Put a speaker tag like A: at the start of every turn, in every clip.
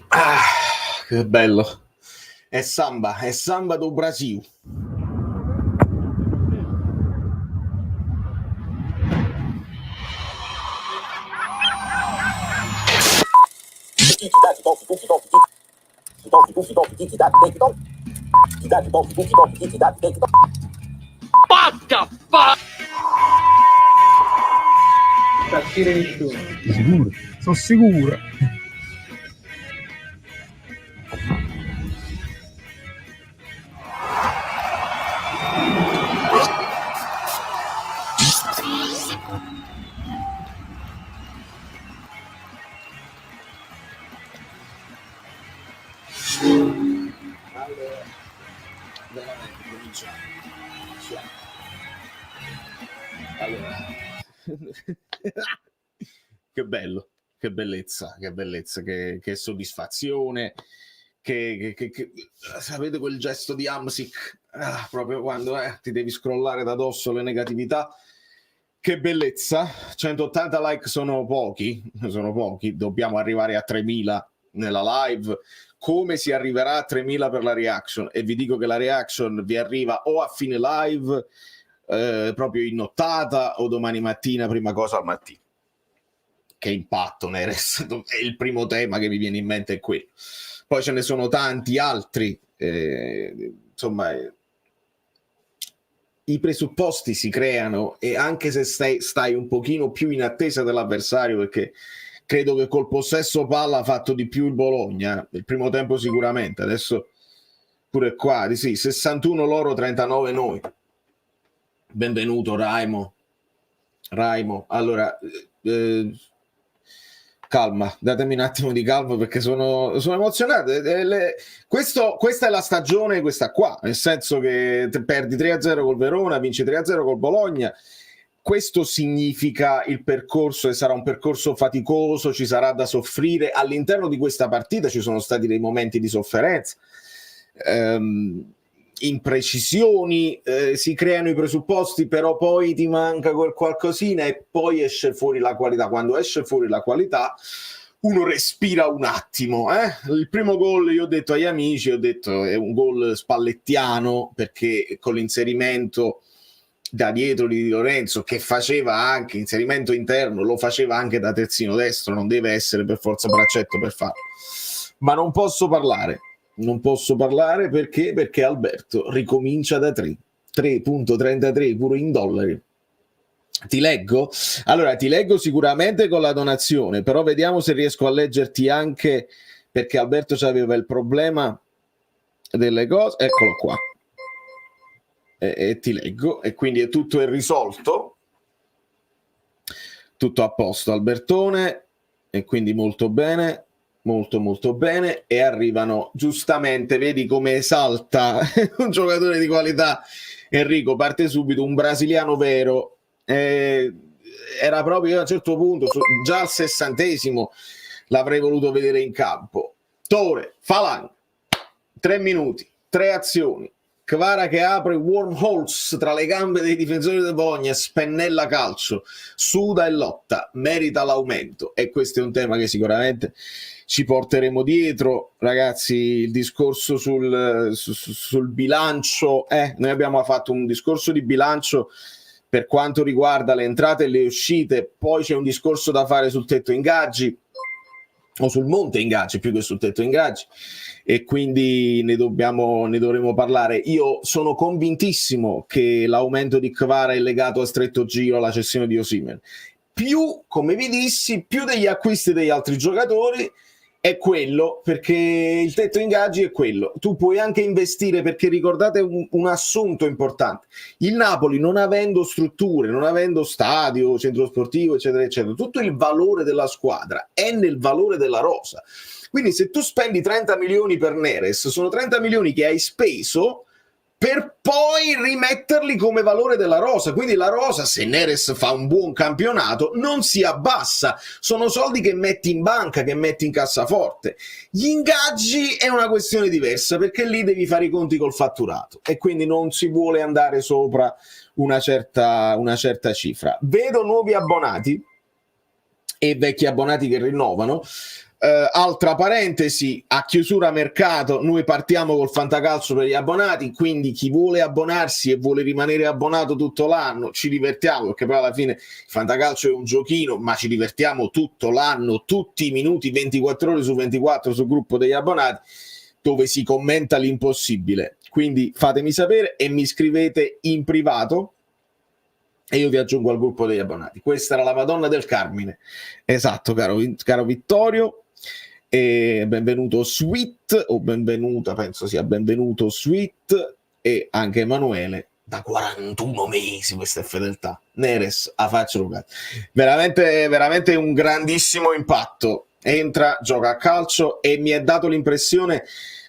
A: Ah, che bello. È samba do Brasil.
B: What the fuck?
C: Partire nessuno. Sicuro? Sono sicuro.
A: Che bello, che bellezza, che soddisfazione, che sapete quel gesto di Hamsik, proprio quando ti devi scrollare da dosso le negatività. Che bellezza, 180 like sono pochi, dobbiamo arrivare a 3000 nella live. Come si arriverà a 3000 per la reaction? E vi dico che la reaction vi arriva o a fine live, proprio in nottata, o domani mattina, prima cosa al mattino. Che impatto, Neres? È il primo tema che mi viene in mente, è quello. Poi ce ne sono tanti altri, insomma, i presupposti si creano, e anche se stai un pochino più in attesa dell'avversario, perché credo che col possesso palla ha fatto di più il Bologna, il primo tempo sicuramente, adesso pure qua, sì, 61 loro, 39 noi. Benvenuto Raimo. Allora, calma, datemi un attimo di calma perché sono emozionato. Questa è la stagione, questa qua, nel senso che perdi 3-0 col Verona, vinci 3-0 col Bologna. Questo significa il percorso, e sarà un percorso faticoso, ci sarà da soffrire. All'interno di questa partita ci sono stati dei momenti di sofferenza, imprecisioni, si creano i presupposti, però poi ti manca quel qualcosina e poi esce fuori la qualità. Quando esce fuori la qualità uno respira un attimo. Il primo gol, io ho detto agli amici, è un gol spallettiano, perché con l'inserimento da dietro di Lorenzo, che faceva anche inserimento interno, lo faceva anche da terzino destro, non deve essere per forza braccetto per farlo. Ma non posso parlare perché Alberto ricomincia da 3.33 pure in dollari. Ti leggo? Allora, ti leggo sicuramente con la donazione, però vediamo se riesco a leggerti anche, perché Alberto aveva il problema delle cose. Eccolo qua. E ti leggo, e quindi tutto è risolto, tutto a posto, Albertone, e quindi molto bene, molto bene. E arrivano, giustamente, vedi come esalta un giocatore di qualità Enrico, parte subito un brasiliano vero. Era proprio a un certo punto, già al 60° l'avrei voluto vedere in campo. Tore, Falan, 3 minuti, 3 azioni, Kvara che apre wormholes tra le gambe dei difensori del Bologna, spennella calcio, suda e lotta, merita l'aumento. E questo è un tema che sicuramente ci porteremo dietro, ragazzi. Il discorso sul bilancio, noi abbiamo fatto un discorso di bilancio per quanto riguarda le entrate e le uscite, poi c'è un discorso da fare sul tetto ingaggi, o sul monte ingaggi più che sul tetto ingaggi, e quindi ne dovremo parlare. Io sono convintissimo che l'aumento di Kvara è legato a stretto giro alla cessione di Osimhen, più, come vi dissi, più degli acquisti degli altri giocatori. È quello, perché il tetto ingaggi è quello. Tu puoi anche investire, perché ricordate un assunto importante: il Napoli, non avendo strutture, non avendo stadio, centro sportivo, eccetera eccetera, tutto il valore della squadra è nel valore della rosa. Quindi se tu spendi 30 milioni per Neres, sono 30 milioni che hai speso per poi rimetterli come valore della rosa. Quindi la rosa, se Neres fa un buon campionato, non si abbassa. Sono soldi che metti in banca, che metti in cassaforte. Gli ingaggi è una questione diversa, perché lì devi fare i conti col fatturato, e quindi non si vuole andare sopra una certa cifra. Vedo nuovi abbonati. e vecchi abbonati che rinnovano. Altra parentesi, a chiusura mercato noi partiamo col fantacalcio per gli abbonati, quindi chi vuole abbonarsi e vuole rimanere abbonato tutto l'anno, ci divertiamo, perché poi alla fine il fantacalcio è un giochino, ma ci divertiamo tutto l'anno, tutti i minuti, 24 ore su 24 sul gruppo degli abbonati, dove si commenta l'impossibile. Quindi fatemi sapere e mi scrivete in privato e io vi aggiungo al gruppo degli abbonati. Questa era la Madonna del Carmine. Esatto, caro Vittorio. E benvenuto Sweet, o benvenuta, penso sia benvenuto Sweet, e anche Emanuele, da 41 mesi, questa è fedeltà. Neres a faccia Lucas. Veramente un grandissimo impatto. Entra, gioca a calcio e mi è dato l'impressione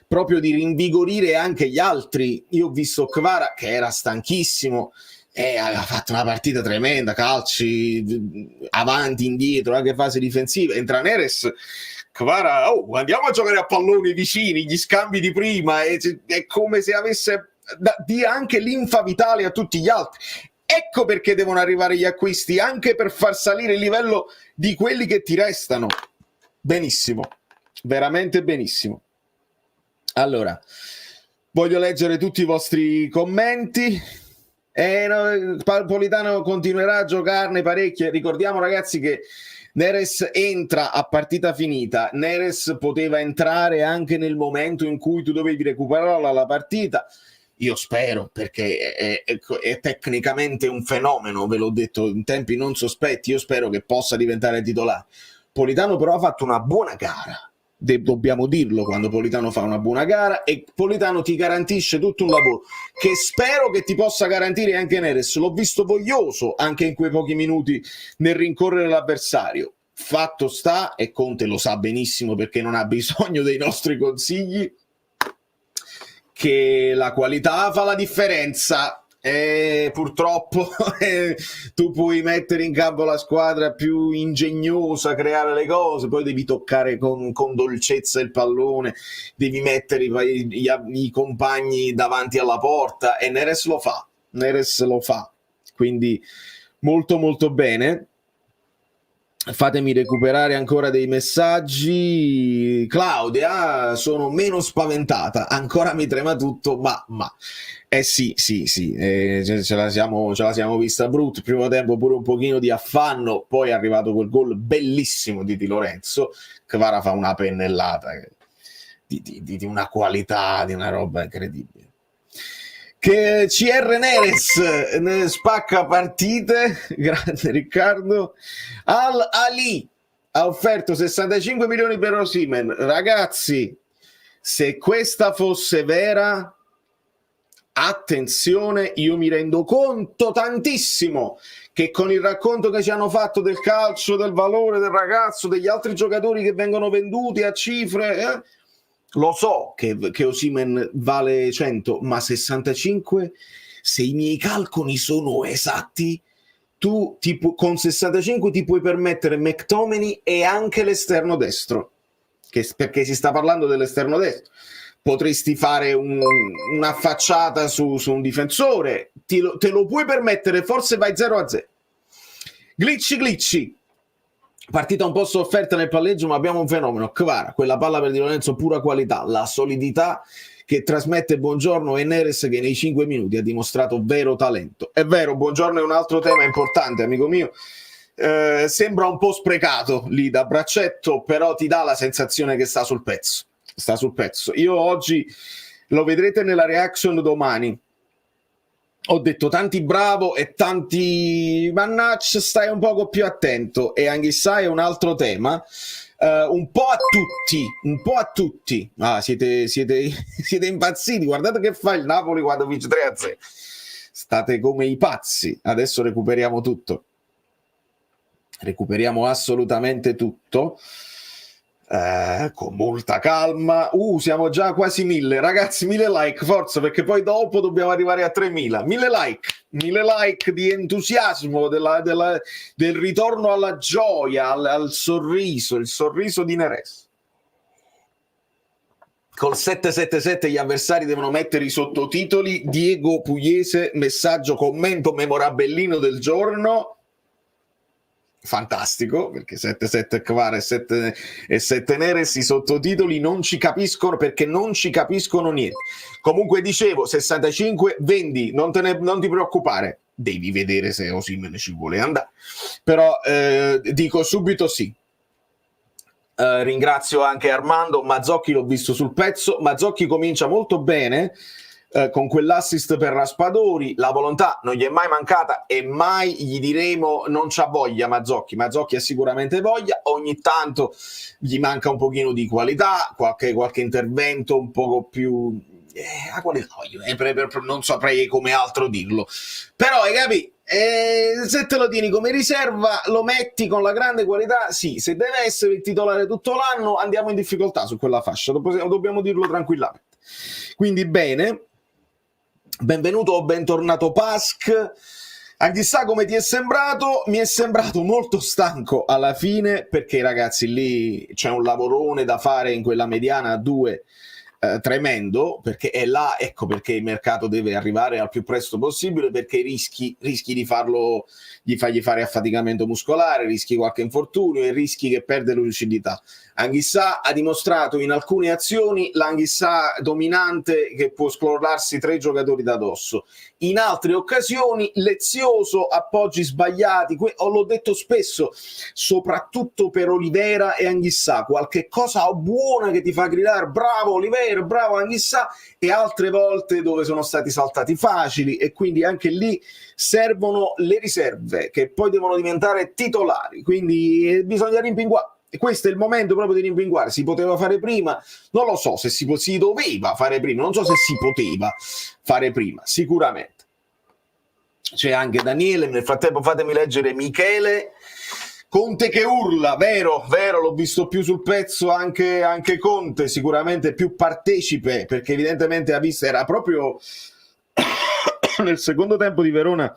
A: proprio di rinvigorire anche gli altri. Io ho visto Kvara che era stanchissimo e aveva fatto una partita tremenda, calci avanti, indietro, anche fase difensiva. Entra Neres, Kvara, andiamo a giocare a palloni vicini, gli scambi di prima, è come se avesse dia anche linfa vitale a tutti gli altri. Ecco perché devono arrivare gli acquisti, anche per far salire il livello di quelli che ti restano. Benissimo, veramente benissimo. Allora, voglio leggere tutti i vostri commenti. Politano continuerà a giocarne parecchie. Ricordiamo, ragazzi, che Neres entra a partita finita. Neres poteva entrare anche nel momento in cui tu dovevi recuperare la partita. Io spero, perché è tecnicamente un fenomeno, ve l'ho detto in tempi non sospetti, io spero che possa diventare titolare. Politano però ha fatto una buona gara, dobbiamo dirlo, quando Politano fa una buona gara, e Politano ti garantisce tutto un lavoro che spero che ti possa garantire anche Neres. L'ho visto voglioso anche in quei pochi minuti nel rincorrere l'avversario. Fatto sta, e Conte lo sa benissimo perché non ha bisogno dei nostri consigli, che la qualità fa la differenza. Purtroppo tu puoi mettere in campo la squadra più ingegnosa, creare le cose, poi devi toccare con dolcezza il pallone, devi mettere i compagni davanti alla porta, e Neres lo fa, quindi molto molto bene. Fatemi recuperare ancora dei messaggi. Claudia, sono meno spaventata, ancora mi trema tutto, ma sì, ce la siamo vista brutta. Primo tempo pure un pochino di affanno, poi è arrivato quel gol bellissimo di Di Lorenzo. Kvara fa una pennellata di una qualità, di una roba incredibile. Che CR Neres ne spacca partite, grande Riccardo. Al Ali ha offerto 65 milioni per Osimhen. Ragazzi, se questa fosse vera, attenzione, io mi rendo conto tantissimo che con il racconto che ci hanno fatto del calcio, del valore del ragazzo, degli altri giocatori che vengono venduti a cifre, lo so che Osimhen vale 100, ma 65, se i miei calcoli sono esatti, tu con 65 ti puoi permettere McTominay e anche l'esterno destro, perché si sta parlando dell'esterno destro. Potresti fare una facciata su un difensore, te lo puoi permettere, forse vai 0-0. Glitchy. Partita un po' sofferta nel palleggio, ma abbiamo un fenomeno. Kvara, quella palla per Di Lorenzo, pura qualità, la solidità che trasmette Buongiorno, e Neres che nei 5 minuti ha dimostrato vero talento. È vero, Buongiorno è un altro tema importante, amico mio. Sembra un po' sprecato lì da braccetto, però ti dà la sensazione che sta sul pezzo. Io oggi, lo vedrete nella reaction domani, ho detto tanti bravo e tanti mannaccia, stai un poco più attento. E Anghissà è un altro tema, un po' a tutti. Siete impazziti, guardate che fa il Napoli quando vince 3-0, state come i pazzi. Adesso recuperiamo assolutamente tutto, con molta calma. Siamo già quasi 1000, ragazzi, 1000 like, forza, perché poi dopo dobbiamo arrivare a 3000. 1000 like di entusiasmo del ritorno alla gioia, al sorriso, il sorriso di Neres. Col 777 gli avversari devono mettere i sottotitoli. Diego Pugliese, messaggio, commento memorabellino del giorno. fantastico, perché 7-7 Kvara e 7 Neres, i sottotitoli non ci capiscono, perché non ci capiscono niente. Comunque dicevo, 65 vendi, non ti preoccupare, devi vedere se Osimhen ci vuole andare, però dico subito sì. Ringrazio anche Armando. Mazzocchi l'ho visto sul pezzo, Mazzocchi comincia molto bene, con quell'assist per Raspadori, la volontà non gli è mai mancata e mai gli diremo non c'ha voglia Mazzocchi ha sicuramente voglia, ogni tanto gli manca un pochino di qualità, qualche intervento un poco più a qualità, non saprei come altro dirlo, però hai capito, se te lo tieni come riserva, lo metti con la grande qualità, sì, se deve essere il titolare tutto l'anno andiamo in difficoltà su quella fascia, dobbiamo dirlo tranquillamente. Quindi bene, benvenuto o bentornato Pask. Chissà come ti è sembrato. Mi è sembrato molto stanco alla fine, perché ragazzi lì c'è un lavorone da fare in quella mediana a 2 tremendo, perché è là, ecco perché il mercato deve arrivare al più presto possibile, perché rischi di farlo, gli fare affaticamento muscolare, rischi qualche infortunio e rischi che perde lucidità. Anghissà ha dimostrato in alcune azioni l'Anghissà dominante che può scrollarsi 3 giocatori da dosso, in altre occasioni lezioso, appoggi sbagliati, l'ho detto spesso, soprattutto per Olivera e Anghissà, qualche cosa buona che ti fa gridare bravo Olivera, bravo Anghissà, e altre volte dove sono stati saltati facili, e quindi anche lì servono le riserve che poi devono diventare titolari, quindi bisogna rimpinguare. E questo è il momento proprio di rimpinguare. Si poteva fare prima? Non lo so se si doveva fare prima, non so se si poteva fare prima, sicuramente. C'è anche Daniele, nel frattempo fatemi leggere Michele. Conte che urla, vero, l'ho visto più sul pezzo anche Conte, sicuramente più partecipe, perché evidentemente ha visto, era proprio nel secondo tempo di Verona,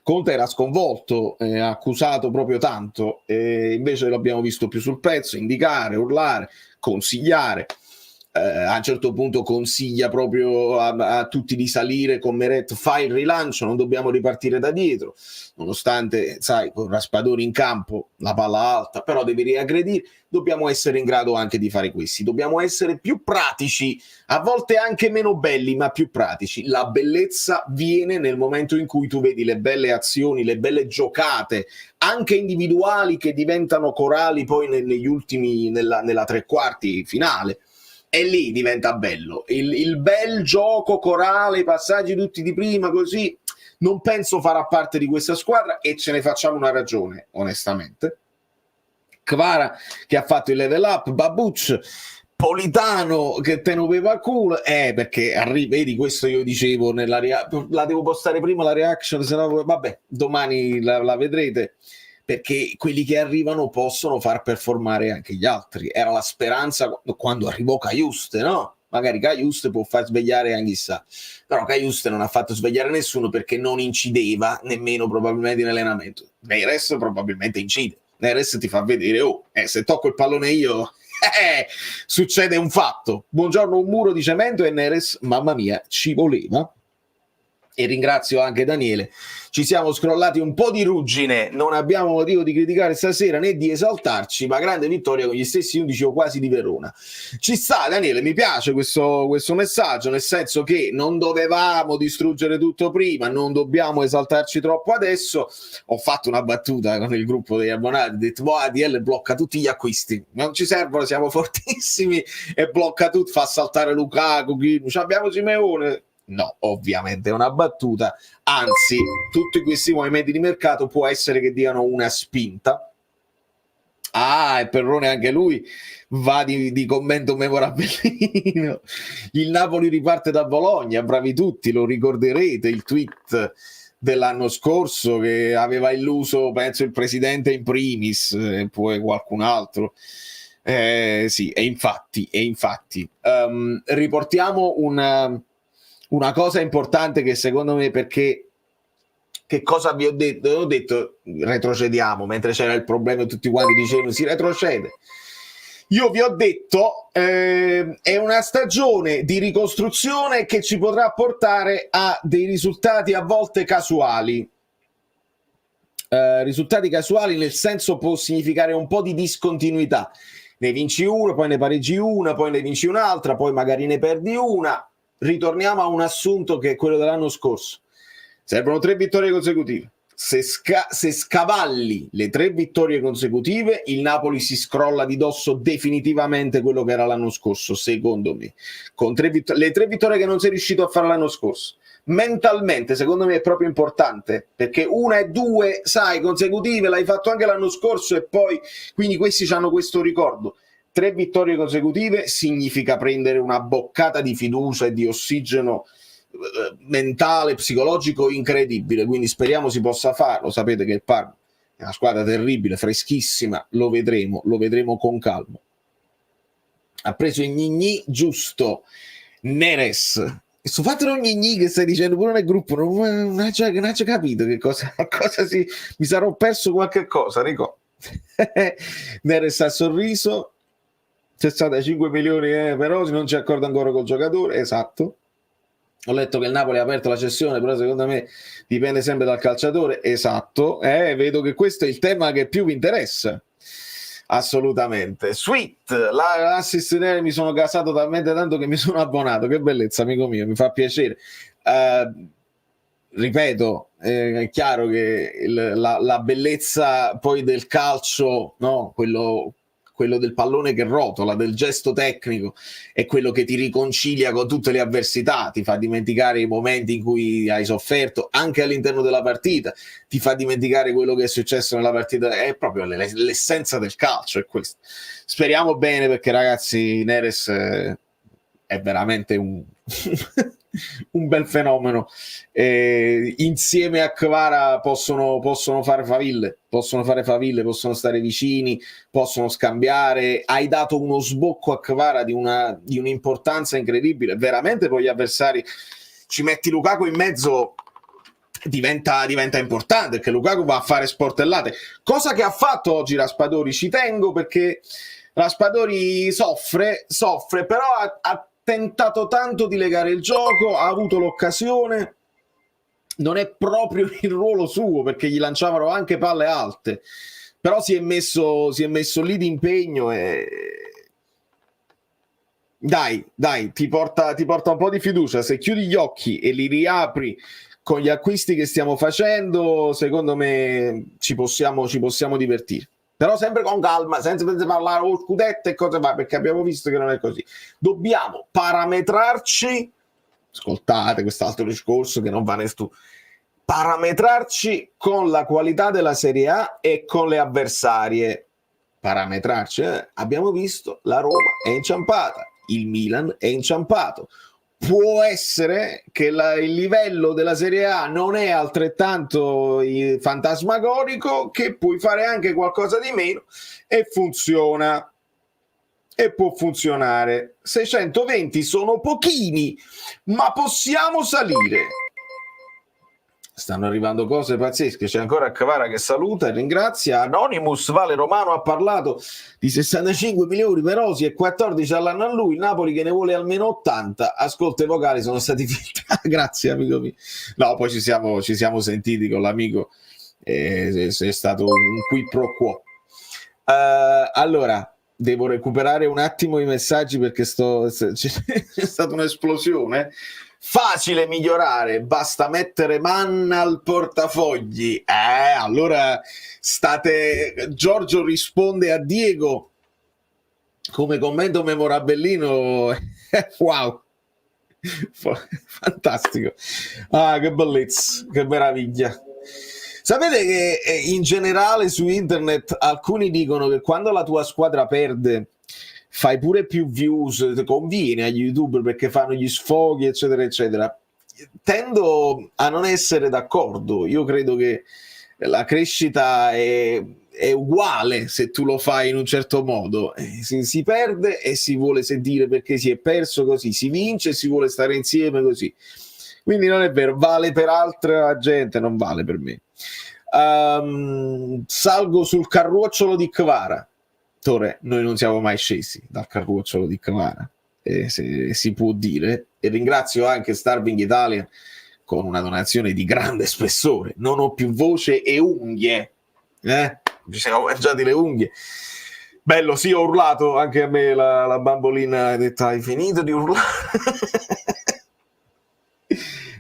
A: Conte era sconvolto, ha accusato proprio tanto, invece l'abbiamo visto più sul pezzo, indicare, urlare, consigliare. A un certo punto consiglia proprio a tutti di salire con Meret, fai il rilancio, non dobbiamo ripartire da dietro, nonostante, sai, con Raspadori in campo, la palla alta, però devi riaggredire, dobbiamo essere in grado anche di fare questi, dobbiamo essere più pratici, a volte anche meno belli, ma più pratici. La bellezza viene nel momento in cui tu vedi le belle azioni, le belle giocate, anche individuali, che diventano corali poi negli ultimi, nella tre quarti finale. E lì diventa bello, il bel gioco corale, i passaggi tutti di prima, così non penso farà parte di questa squadra, e ce ne facciamo una ragione, onestamente. Kvara che ha fatto il level up, Babuc, Politano che te ne aveva a culo, perché vedi, questo io dicevo la devo postare prima la reaction, se no vabbè, domani la vedrete, perché quelli che arrivano possono far performare anche gli altri. Era la speranza quando arrivò Cajuste, no? Magari Cajuste può far svegliare Anghissà, però Cajuste non ha fatto svegliare nessuno, perché non incideva nemmeno probabilmente in allenamento. Neres probabilmente incide, Neres ti fa vedere, se tocco il pallone io succede un fatto. Buongiorno, un muro di cemento, e Neres, mamma mia, ci voleva. E ringrazio anche Daniele, ci siamo scrollati un po' di ruggine, non abbiamo motivo di criticare stasera né di esaltarci, ma grande vittoria con gli stessi 11 o quasi di Verona. Ci sta Daniele, mi piace questo messaggio, nel senso che non dovevamo distruggere tutto prima, non dobbiamo esaltarci troppo adesso. Ho fatto una battuta con il gruppo degli abbonati, ho detto ADL blocca tutti gli acquisti, non ci servono, siamo fortissimi, e blocca tutto, fa saltare Lukaku, abbiamo Simeone. No, ovviamente è una battuta, anzi tutti questi movimenti di mercato può essere che diano una spinta. E Perrone anche lui va di commento memorabilino. Il Napoli riparte da Bologna, bravi tutti, lo ricorderete il tweet dell'anno scorso che aveva illuso, penso, il presidente in primis, e poi qualcun altro. Sì, e infatti riportiamo una cosa importante che secondo me, perché che cosa vi ho detto? Ho detto retrocediamo, mentre c'era il problema e tutti quanti dicevano si retrocede. Io vi ho detto è una stagione di ricostruzione che ci potrà portare a dei risultati a volte casuali. risultati casuali, nel senso può significare un po' di discontinuità. Ne vinci una, poi ne pareggi una, poi ne vinci un'altra, poi magari ne perdi una. Ritorniamo a un assunto che è quello dell'anno scorso. Servono 3 vittorie consecutive. Se scavalli le 3 vittorie consecutive, il Napoli si scrolla di dosso definitivamente quello che era l'anno scorso, secondo me. Con le 3 vittorie che non sei riuscito a fare l'anno scorso. Mentalmente, secondo me, è proprio importante, perché 1 e 2, sai, consecutive, l'hai fatto anche l'anno scorso e poi, quindi questi hanno questo ricordo. 3 vittorie consecutive significa prendere una boccata di fiducia e di ossigeno mentale, psicologico incredibile, quindi speriamo si possa farlo. Sapete che il Parma è una squadra terribile, freschissima, lo vedremo con calma. Ha preso il Gnigni giusto, Neres. E sto fatto un Gnigni che stai dicendo pure nel gruppo, non ho già capito che cosa mi sarò perso qualche cosa, Rico. Neres ha sorriso, 65 milioni però non c'è accordo ancora col giocatore, esatto. Ho letto che il Napoli ha aperto la cessione, però secondo me dipende sempre dal calciatore. Esatto, vedo che questo è il tema che più vi interessa. Assolutamente. Sweet, l'assist mi sono gasato talmente tanto che mi sono abbonato. Che bellezza, amico mio, mi fa piacere. Ripeto, è chiaro che la bellezza poi del calcio, no? Quello del pallone che rotola, del gesto tecnico, è quello che ti riconcilia con tutte le avversità, ti fa dimenticare i momenti in cui hai sofferto, anche all'interno della partita, ti fa dimenticare quello che è successo nella partita, è proprio l'essenza del calcio, è questo. Speriamo bene, perché ragazzi, Neres è veramente un bel fenomeno. Insieme a Kvara possono fare faville, possono stare vicini, possono scambiare. Hai dato uno sbocco a Kvara di un'importanza incredibile, veramente. Poi gli avversari, ci metti Lukaku in mezzo, diventa importante, perché Lukaku va a fare sportellate, cosa che ha fatto oggi Raspadori. Ci tengo, perché Raspadori soffre, però ha tentato tanto di legare il gioco, ha avuto l'occasione, non è proprio il ruolo suo, perché gli lanciavano anche palle alte, però si è messo lì di impegno e dai, ti porta un po' di fiducia. Se chiudi gli occhi e li riapri con gli acquisti che stiamo facendo, secondo me ci possiamo divertire. Però sempre con calma, senza parlare scudetto e cose varie, perché abbiamo visto che non è così. Dobbiamo parametrarci, ascoltate quest'altro discorso che non va nel tu, parametrarci con la qualità della Serie A e con le avversarie. Parametrarci, abbiamo visto, la Roma è inciampata, il Milan è inciampato. Può essere che il livello della Serie A non è altrettanto fantasmagorico, che puoi fare anche qualcosa di meno e funziona, e può funzionare. 620 sono pochini, ma possiamo salire. Stanno arrivando cose pazzesche. C'è ancora Kvara che saluta e ringrazia. Anonymous Vale Romano ha parlato di 65 milioni per Osi e 14 all'anno a lui. Il Napoli che ne vuole almeno 80. Ascolta, i vocali sono stati filtrati. Grazie, amico mio. No, poi ci siamo sentiti con l'amico. È stato un qui pro quo. Allora, devo recuperare un attimo i messaggi, perché c'è stata un'esplosione. Facile migliorare, basta mettere manna al portafogli. Allora Giorgio risponde a Diego come commento memorabellino. Wow, fantastico. Che bellezza, che meraviglia. Sapete che in generale su internet alcuni dicono che quando la tua squadra perde fai pure più views, conviene agli youtuber perché fanno gli sfoghi, eccetera, eccetera. Tendo a non essere d'accordo. Io credo che la crescita è uguale se tu lo fai in un certo modo. Si perde e si vuole sentire perché si è perso così, si vince e si vuole stare insieme così. Quindi non è vero, vale per altra gente, non vale per me. Salgo sul carrucciolo di Kvara. Noi non siamo mai scesi dal carrucciolo di Kvara, se si può dire, e ringrazio anche Starving Italia con una donazione di grande spessore. Non ho più voce e unghie. Ci siamo mangiati le unghie. Bello, sì, ho urlato anche a me la bambolina, ha detto: hai finito di urlare?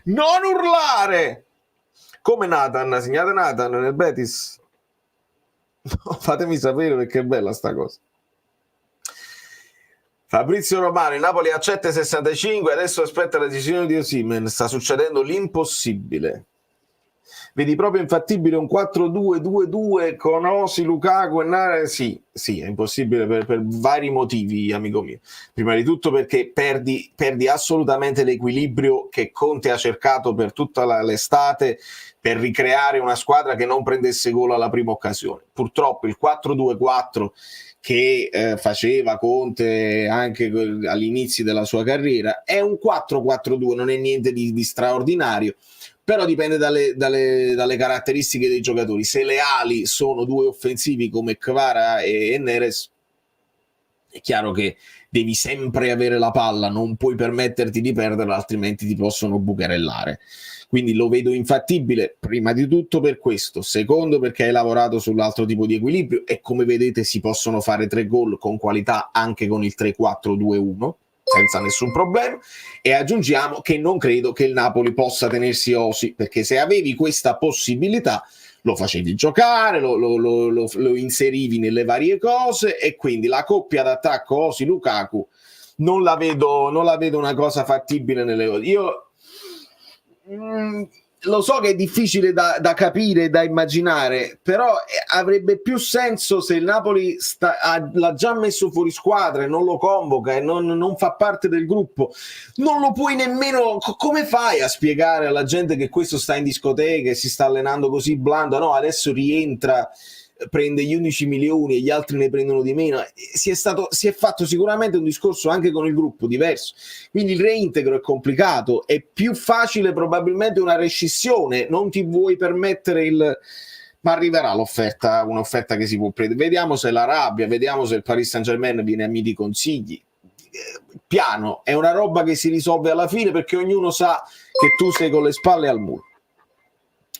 A: Non urlare! Come Nathan, segnate Nathan nel Betis? No, fatemi sapere perché è bella sta cosa. Fabrizio Romano, il Napoli a 7,65, adesso aspetta la decisione di Osimhen, sta succedendo l'impossibile. Vedi proprio infattibile un 4-2-2-2 con Osi, Lukaku e Nare? Sì, è impossibile per vari motivi, amico mio. Prima di tutto perché perdi assolutamente l'equilibrio che Conte ha cercato per tutta l'estate per ricreare una squadra che non prendesse gol alla prima occasione. Purtroppo il 4-2-4 che faceva Conte anche all'inizio della sua carriera è un 4-4-2, non è niente di straordinario, però dipende dalle caratteristiche dei giocatori. Se le ali sono due offensivi come Kvara e Neres, è chiaro che devi sempre avere la palla, non puoi permetterti di perderla, altrimenti ti possono bucherellare. Quindi lo vedo infattibile, prima di tutto per questo, secondo perché hai lavorato sull'altro tipo di equilibrio e come vedete si possono fare 3 gol con qualità anche con il 3-4-2-1 senza nessun problema, e aggiungiamo che non credo che il Napoli possa tenersi Osi, perché se avevi questa possibilità lo facevi giocare, lo inserivi nelle varie cose, e quindi la coppia d'attacco Osi-Lukaku non la vedo una cosa fattibile nelle cose. Io lo so che è difficile da capire, da immaginare, però avrebbe più senso se il Napoli l'ha già messo fuori squadra e non lo convoca e non fa parte del gruppo. Non lo puoi nemmeno, come fai a spiegare alla gente che questo sta in discoteca e si sta allenando così blando? No, adesso rientra, prende gli 11 milioni e gli altri ne prendono di meno. Si è fatto sicuramente un discorso anche con il gruppo diverso, quindi il reintegro è complicato, è più facile probabilmente una rescissione, non ti vuoi permettere ma arriverà un'offerta che si può prendere, vediamo se la rabbia, vediamo se il Paris Saint-Germain viene a miti consigli. Piano, è una roba che si risolve alla fine perché ognuno sa che tu sei con le spalle al muro,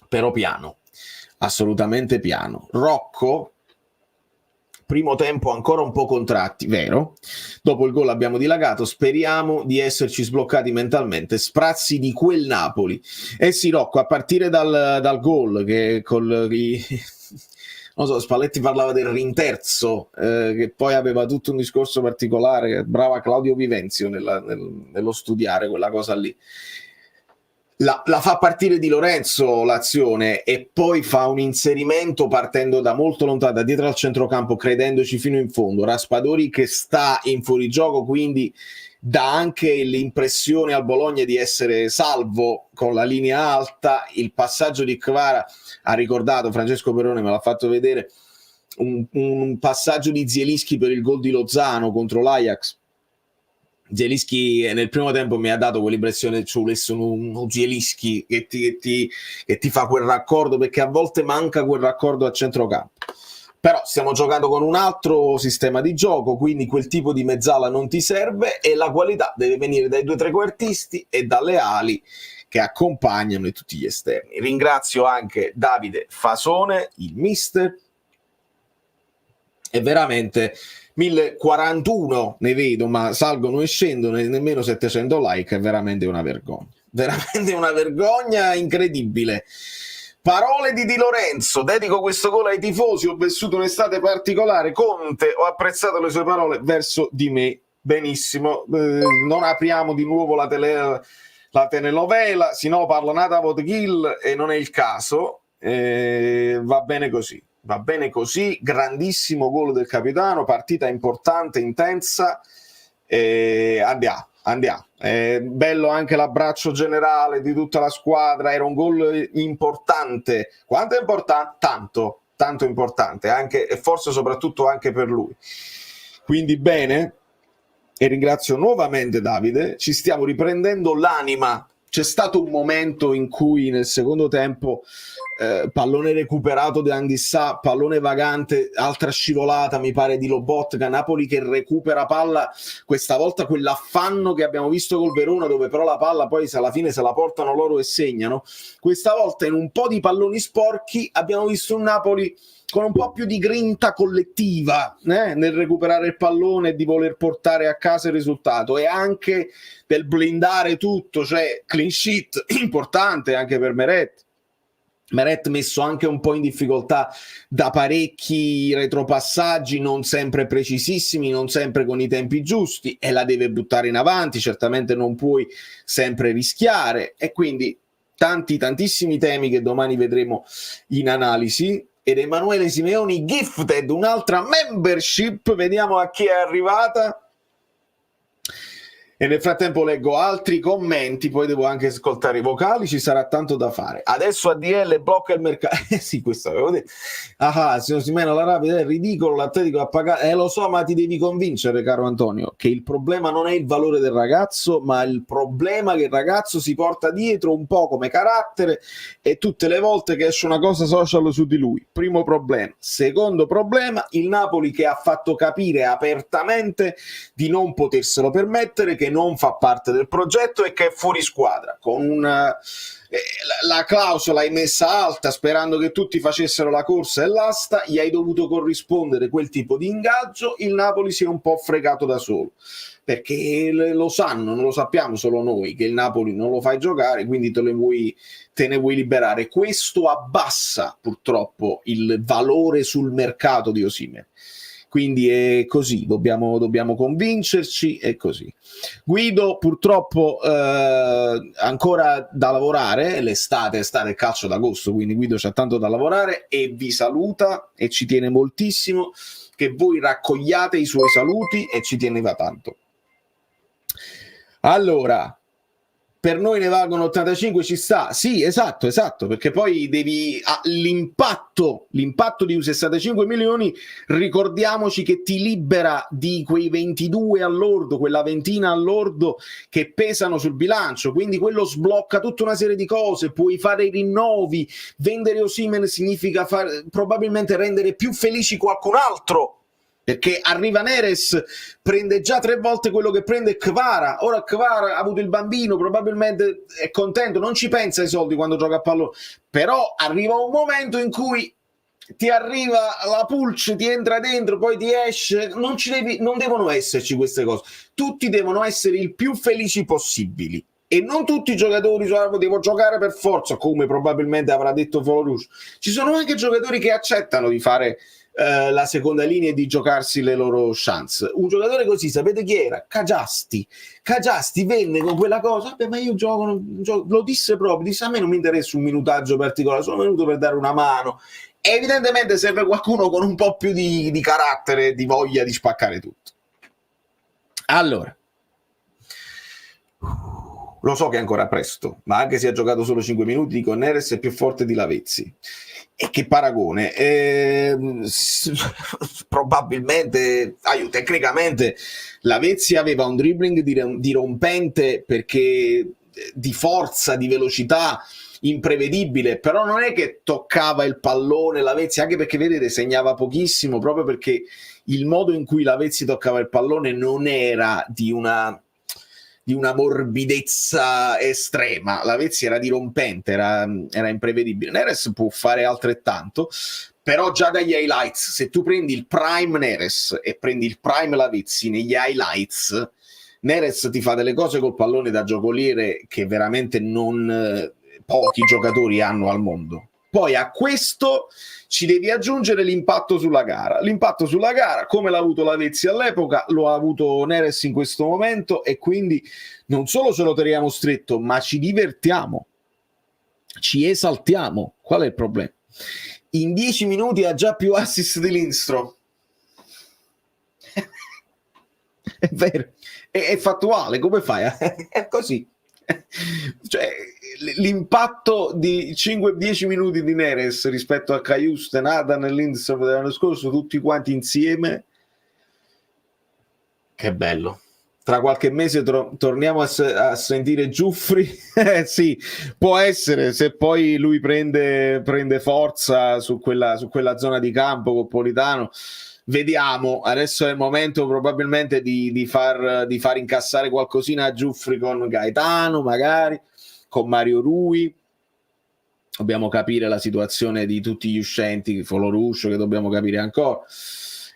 A: però piano, assolutamente piano. Rocco, primo tempo ancora un po' contratti, vero? Dopo il gol abbiamo dilagato, speriamo di esserci sbloccati mentalmente, sprazzi di quel Napoli. Sì, Rocco, a partire dal gol che non so, Spalletti parlava del rinterzo, che poi aveva tutto un discorso particolare, brava Claudio Vivenzio nello studiare quella cosa lì. La fa partire Di Lorenzo l'azione e poi fa un inserimento partendo da molto lontano, da dietro al centrocampo, credendoci fino in fondo. Raspadori che sta in fuorigioco, quindi dà anche l'impressione al Bologna di essere salvo con la linea alta. Il passaggio di Kvara ha ricordato, Francesco Perrone me l'ha fatto vedere, un passaggio di Zielinski per il gol di Lozano contro l'Ajax. Zielinski nel primo tempo mi ha dato quell'impressione, uno Zielinski che ti fa quel raccordo, perché a volte manca quel raccordo a centrocampo. Però stiamo giocando con un altro sistema di gioco, quindi quel tipo di mezzala non ti serve e la qualità deve venire dai 2 trequartisti e dalle ali che accompagnano e tutti gli esterni. Ringrazio anche Davide Fasone, il mister, e veramente 1041 ne vedo, ma salgono e scendono, e nemmeno 700 like, è veramente una vergogna incredibile. Parole di Di Lorenzo: dedico questo gol ai tifosi, ho vissuto un'estate particolare, Conte, ho apprezzato le sue parole verso di me. Benissimo, non apriamo di nuovo la telenovela, si no parla nata Vodgil e non è il caso, va bene così. Va bene così, grandissimo gol del capitano, partita importante, intensa, andiamo. Bello anche l'abbraccio generale di tutta la squadra, era un gol importante. Quanto è importante? Tanto importante, anche, e forse soprattutto anche per lui. Quindi bene, e ringrazio nuovamente Davide, ci stiamo riprendendo l'anima c'è stato un momento in cui nel secondo tempo pallone recuperato da Anghissà, pallone vagante, altra scivolata mi pare di Lobotka, Napoli che recupera palla, questa volta quell'affanno che abbiamo visto col Verona, dove però la palla poi alla fine se la portano loro e segnano. Questa volta in un po' di palloni sporchi abbiamo visto un Napoli con un po' più di grinta collettiva nel recuperare il pallone e di voler portare a casa il risultato, e anche per blindare tutto, cioè clean sheet importante anche per Meret messo anche un po' in difficoltà da parecchi retropassaggi non sempre precisissimi, non sempre con i tempi giusti, e la deve buttare in avanti, certamente non puoi sempre rischiare, e quindi tantissimi temi che domani vedremo in analisi. Ed Emanuele Simeoni gifted un'altra membership, vediamo a chi è arrivata. E nel frattempo leggo altri commenti, poi devo anche ascoltare i vocali, ci sarà tanto da fare. Adesso ADL blocca il mercato. Sì, questo avevo detto. Ah, signor Simeno, la rapida è ridicolo, l'Atletico ha pagato. Lo so, ma ti devi convincere, caro Antonio, che il problema non è il valore del ragazzo, ma il problema che il ragazzo si porta dietro un po' come carattere, e tutte le volte che esce una cosa social su di lui. Primo problema. Secondo problema, il Napoli che ha fatto capire apertamente di non poterselo permettere, che non fa parte del progetto e che è fuori squadra, con la clausola hai messa alta sperando che tutti facessero la corsa e l'asta, gli hai dovuto corrispondere quel tipo di ingaggio, il Napoli si è un po' fregato da solo, perché lo sanno, non lo sappiamo solo noi, che il Napoli non lo fai giocare, quindi te ne vuoi liberare. Questo abbassa purtroppo il valore sul mercato di Osimhen. Quindi è così, dobbiamo convincerci, è così. Guido purtroppo ancora da lavorare, l'estate è calcio d'agosto, quindi Guido c'ha tanto da lavorare e vi saluta e ci tiene moltissimo che voi raccogliate i suoi saluti, e ci teneva tanto. Allora, per noi ne valgono 85, ci sta, sì, esatto, perché poi devi l'impatto di 65 milioni, ricordiamoci che ti libera di quei 22 all'ordo, quella ventina all'ordo che pesano sul bilancio, quindi quello sblocca tutta una serie di cose, puoi fare i rinnovi, vendere Osimhen significa probabilmente rendere più felici qualcun altro, perché arriva Neres, prende già 3 volte quello che prende Kvara, ora Kvara ha avuto il bambino, probabilmente è contento, non ci pensa ai soldi quando gioca a pallone, però arriva un momento in cui ti arriva la pulce, ti entra dentro, poi ti esce, non devono esserci queste cose, tutti devono essere il più felici possibili, e non tutti i giocatori devo giocare per forza, come probabilmente avrà detto Florus. Ci sono anche giocatori che accettano di fare la seconda linea e di giocarsi le loro chance. Un giocatore così, sapete chi era? Cagiasti venne con quella cosa, ma io gioco, lo disse proprio, disse: a me non mi interessa un minutaggio particolare, sono venuto per dare una mano. E evidentemente serve qualcuno con un po' più di carattere, di voglia di spaccare tutto. Allora, lo so che è ancora presto, ma anche se ha giocato solo 5 minuti, con Neres è più forte di Lavezzi. E che paragone, probabilmente tecnicamente Lavezzi aveva un dribbling dirompente, perché di forza, di velocità imprevedibile, però non è che toccava il pallone Lavezzi, anche perché vedete segnava pochissimo, proprio perché il modo in cui Lavezzi toccava il pallone non era di una morbidezza estrema. Lavezzi era dirompente, era imprevedibile. Neres può fare altrettanto, però già dagli highlights, se tu prendi il prime Neres e prendi il prime Lavezzi negli highlights, Neres ti fa delle cose col pallone da giocoliere che veramente non pochi giocatori hanno al mondo. Poi a questo ci devi aggiungere l'impatto sulla gara. L'impatto sulla gara, come l'ha avuto Lavezzi all'epoca, lo ha avuto Neres in questo momento, e quindi non solo ce lo teniamo stretto, ma ci divertiamo, ci esaltiamo. Qual è il problema? In 10 minuti ha già più assist di Lindstrom. È vero, è fattuale, come fai? È così. Cioè, l'impatto di 5-10 minuti di Neres rispetto a Cajuste, Nathan e Lindstrom dell'anno scorso, tutti quanti insieme, che bello, tra qualche mese torniamo a sentire Giuffri. Sì, può essere, se poi lui prende forza su quella zona di campo con Politano. Vediamo, adesso è il momento probabilmente di far incassare qualcosina a Giuffri con Gaetano, magari con Mario Rui. Dobbiamo capire la situazione di tutti gli uscenti, Foloruscio che dobbiamo capire ancora,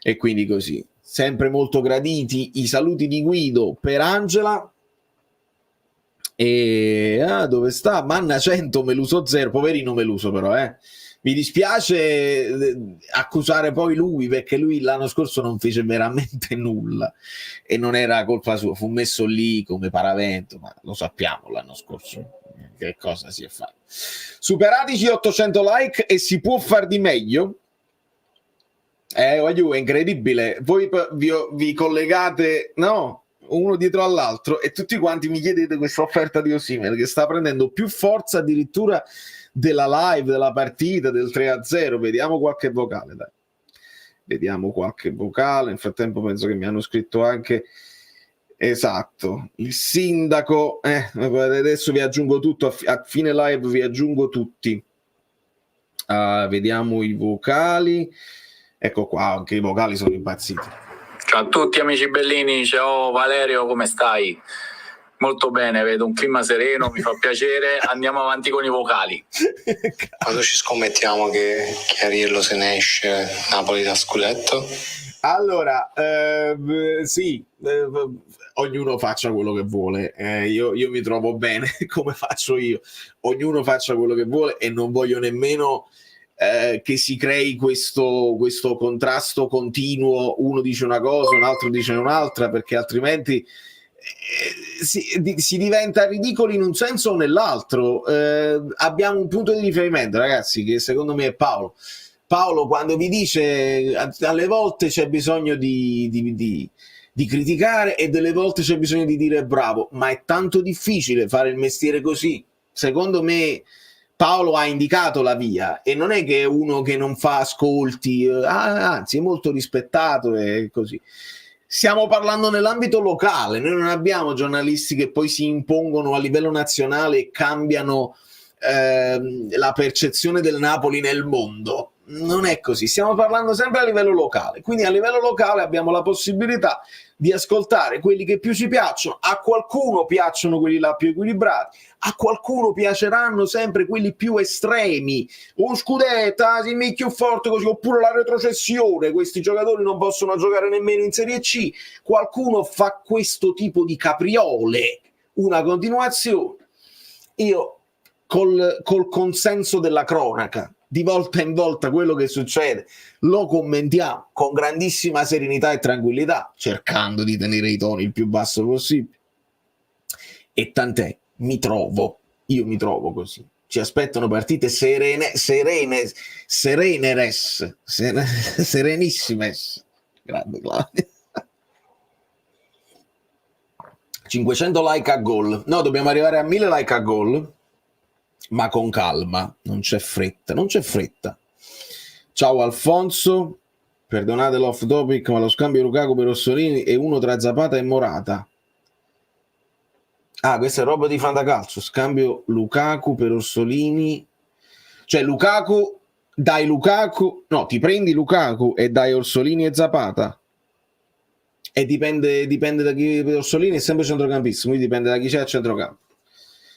A: e quindi così. Sempre molto graditi i saluti di Guido per Angela. E dove sta? Manna 100, Meluso 0, poverino Meluso però, mi dispiace accusare poi lui, perché lui l'anno scorso non fece veramente nulla e non era colpa sua, fu messo lì come paravento, ma lo sappiamo l'anno scorso che cosa si è fatto. Superatici 800 like e si può far di meglio? È incredibile, voi vi collegate, no? Uno dietro all'altro e tutti quanti mi chiedete questa offerta di Osimhen che sta prendendo più forza addirittura della live, della partita, del 3-0. Vediamo qualche vocale, dai. Vediamo qualche vocale. Nel frattempo penso che mi hanno scritto anche, esatto, il sindaco. Adesso vi aggiungo tutto, a fine live vi aggiungo tutti. Vediamo i vocali. Ecco qua, anche i vocali sono impazziti.
D: Ciao a tutti amici bellini, ciao Valerio, come stai? Molto bene, vedo un clima sereno, mi fa piacere, andiamo avanti con i vocali.
E: Quando ci scommettiamo che Ariello se ne esce, Napoli da scudetto?
A: Allora, sì, ognuno faccia quello che vuole, io mi trovo bene come faccio io, ognuno faccia quello che vuole e non voglio nemmeno che si crei questo contrasto continuo, uno dice una cosa, un altro dice un'altra, perché altrimenti si diventa ridicoli in un senso o nell'altro. Abbiamo un punto di riferimento, ragazzi, che secondo me è Paolo, quando vi dice alle volte c'è bisogno di criticare e delle volte c'è bisogno di dire bravo, ma è tanto difficile fare il mestiere così. Secondo me Paolo ha indicato la via e non è che è uno che non fa ascolti, anzi è molto rispettato e così. Stiamo parlando nell'ambito locale, noi non abbiamo giornalisti che poi si impongono a livello nazionale e cambiano la percezione del Napoli nel mondo. Non è così, stiamo parlando sempre a livello locale, quindi a livello locale abbiamo la possibilità di ascoltare quelli che più ci piacciono. A qualcuno piacciono quelli là più equilibrati, a qualcuno piaceranno sempre quelli più estremi, un scudetto, si mi più forte così, oppure la retrocessione, questi giocatori non possono giocare nemmeno in Serie C. Qualcuno fa questo tipo di capriole, una continuazione. Io col consenso della cronaca, di volta in volta quello che succede lo commentiamo con grandissima serenità e tranquillità, cercando di tenere i toni il più basso possibile. E tant'è, mi trovo così. Ci aspettano partite serenissime. Grande Claudio. 500 like a gol. No, dobbiamo arrivare a 1000 like a gol, ma con calma, non c'è fretta. Ciao Alfonso, perdonate l'off topic, ma lo scambio Lukaku per Orsolini è uno tra Zapata e Morata. Questa è roba di Fantacalcio, scambio Lukaku per Orsolini, cioè ti prendi Lukaku e dai Orsolini e Zapata, e dipende da chi. Orsolini è sempre centrocampista, quindi dipende da chi c'è a centrocampo.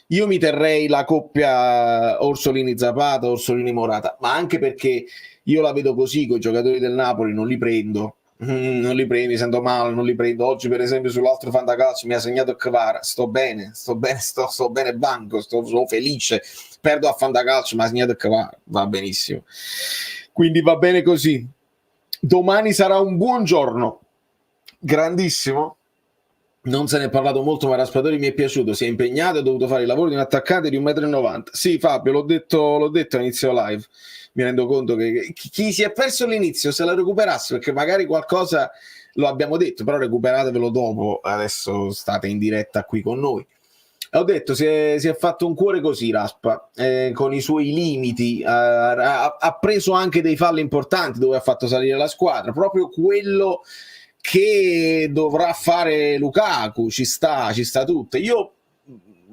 A: Io mi terrei la coppia Orsolini-Zapata, Orsolini-Morata, ma anche perché io la vedo così con i giocatori del Napoli, non li prendo, mi sento male, non li prendo. Oggi per esempio sull'altro Fantacalcio mi ha segnato Kvara, sto bene banco, sono felice, perdo a Fantacalcio, mi ha segnato Kvara, va benissimo, quindi va bene così. Domani sarà un buon giorno, grandissimo. Non se ne è parlato molto, ma Raspadori mi è piaciuto, si è impegnato, ha dovuto fare il lavoro di un attaccante di 1,90 m. Sì, Fabio, l'ho detto a inizio live. Mi rendo conto che chi si è perso all'inizio se la recuperasse, perché magari qualcosa lo abbiamo detto, però recuperatevelo dopo, adesso state in diretta qui con noi. Ho detto, si è fatto un cuore così Raspa, con i suoi limiti, ha preso anche dei falli importanti dove ha fatto salire la squadra, proprio quello che dovrà fare Lukaku, ci sta tutto. Io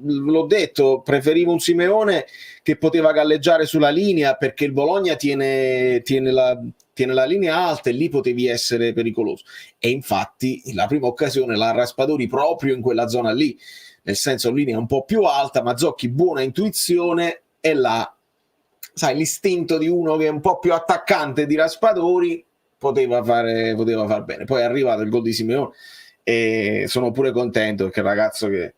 A: l'ho detto, preferivo un Simeone che poteva galleggiare sulla linea, perché il Bologna tiene la linea alta e lì potevi essere pericoloso, e infatti la prima occasione la Raspadori proprio in quella zona lì, nel senso linea un po' più alta, Mazzocchi buona intuizione, e là sai l'istinto di uno che è un po' più attaccante di Raspadori poteva far bene. Poi è arrivato il gol di Simeone e sono pure contento, perché il ragazzo che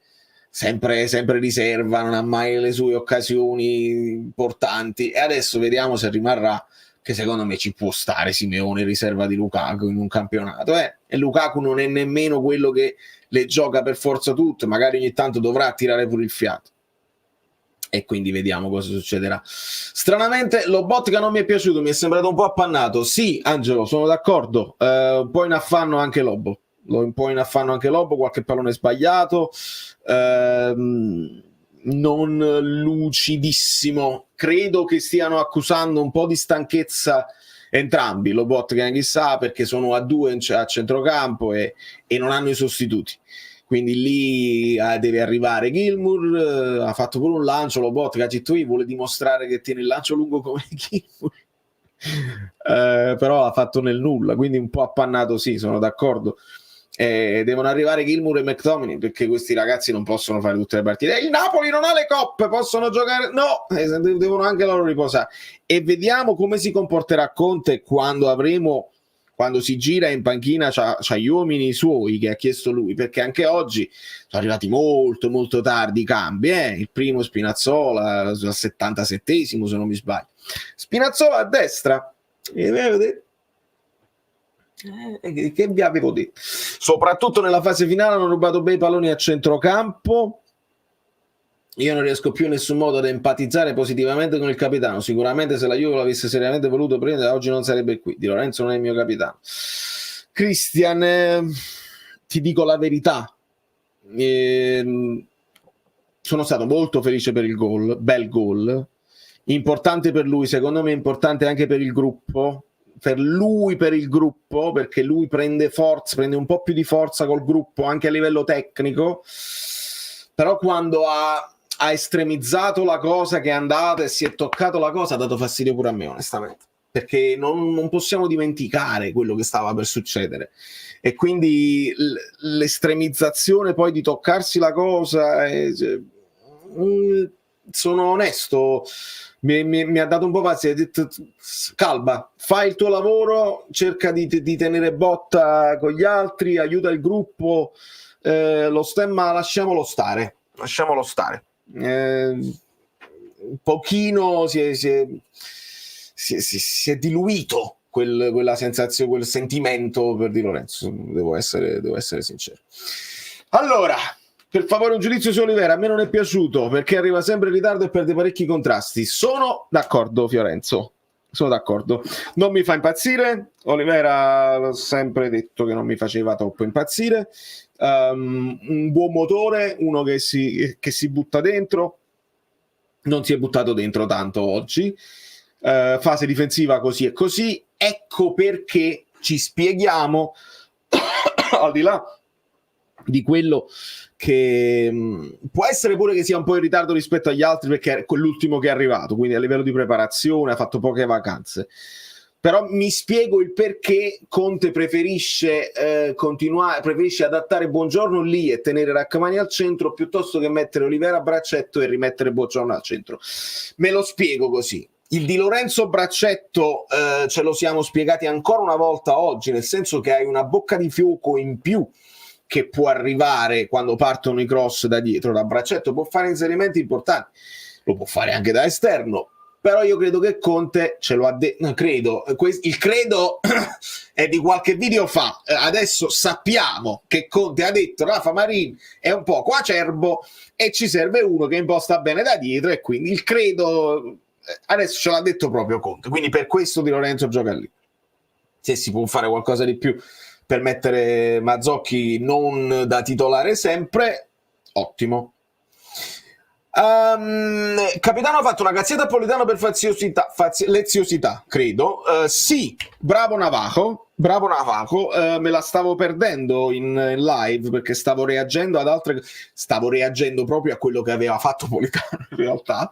A: sempre riserva, non ha mai le sue occasioni importanti, e adesso vediamo se rimarrà, che secondo me ci può stare Simeone in riserva di Lukaku in un campionato, e Lukaku non è nemmeno quello che le gioca per forza tutte, magari ogni tanto dovrà tirare pure il fiato, e quindi vediamo cosa succederà. Stranamente Lobotka non mi è piaciuto, mi è sembrato un po' appannato. Sì, Angelo, sono d'accordo, un po' in affanno anche Lobo, qualche pallone sbagliato, non lucidissimo. Credo che stiano accusando un po' di stanchezza entrambi, Lobotka chissà, perché sono a due a centrocampo e non hanno i sostituti, quindi lì deve arrivare Gilmour, ha fatto pure un lancio Lobotka, vuole dimostrare che tiene il lancio lungo come Gilmour, però ha fatto nel nulla, quindi un po' appannato. Sì, sono d'accordo. Devono arrivare Gilmour e McTominay, perché questi ragazzi non possono fare tutte le partite. Il Napoli non ha le coppe, possono giocare? No, devono anche loro riposare. E vediamo come si comporterà Conte quando si gira in panchina, c'ha gli uomini suoi che ha chiesto lui, perché anche oggi sono arrivati molto molto tardi i cambi, il primo Spinazzola al 77esimo se non mi sbaglio, Spinazzola a destra, che vi avevo detto, soprattutto nella fase finale hanno rubato bei palloni a centrocampo. Io non riesco più in nessun modo ad empatizzare positivamente con il capitano. Sicuramente se la Juve l'avesse seriamente voluto prendere oggi non sarebbe qui. Di Lorenzo non è il mio capitano. Christian, ti dico la verità, sono stato molto felice per il gol, bel gol, importante per lui, secondo me importante anche per il gruppo, per il gruppo, perché lui prende un po' più di forza col gruppo anche a livello tecnico, però quando ha estremizzato la cosa, che è andata e si è toccato la cosa, ha dato fastidio pure a me onestamente, perché non possiamo dimenticare quello che stava per succedere, e quindi l'estremizzazione poi di toccarsi la cosa, sono onesto, mi ha dato un po' fastidio. Ha detto calma, fai il tuo lavoro, cerca di tenere botta con gli altri, aiuta il gruppo, lo stemma lasciamolo stare. Un pochino si è diluito quella sensazione, quel sentimento per Di Lorenzo, devo essere sincero. Allora, per favore un giudizio su Olivera. A me non è piaciuto perché arriva sempre in ritardo e perde parecchi contrasti. Sono d'accordo, Fiorenzo, sono d'accordo, non mi fa impazzire Olivera, l'ho sempre detto che non mi faceva troppo impazzire. Un buon motore, uno che si butta dentro, non si è buttato dentro tanto oggi, fase difensiva così e così, ecco perché ci spieghiamo al di là di quello che può essere pure che sia un po' in ritardo rispetto agli altri, perché è l'ultimo che è arrivato, quindi a livello di preparazione ha fatto poche vacanze, però mi spiego il perché Conte preferisce preferisce adattare Buongiorno lì e tenere Rachmani al centro piuttosto che mettere Olivera a braccetto e rimettere Buongiorno al centro. Me lo spiego così. Il Di Lorenzo braccetto ce lo siamo spiegati ancora una volta oggi, nel senso che hai una bocca di fuoco in più che può arrivare quando partono i cross da dietro. Da braccetto può fare inserimenti importanti, lo può fare anche da esterno, però io credo che Conte ce lo ha detto, il credo è di qualche video fa, adesso sappiamo che Conte ha detto Rafa Marin è un po' acerbo e ci serve uno che imposta bene da dietro, e quindi il credo adesso ce l'ha detto proprio Conte, quindi per questo Di Lorenzo gioca lì. Se si può fare qualcosa di più per mettere Mazzocchi non da titolare sempre, ottimo. Capitano ha fatto una cazziata a Politano per leziosità, credo. Sì, bravo Navajo, me la stavo perdendo in live perché stavo reagendo ad altre, stavo reagendo proprio a quello che aveva fatto Politano in realtà,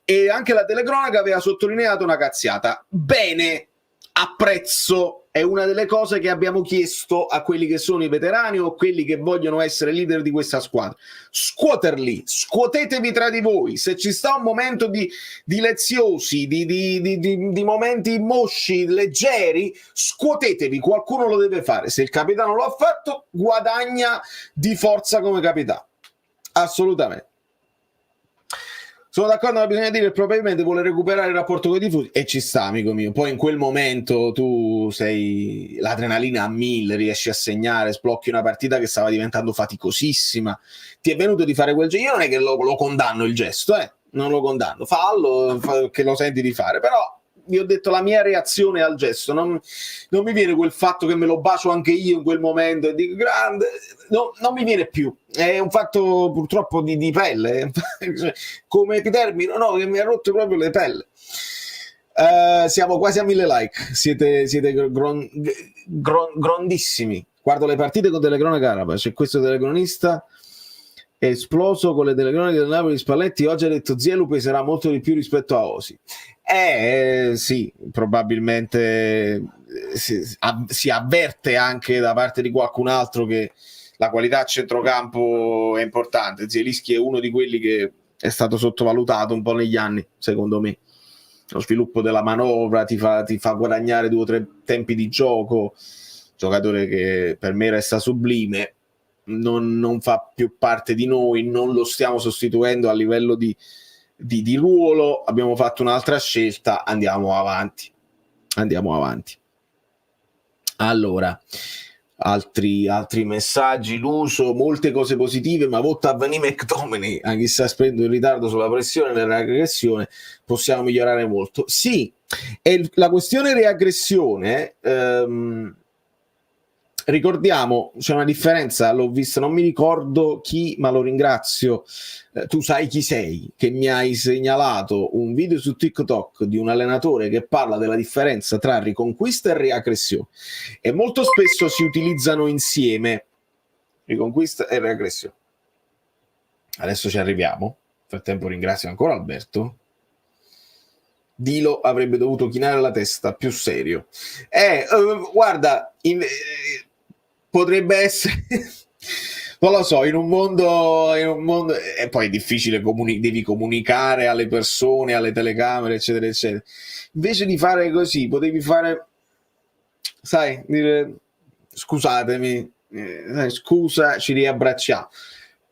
A: e anche la telecronaca aveva sottolineato una cazziata. Bene, apprezzo, è una delle cose che abbiamo chiesto a quelli che sono i veterani o quelli che vogliono essere leader di questa squadra. Scuoterli, scuotetevi tra di voi. Se ci sta un momento di leziosi, di momenti mosci, leggeri, scuotetevi, qualcuno lo deve fare. Se il capitano lo ha fatto, guadagna di forza come capitano. Assolutamente. Sono d'accordo, ma bisogna dire che probabilmente vuole recuperare il rapporto con i tifosi, e ci sta, amico mio. Poi in quel momento tu sei l'adrenalina a 1000, riesci a segnare, sblocchi una partita che stava diventando faticosissima. Ti è venuto di fare quel gesto. Io non è che lo condanno il gesto, non lo condanno, fallo, che lo senti di fare, però vi ho detto la mia reazione al gesto, non mi viene quel fatto che me lo bacio anche io in quel momento e dico grande, no, non mi viene più, è un fatto purtroppo di pelle, come Epidermino, no, che mi ha rotto proprio le pelle. Siamo quasi a 1000 like, siete grandissimi. Guardo le partite con telecronaca araba, c'è questo telecronista è esploso con le telecronache del Napoli. Spalletti oggi ha detto Zielu peserà molto di più rispetto a Osi. Sì, probabilmente si avverte anche da parte di qualcun altro che la qualità a centrocampo è importante. Zielinski è uno di quelli che è stato sottovalutato un po' negli anni, secondo me. Lo sviluppo della manovra ti fa guadagnare 2 o 3 tempi di gioco, giocatore che per me resta sublime. Non fa più parte di noi, non lo stiamo sostituendo a livello di ruolo, abbiamo fatto un'altra scelta, andiamo avanti. Allora, altri messaggi. L'uso, molte cose positive, ma votta a Vanni McDominay, anche se spendo in ritardo sulla pressione nella regressione, possiamo migliorare molto. Sì, e la questione reaggressione, ricordiamo, c'è una differenza, l'ho vista, non mi ricordo chi, ma lo ringrazio, tu sai chi sei, che mi hai segnalato un video su TikTok di un allenatore che parla della differenza tra riconquista e reaggressione, e molto spesso si utilizzano insieme, riconquista e reaggressione. Adesso ci arriviamo. Nel frattempo ringrazio ancora Alberto. Dilo avrebbe dovuto chinare la testa, più serio. Guarda, potrebbe essere, non lo so, in un mondo e poi è difficile, devi comunicare alle persone, alle telecamere, eccetera, eccetera. Invece di fare così, potevi fare, sai, dire scusatemi, scusa, ci riabbracciamo.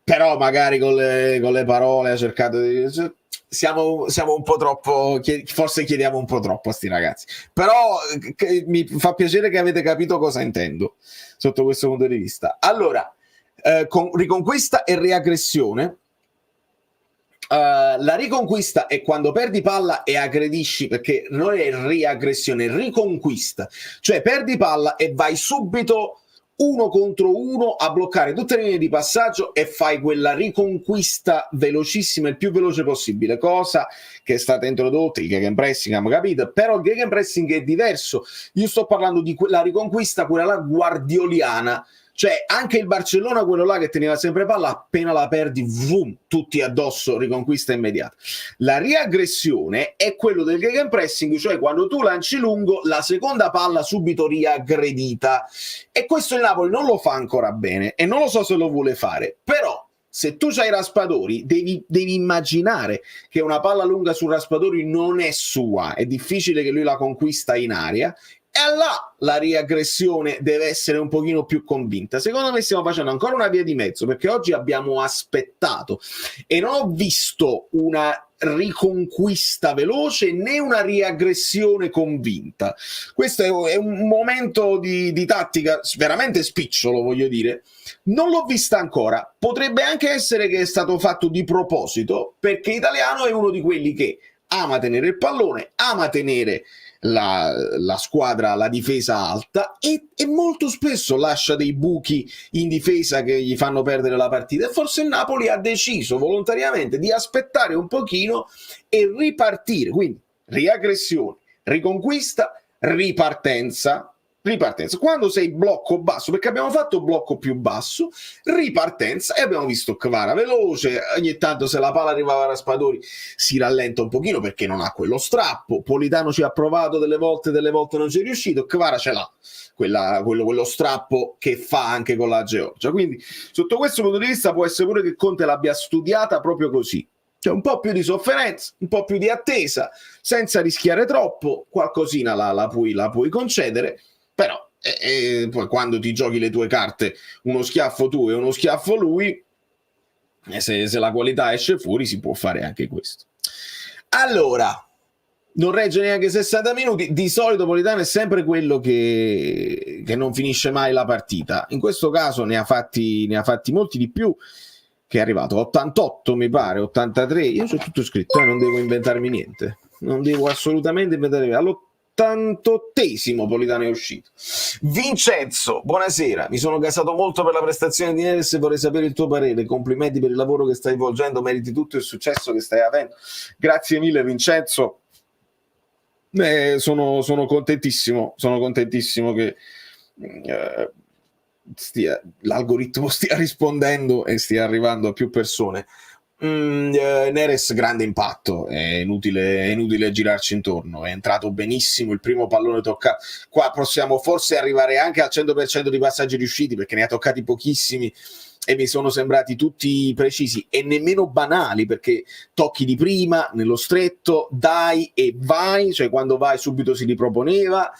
A: Però magari con le parole ha cercato di... Siamo un po' troppo, forse chiediamo un po' troppo a sti ragazzi, però mi fa piacere che avete capito cosa intendo sotto questo punto di vista. Allora, con riconquista e reaggressione, la riconquista è quando perdi palla e aggredisci, perché non è reaggressione, è riconquista, cioè perdi palla e vai subito 1 contro 1 a bloccare tutte le linee di passaggio e fai quella riconquista velocissima, il più veloce possibile, cosa che è stata introdotta, il gegenpressing, abbiamo capito, però il gegenpressing è diverso. Io sto parlando di quella riconquista, quella là guardioliana, cioè anche il Barcellona, quello là che teneva sempre palla, appena la perdi, vroom, tutti addosso, riconquista immediata. La riaggressione è quello del gegenpressing, cioè quando tu lanci lungo, la seconda palla subito riaggredita, e questo il Napoli non lo fa ancora bene e non lo so se lo vuole fare, però se tu c'hai Raspadori devi immaginare che una palla lunga su Raspadori non è sua, è difficile che lui la conquista in aria, e allora la riaggressione deve essere un pochino più convinta. Secondo me stiamo facendo ancora una via di mezzo, perché oggi abbiamo aspettato e non ho visto una riconquista veloce né una riaggressione convinta. Questo è un momento di tattica veramente spicciolo, voglio dire. Non l'ho vista ancora, potrebbe anche essere che è stato fatto di proposito, perché Italiano è uno di quelli che ama tenere il pallone, ama tenere la squadra, la difesa alta e molto spesso lascia dei buchi in difesa che gli fanno perdere la partita, e forse il Napoli ha deciso volontariamente di aspettare un pochino e ripartire, quindi riaggressione, riconquista, ripartenza. Quando sei blocco basso, perché abbiamo fatto blocco più basso, ripartenza, e abbiamo visto Kvara veloce, ogni tanto se la palla arrivava a Raspadori si rallenta un pochino perché non ha quello strappo. Politano ci ha provato delle volte non ci è riuscito, Kvara ce l'ha quello strappo che fa anche con la Georgia. Quindi sotto questo punto di vista può essere pure che Conte l'abbia studiata proprio così, cioè un po' più di sofferenza, un po' più di attesa, senza rischiare troppo, qualcosina la puoi concedere. Però poi quando ti giochi le tue carte, uno schiaffo tu e uno schiaffo lui, se la qualità esce fuori si può fare anche questo. Allora, non regge neanche 60 minuti, di solito Politano è sempre quello che non finisce mai la partita, in questo caso ne ha fatti molti di più, che è arrivato 88 mi pare, 83, io c'ho tutto scritto, non devo inventarmi niente, non devo assolutamente inventare. All'88esimo Politano è uscito. Vincenzo, buonasera, mi sono gasato molto per la prestazione di Neres e vorrei sapere il tuo parere. Complimenti per il lavoro che stai svolgendo, meriti tutto il successo che stai avendo. Grazie mille Vincenzo, sono contentissimo che l'algoritmo stia rispondendo e stia arrivando a più persone. Neres grande impatto, è inutile girarci intorno, è entrato benissimo, il primo pallone toccato, qua possiamo forse arrivare anche al 100% di passaggi riusciti, perché ne ha toccati pochissimi e mi sono sembrati tutti precisi e nemmeno banali, perché tocchi di prima nello stretto, dai e vai, cioè quando vai subito si riproponeva,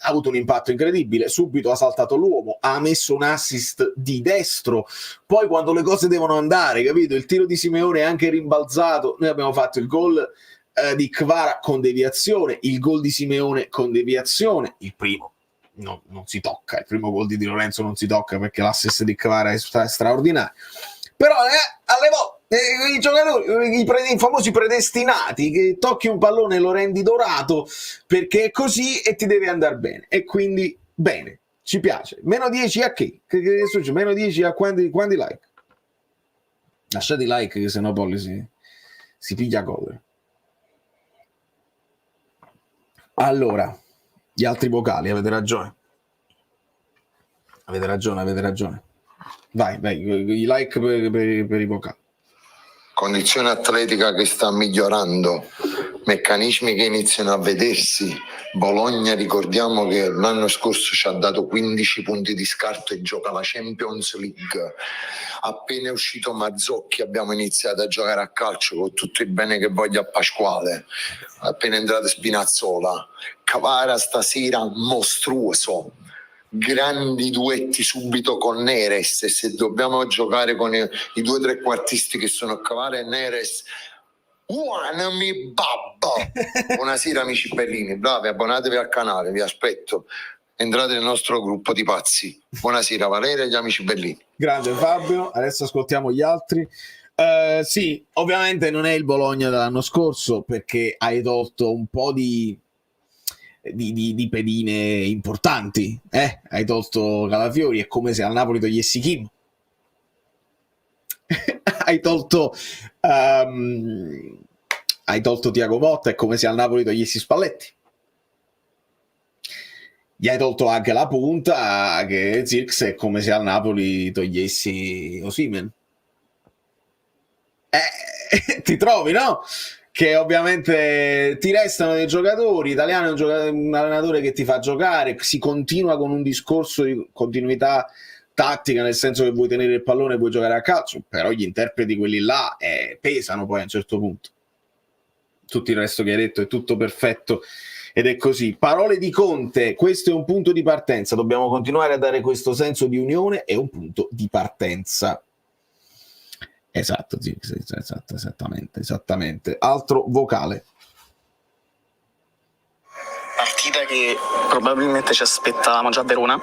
A: ha avuto un impatto incredibile, subito ha saltato l'uomo, ha messo un assist di destro, poi quando le cose devono andare, capito? Il tiro di Simeone è anche rimbalzato, noi abbiamo fatto il gol di Kvara con deviazione, il gol di Simeone con deviazione, il primo non si tocca, il primo gol di Lorenzo non si tocca perché l'assist di Kvara è straordinario, però alle volte i giocatori, i famosi predestinati, che tocchi un pallone e lo rendi dorato perché è così e ti deve andare bene, e quindi bene, ci piace. Meno 10 a che succede? Meno 10 a quanti like? Lasciate i like che sennò Polli si piglia gol. Allora, gli altri vocali, avete ragione, vai, i like per i vocali.
F: Condizione atletica che sta migliorando, meccanismi che iniziano a vedersi. Bologna, ricordiamo che l'anno scorso ci ha dato 15 punti di scarto e gioca la Champions League. Appena è uscito Mazzocchi abbiamo iniziato a giocare a calcio, con tutto il bene che voglio a Pasquale. Appena è entrato Spinazzola, Kvara stasera mostruoso, grandi duetti subito con Neres, e se dobbiamo giocare con i due trequartisti che sono Kvara e Neres, mi babbo. Buonasera amici bellini, bravi, abbonatevi al canale, vi aspetto, entrate nel nostro gruppo di pazzi. Buonasera Valeria e gli amici bellini.
A: Grande Fabio, adesso ascoltiamo gli altri. Sì, ovviamente non è il Bologna dell'anno scorso, perché hai tolto un po' di pedine importanti, hai tolto Calafiori, è come se al Napoli togliessi Kim. hai tolto Thiago Motta, è come se al Napoli togliessi Spalletti. Gli hai tolto anche la punta, che è Zirkzee, è come se al Napoli togliessi Osimhen. Ti trovi, no? Che ovviamente ti restano dei giocatori. Italiano è un allenatore che ti fa giocare, si continua con un discorso di continuità tattica, nel senso che vuoi tenere il pallone e vuoi giocare a calcio, però gli interpreti quelli là pesano poi a un certo punto. Tutto il resto che hai detto è tutto perfetto ed è così. Parole di Conte, questo è un punto di partenza, dobbiamo continuare a dare questo senso di unione, è un punto di partenza. Esatto, sì, esattamente. Altro vocale.
G: Partita che probabilmente ci aspettavamo già a Verona.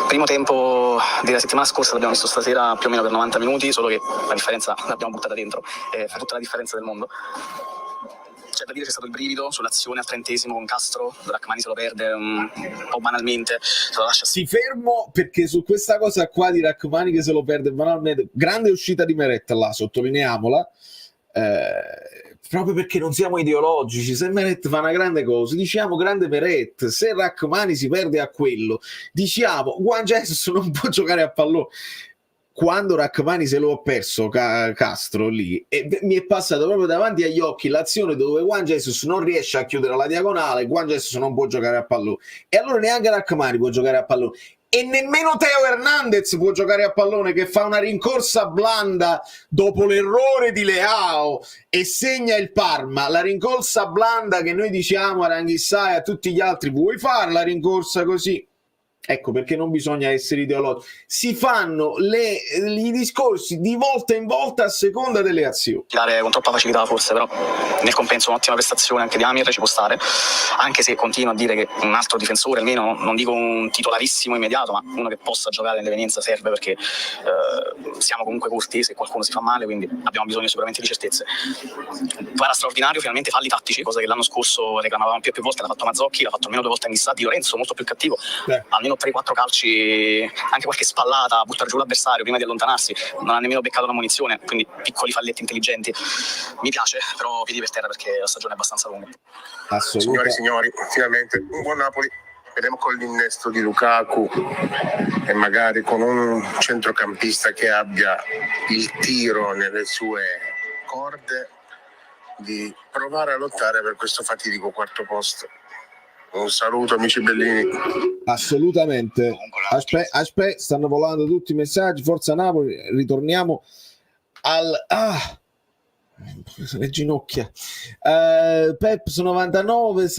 G: Primo tempo della settimana scorsa l'abbiamo visto stasera più o meno per 90 minuti, solo che la differenza l'abbiamo buttata dentro, fa tutta la differenza del mondo. C'è da dire c'è stato il brivido sull'azione al 30° con Castro, Rachmani se lo perde un po' banalmente, se lo lascia.
A: Si fermo perché su questa cosa qua di Rachmani che se lo perde banalmente, grande uscita di Meret là, sottolineiamola, proprio perché non siamo ideologici. Se Meret fa una grande cosa diciamo grande Meret, se Rachmani si perde a quello diciamo Juan Jesus non può giocare a pallone. Quando Rachmani se lo ha perso Castro lì, e mi è passato proprio davanti agli occhi l'azione dove Juan Jesus non riesce a chiudere la diagonale, Juan Jesus non può giocare a pallone, e allora neanche Rachmani può giocare a pallone, e nemmeno Teo Hernandez può giocare a pallone, che fa una rincorsa blanda dopo l'errore di Leao e segna il Parma. La rincorsa blanda che noi diciamo a Ranghissà e a tutti gli altri, vuoi fare la rincorsa così? Ecco perché non bisogna essere ideologici, si fanno i discorsi di volta in volta a seconda delle azioni.
G: Dare con troppa facilità forse, però nel compenso un'ottima prestazione anche di Amir ci può stare, anche se continuo a dire che un altro difensore, almeno non dico un titolarissimo immediato, ma uno che possa giocare nell'evenienza serve, perché siamo comunque corti se qualcuno si fa male, quindi abbiamo bisogno sicuramente di certezze. Guarda, straordinario, finalmente falli tattici, cosa che l'anno scorso reclamavamo più volte, l'ha fatto Mazzocchi, l'ha fatto almeno 2 volte Anghissà, Di Lorenzo molto più cattivo, almeno 3-4 calci, anche qualche spallata a buttare giù l'avversario prima di allontanarsi, non ha nemmeno beccato la munizione, quindi piccoli falletti intelligenti. Mi piace, però piedi per terra perché la stagione è abbastanza lunga.
H: Signori e signori, finalmente un buon Napoli, vedremo con l'innesto di Lukaku e magari con un centrocampista che abbia il tiro nelle sue corde, di provare a lottare per questo fatidico 4º posto. Un saluto amici bellini.
A: Assolutamente. Aspetta, stanno volando tutti i messaggi. Forza Napoli, ritorniamo le ginocchia. Peps 99,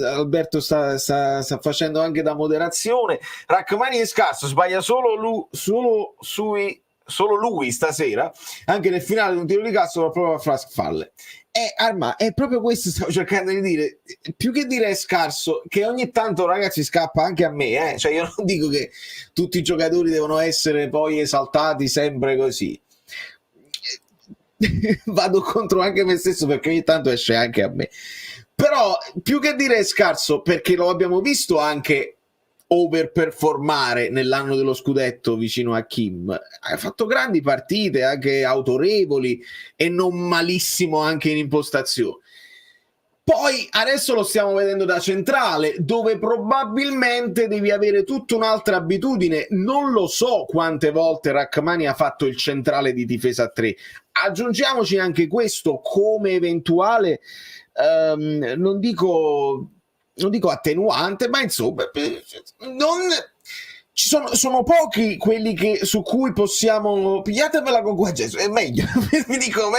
A: Alberto sta facendo anche da moderazione. Rachmani è scarso, sbaglia solo lui stasera, anche nel finale di un tiro di cazzo la prova a flash falle. Arma, è proprio questo stavo cercando di dire, più che dire è scarso, che ogni tanto ragazzi scappa anche a me, cioè io non dico che tutti i giocatori devono essere poi esaltati sempre così, vado contro anche me stesso perché ogni tanto esce anche a me, però più che dire è scarso, perché lo abbiamo visto anche overperformare nell'anno dello scudetto vicino a Kim, ha fatto grandi partite anche autorevoli e non malissimo anche in impostazione. Poi adesso lo stiamo vedendo da centrale, dove probabilmente devi avere tutta un'altra abitudine. Non lo so quante volte Rachmani ha fatto il centrale di difesa a 3, aggiungiamoci anche questo come eventuale non dico attenuante, ma insomma sono pochi quelli su cui possiamo pigliatevela con Juan Jesus, è meglio vi dico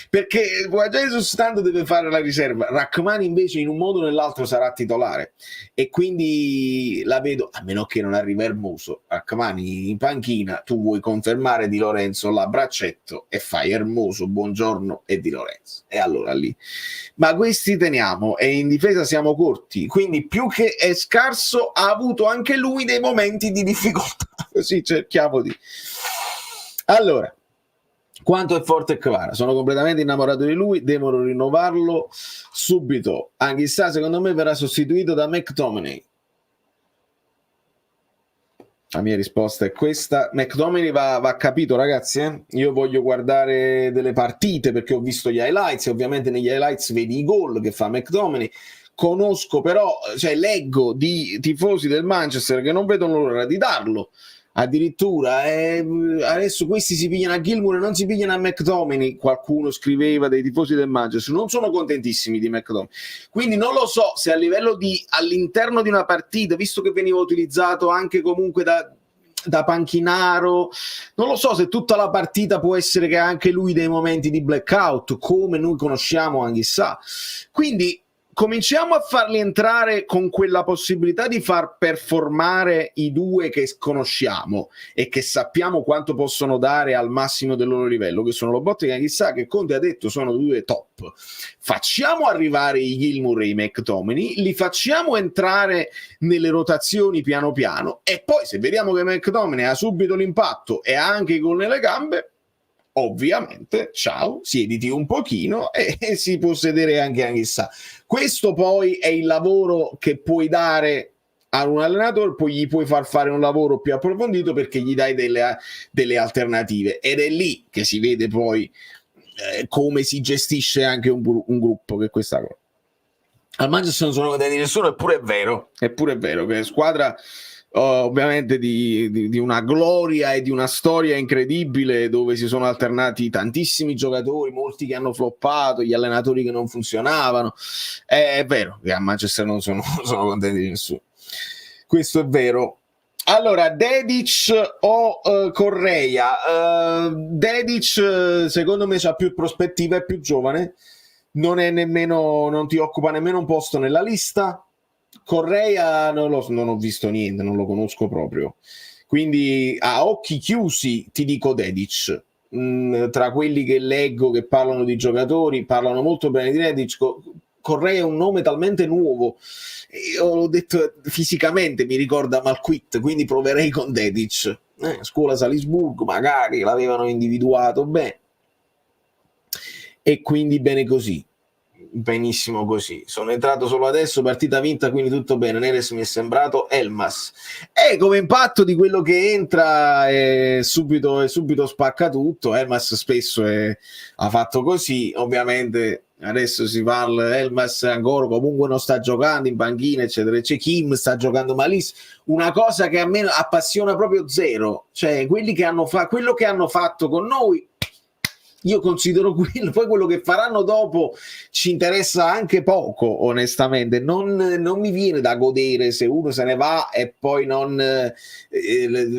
A: perché Juan Jesus tanto deve fare la riserva, Rachmani invece in un modo o nell'altro sarà titolare e quindi la vedo, a meno che non arriva Hermoso. Rachmani in panchina, tu vuoi confermare Di Lorenzo là braccetto e fai Hermoso, Buongiorno e Di Lorenzo, e allora lì, ma questi teniamo e in difesa siamo corti, quindi più che è scarso ha avuto anche lui dei momenti di difficoltà, così cerchiamo di... Allora, quanto è forte Kvara, sono completamente innamorato di lui, devono rinnovarlo subito. Anghissà secondo me verrà sostituito da McTominay. La mia risposta è questa. McTominay va capito ragazzi, io voglio guardare delle partite perché ho visto gli highlights e ovviamente negli highlights vedi i gol che fa McTominay. Conosco però, cioè leggo di tifosi del Manchester che non vedono l'ora di darlo addirittura, adesso questi si pigliano a Gilmour e non si pigliano a McTominay, qualcuno scriveva dei tifosi del Manchester, non sono contentissimi di McTominay, quindi non lo so se a livello di all'interno di una partita, visto che veniva utilizzato anche comunque da panchinaro, non lo so se tutta la partita può essere che ha anche lui dei momenti di blackout come noi conosciamo Anghissà, quindi cominciamo a farli entrare con quella possibilità di far performare i due che conosciamo e che sappiamo quanto possono dare al massimo del loro livello, che sono Lobotka e Anghissà, che Conte ha detto sono due top. Facciamo arrivare i Gilmour e i McTominay, li facciamo entrare nelle rotazioni piano piano e poi se vediamo che McTominay ha subito l'impatto e ha anche i gol nelle gambe, ovviamente, ciao, siediti un pochino e si può sedere anche chissà. Questo poi è il lavoro che puoi dare a un allenatore, poi gli puoi far fare un lavoro più approfondito perché gli dai delle alternative, ed è lì che si vede poi come si gestisce anche un gruppo, che questa cosa. Al Manchester non sono contenti di nessuno, eppure è vero che è squadra ovviamente di una gloria e di una storia incredibile, dove si sono alternati tantissimi giocatori, molti che hanno floppato, gli allenatori che non funzionavano. È vero che a Manchester non sono contenti di nessuno, questo è vero. Allora, Dedic o Correa? Dedic secondo me ha più prospettiva, è più giovane, non ti occupa nemmeno un posto nella lista. Correa non ho visto niente, non lo conosco proprio, quindi a occhi chiusi ti dico Dedic. Tra quelli che leggo che parlano di giocatori, parlano molto bene di Dedic. Correa è un nome talmente nuovo, io l'ho detto, fisicamente mi ricorda Malquit, quindi proverei con Dedic. Scuola Salisburgo, magari l'avevano individuato bene, e quindi bene così, benissimo così. Sono entrato solo adesso, partita vinta, quindi tutto bene. Neres mi è sembrato Elmas, come impatto di quello che entra e subito spacca tutto. Elmas spesso ha fatto così, ovviamente. Adesso si parla, Elmas ancora comunque non sta giocando, in panchina eccetera, c'è Kim sta giocando malissimo. Una cosa che a me appassiona proprio zero, cioè quelli che quello che hanno fatto con noi, io considero quello, poi quello che faranno dopo ci interessa anche poco, onestamente. Non mi viene da godere se uno se ne va e poi non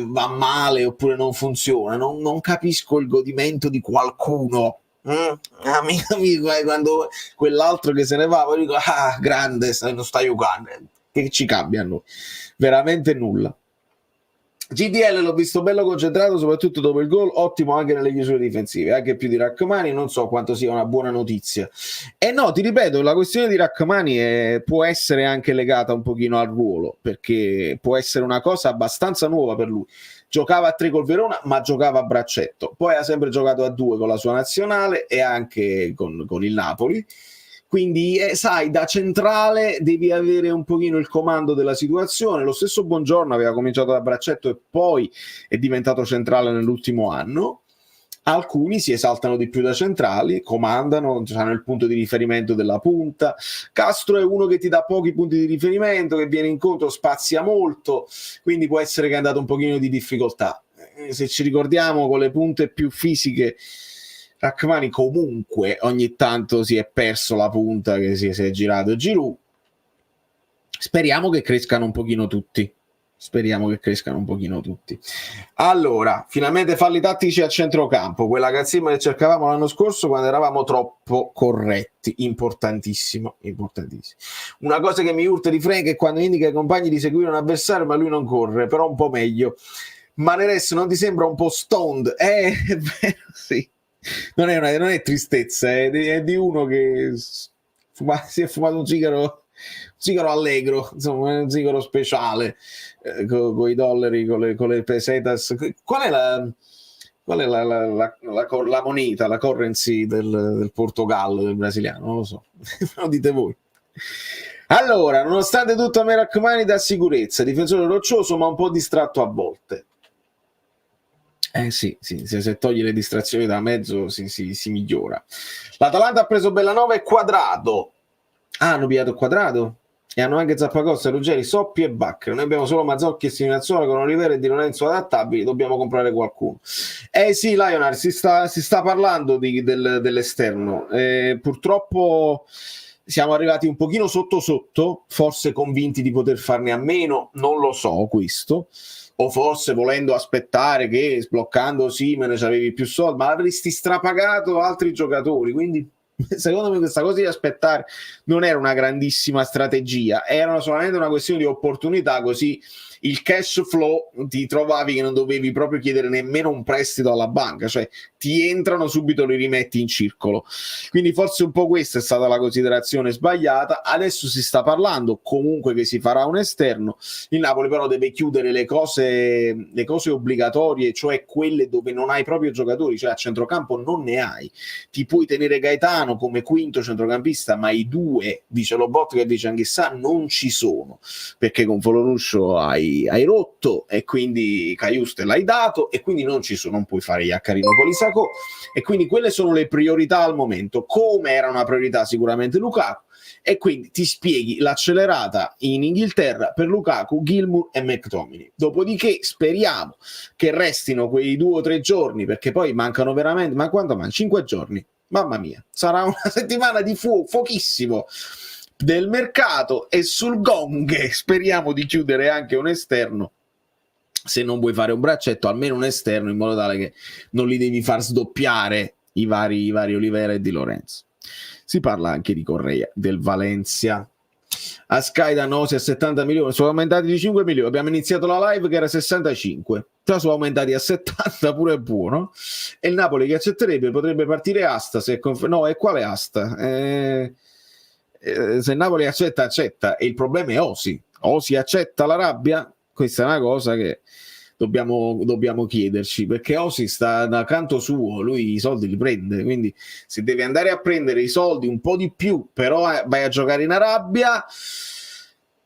A: va male oppure non funziona. Non capisco il godimento di qualcuno. Amico, quando quell'altro che se ne va, poi dico, grande, non sta giocando, che ci cambia a noi? Veramente nulla. GDL l'ho visto bello concentrato, soprattutto dopo il gol, ottimo anche nelle chiusure difensive, anche più di Rachmani, non so quanto sia una buona notizia. E no, ti ripeto, la questione di Rachmani può essere anche legata un pochino al ruolo, perché può essere una cosa abbastanza nuova per lui. Giocava a 3 col Verona, ma giocava a braccetto, poi ha sempre giocato a 2 con la sua nazionale e anche con il Napoli. Quindi, sai, da centrale devi avere un pochino il comando della situazione. Lo stesso Buongiorno aveva cominciato da braccetto e poi è diventato centrale nell'ultimo anno. Alcuni si esaltano di più da centrali, comandano, hanno il punto di riferimento della punta. Castro è uno che ti dà pochi punti di riferimento, che viene incontro, spazia molto, quindi può essere che è andato un pochino di difficoltà. Se ci ricordiamo, con le punte più fisiche, Rachmani comunque ogni tanto si è perso la punta, che si è girato Giroud. Speriamo che crescano un pochino tutti. Allora, finalmente falli tattici a centrocampo, quella cazzimma che cercavamo l'anno scorso quando eravamo troppo corretti, importantissimo. Una cosa che mi urta di Frank è quando indica ai compagni di seguire un avversario ma lui non corre, però un po' meglio. Ma Neres non ti sembra un po' stoned? È vero, sì. Non è tristezza, è di uno che si è fumato un sigaro allegro, insomma, un sigaro speciale, con i dollari, con le pesetas. Qual è la moneta, la currency del Portogallo, del brasiliano? Non lo so, lo dite voi. Allora, nonostante tutto, a me Rachmani dà sicurezza, difensore roccioso ma un po' distratto a volte. Sì, se togli le distrazioni da mezzo si migliora. L'Atalanta ha preso Bellanova e Quadrado. Hanno pigliato Quadrado e hanno anche Zappacosta, Ruggeri, Soppi e Bacca. Noi abbiamo solo Mazzocchi e Spinazzola con Olivera e Di Lorenzo adattabili, dobbiamo comprare qualcuno. Sì, Lionel, si sta parlando dell'esterno. Purtroppo siamo arrivati un pochino sotto, forse convinti di poter farne a meno, non lo so questo. O forse volendo aspettare che sbloccando Simene c'avevi più soldi, ma avresti strapagato altri giocatori, quindi secondo me questa cosa di aspettare non era una grandissima strategia, era solamente una questione di opportunità, così il cash flow ti trovavi che non dovevi proprio chiedere nemmeno un prestito alla banca, cioè ti entrano subito, li rimetti in circolo. Quindi forse un po' questa è stata la considerazione sbagliata. Adesso si sta parlando comunque che si farà un esterno. Il Napoli però deve chiudere le cose obbligatorie, cioè quelle dove non hai proprio giocatori, cioè a centrocampo non ne hai. Ti puoi tenere Gaetano come quinto centrocampista, ma i due, dice Lobotka e dice Anghissà, non ci sono, perché con Foloruscio hai rotto e quindi Caiuste l'hai dato e quindi non ci sono, non puoi fare Iaccarino Polisacco, e quindi quelle sono le priorità al momento, come era una priorità sicuramente Lukaku, e quindi ti spieghi l'accelerata in Inghilterra per Lukaku, Gilmour e McTominay. Dopodiché speriamo che restino quei 2 o 3 giorni, perché poi mancano veramente, ma quanto mancano? 5 giorni, mamma mia, sarà una settimana di fuochissimo del mercato, e sul gong speriamo di chiudere anche un esterno. Se non vuoi fare un braccetto, almeno un esterno, in modo tale che non li devi far sdoppiare i vari Olivera e Di Lorenzo. Si parla anche di Correa, del Valencia. A Sky danno Osi a 70 milioni, sono aumentati di 5 milioni. Abbiamo iniziato la live che era 65, già sono aumentati a 70, pure buono. E il Napoli che accetterebbe, potrebbe partire Asta, se no, e quale Asta? Se il Napoli accetta, e il problema è Osi accetta la rabbia? Questa è una cosa che dobbiamo chiederci, perché Osi sta da canto suo, lui i soldi li prende, quindi se deve andare a prendere i soldi un po' di più, però vai a giocare in Arabia,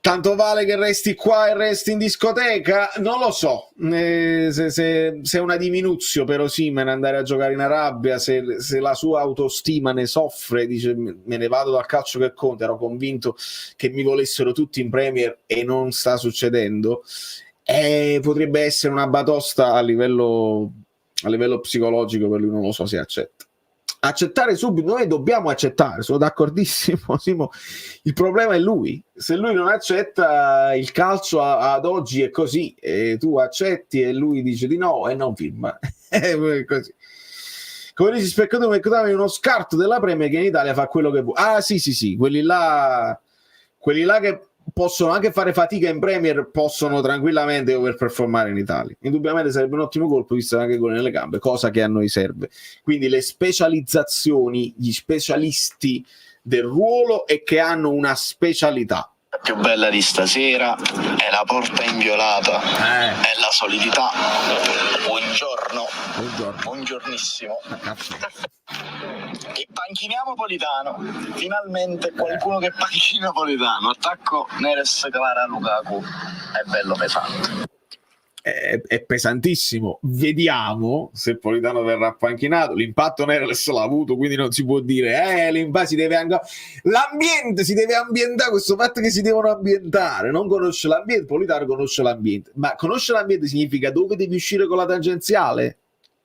A: tanto vale che resti qua e resti in discoteca? Non lo so, se è una diminuzione per Osimhen andare a giocare in Arabia, se la sua autostima ne soffre, dice me ne vado dal calcio che conta, ero convinto che mi volessero tutti in Premier e non sta succedendo. Potrebbe essere una batosta a livello psicologico per lui, non lo so se accetta. Accettare subito, noi dobbiamo accettare, sono d'accordissimo Simo. Il problema è lui, se lui non accetta, il calcio ad oggi è così, e tu accetti e lui dice di no e non firma. È così. Come dici Speccatore, è uno scarto della Premier che in Italia fa quello che vuole. Sì, quelli là che possono anche fare fatica in Premier, possono tranquillamente overperformare in Italia. Indubbiamente sarebbe un ottimo colpo, visto anche gol nelle gambe, cosa che a noi serve. Quindi le specializzazioni, gli specialisti del ruolo e che hanno una specialità.
G: La più bella di stasera è la porta inviolata, è la solidità. Buongiornissimo. E panchiniamo Politano, finalmente qualcuno che panchina Politano. Attacco Neres, Clara, Lukaku, è bello pesante.
A: È pesantissimo. Vediamo se Politano verrà panchinato. L'impatto Neres l'ha avuto, quindi non si può dire l'impatto l'ambiente si deve ambientare, questo fatto che si devono ambientare, non conosce l'ambiente. Politano conosce l'ambiente, ma conosce l'ambiente significa dove devi uscire con la tangenziale.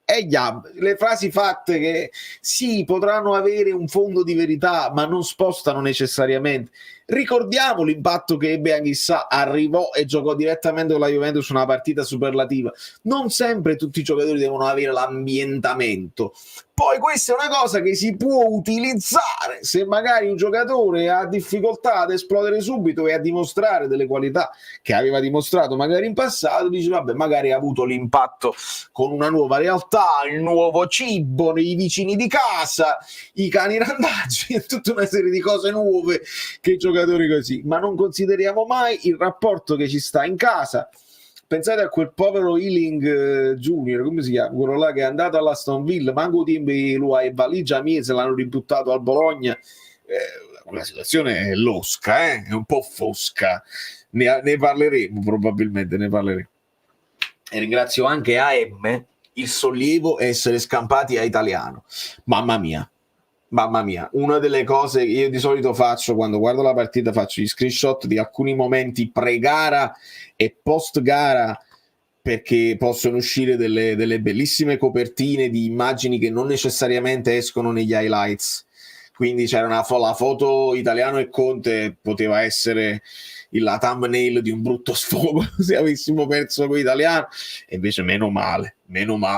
A: Le frasi fatte che sì, potranno avere un fondo di verità, ma non spostano necessariamente. Ricordiamo l'impatto che ebbe Anghissà, arrivò e giocò direttamente con la Juventus una partita superlativa. Non sempre tutti i giocatori devono avere l'ambientamento. Poi questa è una cosa che si può utilizzare se magari un giocatore ha difficoltà ad esplodere subito e a dimostrare delle qualità che aveva dimostrato magari in passato, dice vabbè, magari ha avuto l'impatto con una nuova realtà, il nuovo cibo, i vicini di casa, i cani randaggi e tutta una serie di cose nuove che i giocatori così, ma non consideriamo mai il rapporto che ci sta in casa. Pensate a quel povero Ealing Junior, come si chiama? Quello là che è andato all'Aston Villa, manco tempi lui e valigia mia, se l'hanno ributtato al Bologna. La situazione è losca, è un po' fosca. Ne parleremo, probabilmente ne parleremo. E ringrazio anche AM, il sollievo e essere scampati a Italiano. Mamma mia, una delle cose che io di solito faccio quando guardo la partita, faccio gli screenshot di alcuni momenti pre-gara e post-gara, perché possono uscire delle bellissime copertine di immagini che non necessariamente escono negli highlights. Quindi c'era la foto Italiano e Conte, poteva essere la thumbnail di un brutto sfogo se avessimo perso con l'italiano. E invece meno male,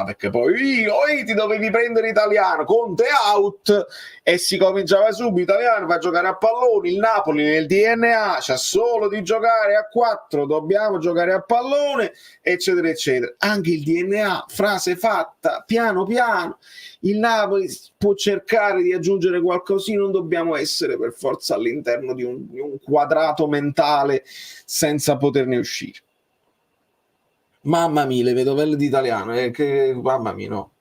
A: perché poi ti dovevi prendere italiano, Conte out, e si cominciava subito, italiano va a giocare a pallone, il Napoli nel DNA c'ha solo di giocare a 4, dobbiamo giocare a pallone, eccetera eccetera. Anche il DNA, frase fatta, piano piano, il Napoli può cercare di aggiungere qualcosina, non dobbiamo essere per forza all'interno di un quadrato mentale senza poterne uscire. Mamma mia, le vedovelle di italiano, mamma mia, no.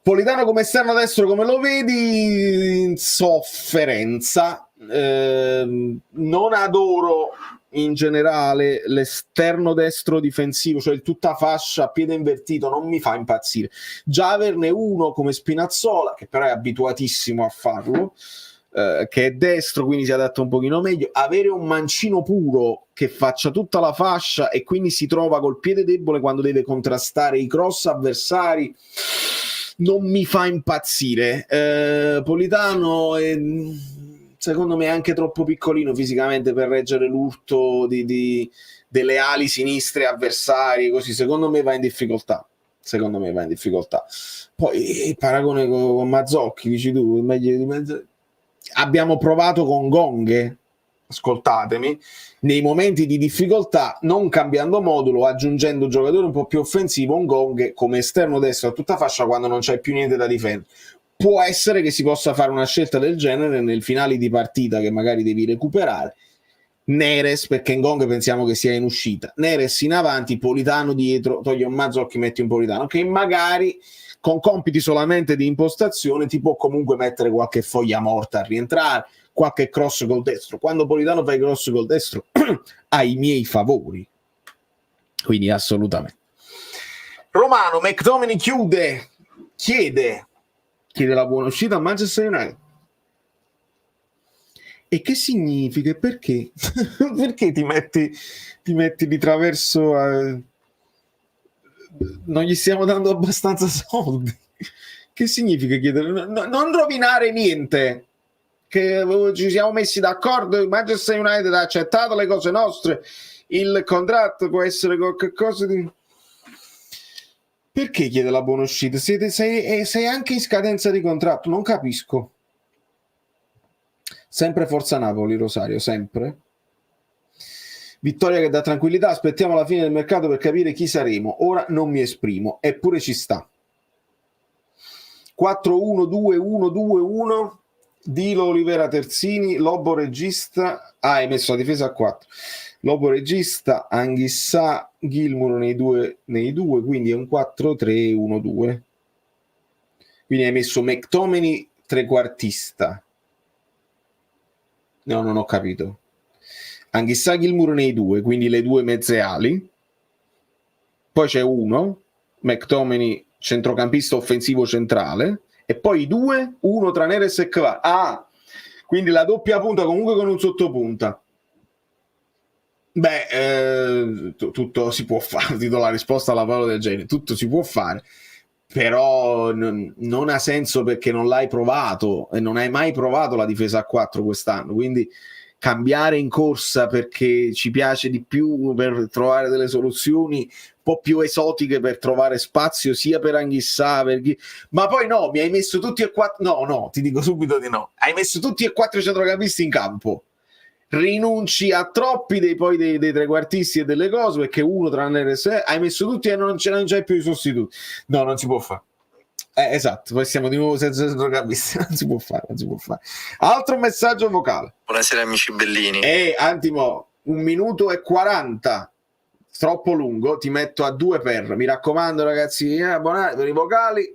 A: Politano come esterno destro, come lo vedi? In sofferenza. Non adoro in generale l'esterno destro difensivo, cioè il tutta fascia a piede invertito, non mi fa impazzire. Già averne uno come Spinazzola, che però è abituatissimo a farlo, che è destro, quindi si adatta un pochino meglio. Avere un mancino puro che faccia tutta la fascia e quindi si trova col piede debole quando deve contrastare i cross avversari non mi fa impazzire. Politano secondo me è anche troppo piccolino fisicamente per reggere l'urto delle ali sinistre avversari, così secondo me va in difficoltà. Poi il paragone con Mazzocchi, dici tu, meglio di mezzo. Abbiamo provato con Gonghe, ascoltatemi, nei momenti di difficoltà, non cambiando modulo, aggiungendo un giocatore un po' più offensivo, un Gonghe come esterno destro a tutta fascia quando non c'è più niente da difendere. Può essere che si possa fare una scelta del genere nel finale di partita che magari devi recuperare. Neres, perché in Gonghe pensiamo che sia in uscita, Neres in avanti, Politano dietro, togli un Mazzocchi, metti un Politano che magari con compiti solamente di impostazione ti può comunque mettere qualche foglia morta a rientrare, qualche cross col destro. Quando Politano fa i cross col destro ha i miei favori, quindi assolutamente. Romano, McTominay chiede la buona uscita a Manchester United. E che significa? Perché? Perché ti metti di traverso non gli stiamo dando abbastanza soldi? Che significa chiedere? Non rovinare niente, che ci siamo messi d'accordo, il Manchester United ha accettato le cose nostre, il contratto può essere qualche cosa di... Perché chiede la buona uscita? Sei anche in scadenza di contratto, non capisco. Sempre Forza Napoli, Rosario, sempre. Vittoria che dà tranquillità, aspettiamo la fine del mercato per capire chi saremo. Ora non mi esprimo, eppure ci sta. 4-1-2-1-2-1, Dilo, Olivera, Terzini, Lobo regista. Hai messo la difesa a 4. Lobo regista, Anghissà, Gilmour nei due, quindi è un 4-3-1-2. Quindi hai messo McTominay trequartista. No, non ho capito. Anghissà, Gilmour nei due, quindi le due mezze ali. Poi c'è uno, McTominay centrocampista offensivo centrale, e poi uno tra Neres e Kvara. Ah, quindi la doppia punta comunque con un sottopunta. Beh, tutto si può fare, ti do la risposta alla parola del genere, tutto si può fare, però non ha senso perché non l'hai provato e non hai mai provato la difesa a 4 quest'anno, quindi cambiare in corsa perché ci piace di più, per trovare delle soluzioni un po' più esotiche per trovare spazio sia per Anghissà, ma poi no, mi hai messo tutti e 4, no, ti dico subito di no, hai messo tutti e 4 i centrocampisti in campo, rinunci a troppi dei trequartisti e delle cose, perché uno tra Neres hai messo tutti e non c'è più i sostituti. No, non si può fare. Esatto, poi siamo di nuovo senza centrocampisti. Non si può fare. Altro messaggio vocale.
E: Buonasera amici bellini.
A: Antimo, 1 minuto e 40, troppo lungo, ti metto a 2 per. Mi raccomando ragazzi, per i vocali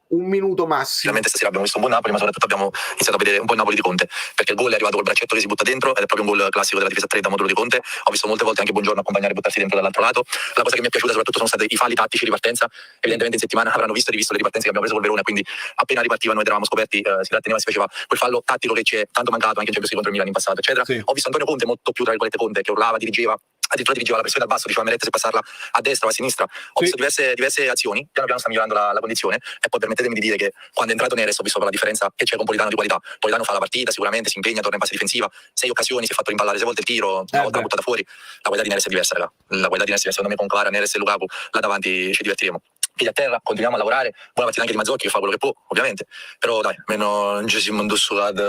A: 1 minuto massimo.
G: Finalmente stasera abbiamo visto un buon Napoli, ma soprattutto abbiamo iniziato a vedere un po' il Napoli di Conte, perché il gol è arrivato col braccetto che si butta dentro ed è proprio un gol classico della difesa 3 da modulo di Conte. Ho visto molte volte anche Buongiorno accompagnare e buttarsi dentro dall'altro lato. La cosa che mi è piaciuta soprattutto sono stati i falli tattici di partenza. Evidentemente in settimana avranno visto e rivisto le ripartenze che abbiamo preso col Verona, quindi appena ripartivano ed eravamo scoperti si tratteneva e si faceva quel fallo tattico che ci è tanto mancato anche in Champions League contro il Milan in passato, eccetera. Sì. Ho visto Antonio Conte molto più, tra virgolette, Conte, che urlava, dirigeva, addirittura ti vigeva la pressione dal basso, diceva Meret se passarla a destra o a sinistra. Ho visto diverse azioni, piano piano sta migliorando la condizione, e poi permettetemi di dire che quando è entrato Neres ho visto la differenza che c'è con Politano di qualità. Politano fa la partita, sicuramente si impegna, torna in fase difensiva, 6 occasioni, si è fatto rimballare 6 volte il tiro, una volta l'ha buttata fuori. La qualità di Neres è diversa, raga. La qualità di Neres, secondo me, con Kvara, Neres e Lukaku là davanti ci divertiremo. Piedi a terra, continuiamo a lavorare, buona partita anche di Mazzocchi che fa quello che può, ovviamente, però dai, meno non ci siamo indossati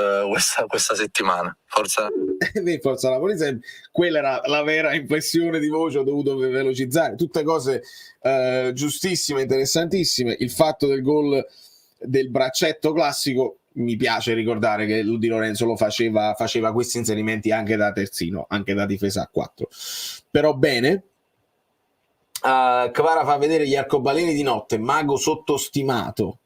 G: questa settimana, forza.
A: Forza Napoli sempre. Quella era la vera impressione di voce, ho dovuto velocizzare, tutte cose giustissime, interessantissime. Il fatto del gol del braccetto classico, mi piace ricordare che Di Lorenzo lo faceva questi inserimenti anche da terzino, anche da difesa a 4, però bene. Kvara fa vedere gli arcobaleni di notte, mago sottostimato.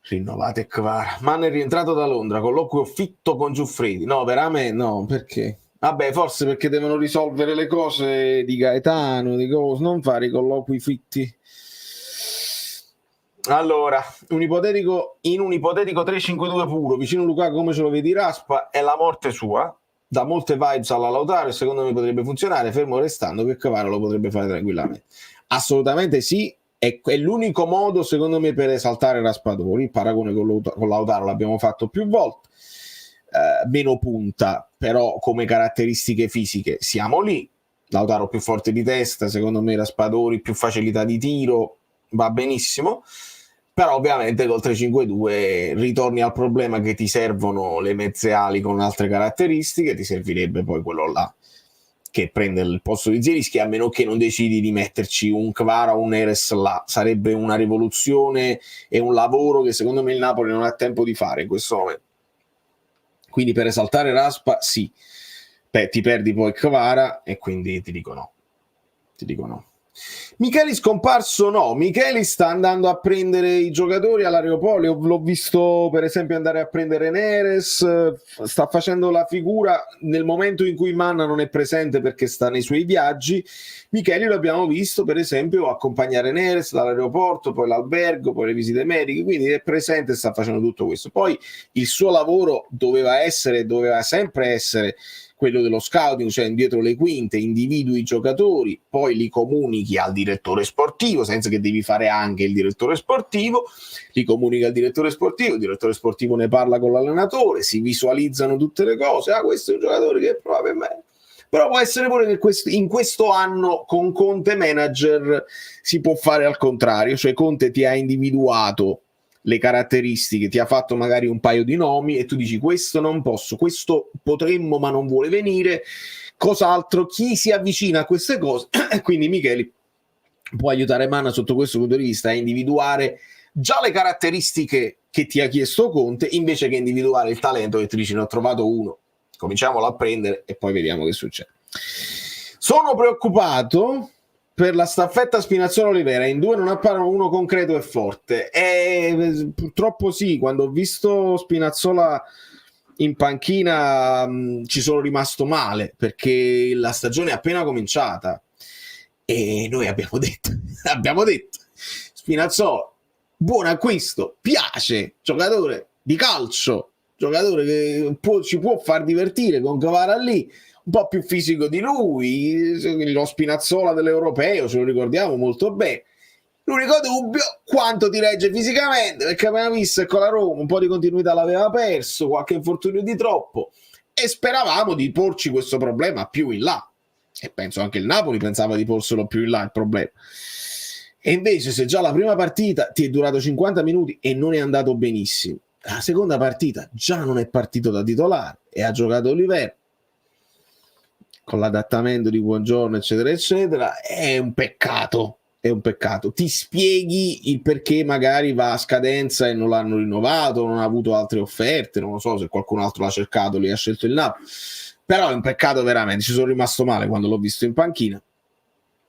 A: Rinnovate Kvara. Mann è rientrato da Londra, colloquio fitto con Giuffredi. No, veramente no, perché? Vabbè, forse perché devono risolvere le cose di Gaetano, di cose, non fare i colloqui fitti. Allora, in un ipotetico 3-5-2 puro, vicino a Lukaku come ce lo vedi Raspa, è la morte sua. Da molte vibes alla Lautaro e secondo me potrebbe funzionare, fermo restando che Kvara lo potrebbe fare tranquillamente. Assolutamente sì, è l'unico modo secondo me per esaltare Raspadori. Il paragone con Lautaro l'abbiamo fatto più volte, meno punta, però come caratteristiche fisiche siamo lì. Lautaro più forte di testa, secondo me Raspadori più facilità di tiro, va benissimo. Però ovviamente col 3-5-2 ritorni al problema che ti servono le mezze ali con altre caratteristiche, ti servirebbe poi quello là che prende il posto di Zielinski, a meno che non decidi di metterci un Kvara o un Neres là. Sarebbe una rivoluzione e un lavoro che secondo me il Napoli non ha tempo di fare in questo momento. Quindi per esaltare Raspa sì, ti perdi poi Kvara e quindi ti dico no. Micheli scomparso no, Micheli sta andando a prendere i giocatori all'aeroporto, l'ho visto per esempio andare a prendere Neres, sta facendo la figura nel momento in cui Manna non è presente perché sta nei suoi viaggi. Micheli lo abbiamo visto per esempio accompagnare Neres dall'aeroporto, poi l'albergo, poi le visite mediche, quindi è presente e sta facendo tutto questo. Poi il suo lavoro doveva sempre essere quello dello scouting, cioè dietro le quinte, individui i giocatori, poi li comunichi al direttore sportivo, senza che devi fare anche il direttore sportivo, li comunica al direttore sportivo, il direttore sportivo ne parla con l'allenatore, si visualizzano tutte le cose, questo è un giocatore che probabilmente... Però può essere pure che in questo anno con Conte manager si può fare al contrario, cioè Conte ti ha individuato le caratteristiche, ti ha fatto magari un paio di nomi e tu dici questo non posso, questo potremmo ma non vuole venire, cos'altro, chi si avvicina a queste cose e quindi Micheli può aiutare Manna sotto questo punto di vista a individuare già le caratteristiche che ti ha chiesto Conte invece che individuare il talento che ti dici ne ho trovato uno, cominciamolo a prendere e poi vediamo che succede. Sono preoccupato per la staffetta Spinazzola-Olivera, in due non appaiono uno concreto e forte, e purtroppo sì, quando ho visto Spinazzola in panchina ci sono rimasto male, perché la stagione è appena cominciata e noi abbiamo detto Spinazzola, buon acquisto, piace, giocatore di calcio, giocatore che ci può far divertire con Kvara lì, un po' più fisico di lui, lo Spinazzola dell'Europeo, ce lo ricordiamo molto bene. L'unico dubbio, quanto ti regge fisicamente, perché abbiamo visto che con la Roma un po' di continuità l'aveva perso, qualche infortunio di troppo, e speravamo di porci questo problema più in là. E penso anche il Napoli pensava di porselo più in là il problema. E invece se già la prima partita ti è durato 50 minuti e non è andato benissimo, la seconda partita già non è partito da titolare e ha giocato Olivera, con l'adattamento di Buongiorno eccetera eccetera, è un peccato, ti spieghi il perché magari va a scadenza e non l'hanno rinnovato, non ha avuto altre offerte, non lo so se qualcun altro l'ha cercato, lì ha scelto il Napoli, però è un peccato veramente, ci sono rimasto male quando l'ho visto in panchina,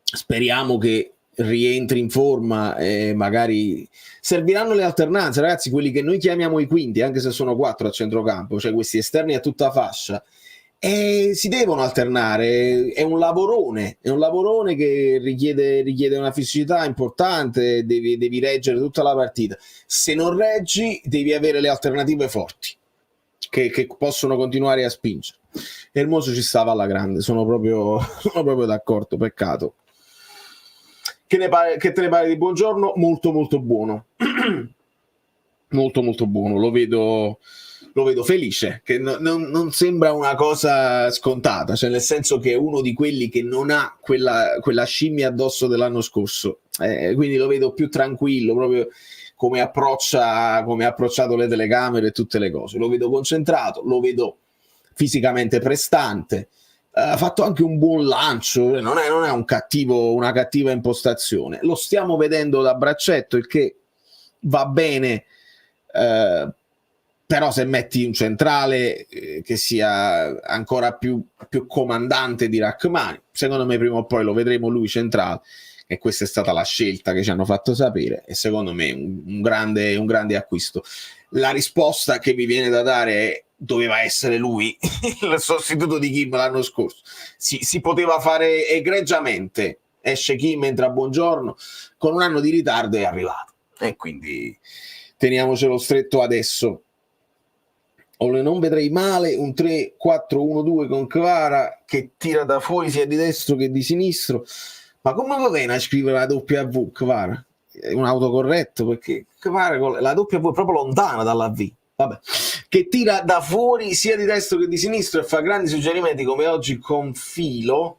A: speriamo che rientri in forma e magari serviranno le alternanze, ragazzi, quelli che noi chiamiamo i quinti, anche se sono 4 a centrocampo, cioè questi esterni a tutta fascia, e si devono alternare, è un lavorone che richiede una fisicità importante, devi reggere tutta la partita, se non reggi devi avere le alternative forti che possono continuare a spingere. Hermoso ci stava alla grande, sono proprio d'accordo, peccato. Che te ne pare di Buongiorno? Molto molto buono. Molto molto buono, lo vedo felice, che non sembra una cosa scontata, cioè nel senso che è uno di quelli che non ha quella scimmia addosso dell'anno scorso, quindi lo vedo più tranquillo, proprio come ha approcciato le telecamere e tutte le cose, lo vedo concentrato, lo vedo fisicamente prestante, ha fatto anche un buon lancio, non è una cattiva impostazione, lo stiamo vedendo da braccetto, il che va bene. Però se metti un centrale che sia ancora più comandante di Rachmani, secondo me prima o poi lo vedremo lui centrale, e questa è stata la scelta che ci hanno fatto sapere, e secondo me un grande acquisto. La risposta che mi viene da dare è: doveva essere lui il sostituto di Kim l'anno scorso, si poteva fare egregiamente, esce Kim, entra Buongiorno, con un anno di ritardo è arrivato, e quindi teniamocelo stretto adesso. Non vedrei male un 3-4-1-2 con Kvara che tira da fuori sia di destro che di sinistro. Ma come va bene a scrivere la W Kvara? È un autocorretto, perché Kvara la W è proprio lontana dalla V. Vabbè. Che tira da fuori sia di destro che di sinistro e fa grandi suggerimenti, come oggi con filo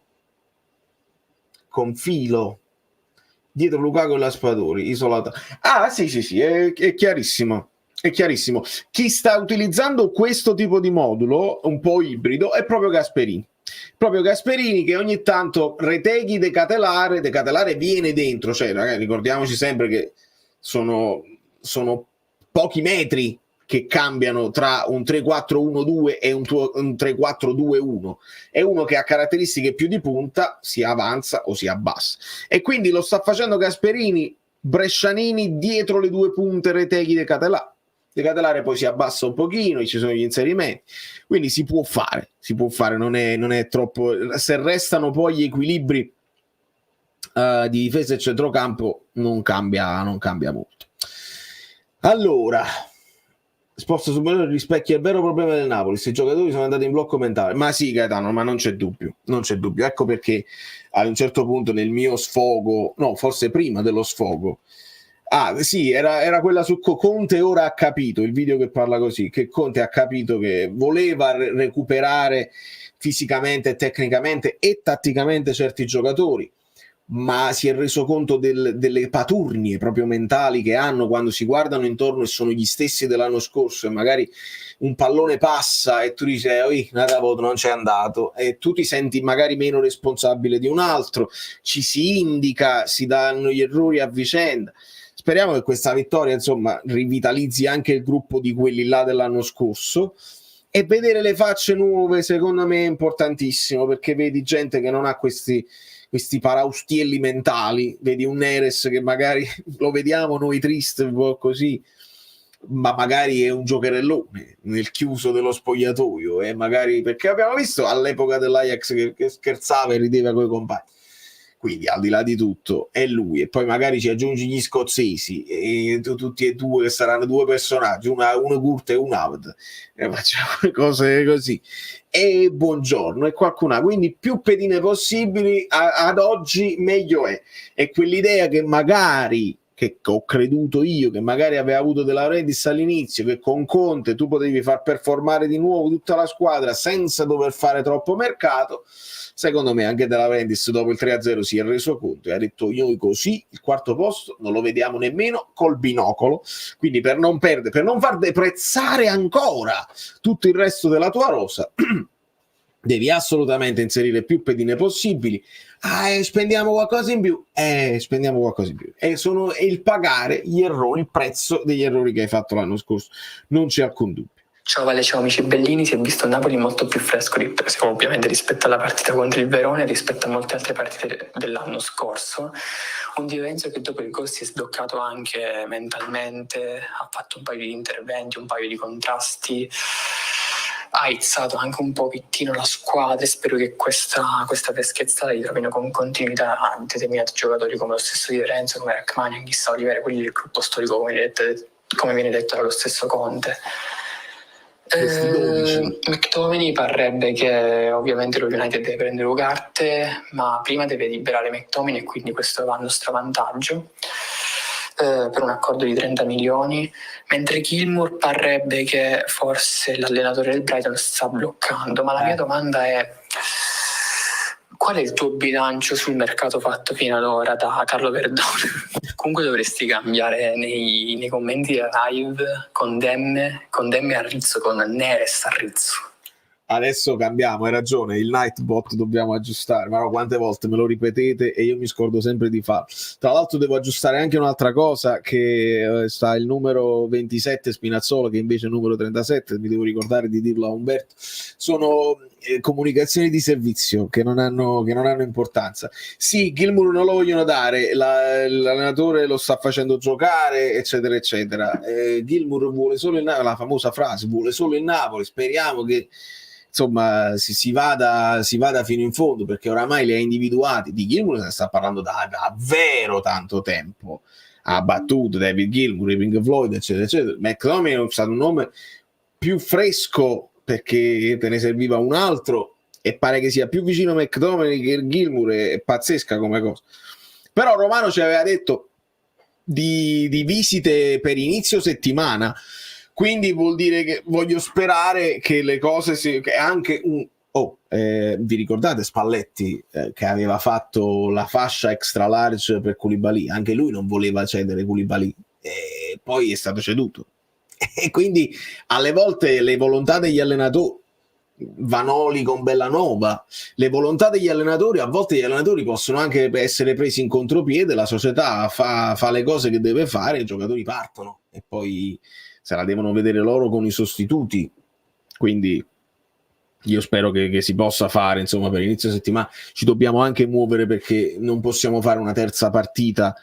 A: dietro Lukaku e Raspadori, isolata. Ah, sì, è chiarissimo. È chiarissimo. Chi sta utilizzando questo tipo di modulo, un po' ibrido, è proprio Gasperini. Proprio Gasperini, che ogni tanto Reteghi De Catelare viene dentro. Cioè, ragazzi, ricordiamoci sempre che sono pochi metri che cambiano tra un 3-4-1-2 e un 3-4-2-1. È uno che ha caratteristiche più di punta, si avanza o si abbassa. E quindi lo sta facendo Gasperini, Brescianini dietro le due punte Reteghi De Catelare. De Catelare poi si abbassa un pochino, ci sono gli inserimenti, quindi si può fare, non è troppo. Se restano poi gli equilibri di difesa e centrocampo, non cambia molto. Allora, Sport Superiore rispecchia il vero problema del Napoli: se i giocatori sono andati in blocco mentale. Ma sì, Gaetano, ma non c'è dubbio. Ecco perché ad un certo punto nel mio sfogo, no, forse prima dello sfogo, sì, era quella su Conte. Ora ha capito, il video che parla così, che Conte ha capito che voleva recuperare fisicamente, tecnicamente e tatticamente certi giocatori, ma si è reso conto delle paturnie proprio mentali che hanno quando si guardano intorno e sono gli stessi dell'anno scorso, e magari un pallone passa e tu dici non c'è andato, e tu ti senti magari meno responsabile di un altro, ci si indica, si danno gli errori a vicenda. Speriamo che questa vittoria, insomma, rivitalizzi anche il gruppo di quelli là dell'anno scorso, e vedere le facce nuove secondo me è importantissimo, perché vedi gente che non ha questi paraustielli mentali, vedi un Neres che magari lo vediamo noi triste un po' così, ma magari è un giocherellone nel chiuso dello spogliatoio, e magari, perché abbiamo visto all'epoca dell'Ajax che scherzava e rideva coi compagni. Quindi al di là di tutto è lui, e poi magari ci aggiungi gli scozzesi e tutti e due, che saranno due personaggi, uno Kurt e un Avd, e facciamo cose così, e Buongiorno e qualcuna, quindi più pedine possibili ad oggi meglio è. E quell'idea che magari, che ho creduto io, che magari aveva avuto De Laurentiis all'inizio, che con Conte tu potevi far performare di nuovo tutta la squadra senza dover fare troppo mercato, secondo me anche De Laurentiis dopo il 3-0 si è reso conto e ha detto: noi così il quarto posto non lo vediamo nemmeno col binocolo. Quindi per non perdere, per non far deprezzare ancora tutto il resto della tua rosa, devi assolutamente inserire più pedine possibili. Spendiamo qualcosa in più, e sono il pagare gli errori, il prezzo degli errori che hai fatto l'anno scorso, non c'è alcun dubbio.
I: Ciao Vale, ciao amici bellini, si è visto Napoli molto più fresco ovviamente rispetto alla partita contro il Verona e rispetto a molte altre partite dell'anno scorso. Un Di Lorenzo che dopo il gol si è sbloccato anche mentalmente, ha fatto un paio di interventi, un paio di contrasti, ha izzato anche un pochettino la squadra, e spero che questa freschezza la ritrovino con continuità a determinati giocatori come lo stesso Di Lorenzo, come Rachmani, chissà Olivera, quelli del gruppo storico come viene detto dallo stesso Conte.
A: questi 12?
I: McTominay parrebbe che ovviamente lo United deve prendere Ugarte, ma prima deve liberare McTominay e quindi questo va a nostro vantaggio per un accordo di 30 milioni, mentre Gilmour parrebbe che forse l'allenatore del Brighton sta bloccando, ma la mia domanda è: qual è il tuo bilancio sul mercato fatto fino ad ora da Carlo Verdone? Comunque dovresti cambiare nei commenti live condemme a Rizzo con Neres a Rizzo.
A: Adesso cambiamo, hai ragione, il Nightbot dobbiamo aggiustare, ma no, quante volte me lo ripetete e io mi scordo sempre di farlo. Tra l'altro devo aggiustare anche un'altra cosa, che sta il numero 27 Spinazzola, che invece è il numero 37, mi devo ricordare di dirlo a Umberto. Sono comunicazioni di servizio che non hanno importanza. Sì, Gilmour non lo vogliono dare, l'allenatore lo sta facendo giocare, eccetera eccetera. Gilmour vuole solo il Napoli, la famosa frase, vuole solo il Napoli, speriamo che insomma si vada fino in fondo, perché oramai li ha individuati. Di Gilmour si sta parlando da davvero tanto tempo, ha battuto David Gilmour, i Pink Floyd, eccetera eccetera. McTominay è stato un nome più fresco perché te ne serviva un altro, e pare che sia più vicino a McTominay che Gilmour. È pazzesca come cosa. Però Romano ci aveva detto di visite per inizio settimana, quindi vuol dire che voglio sperare che le cose che anche vi ricordate Spalletti che aveva fatto la fascia extra large per Koulibaly? Anche lui non voleva cedere Koulibaly e poi è stato ceduto. E quindi alle volte le volontà degli allenatori, Vanoli con Bellanova, le volontà degli allenatori, a volte gli allenatori possono anche essere presi in contropiede, la società fa le cose che deve fare, i giocatori partono e poi se la devono vedere loro con i sostituti. Quindi io spero che si possa fare, insomma, per inizio settimana. Ci dobbiamo anche muovere, perché non possiamo fare una terza partita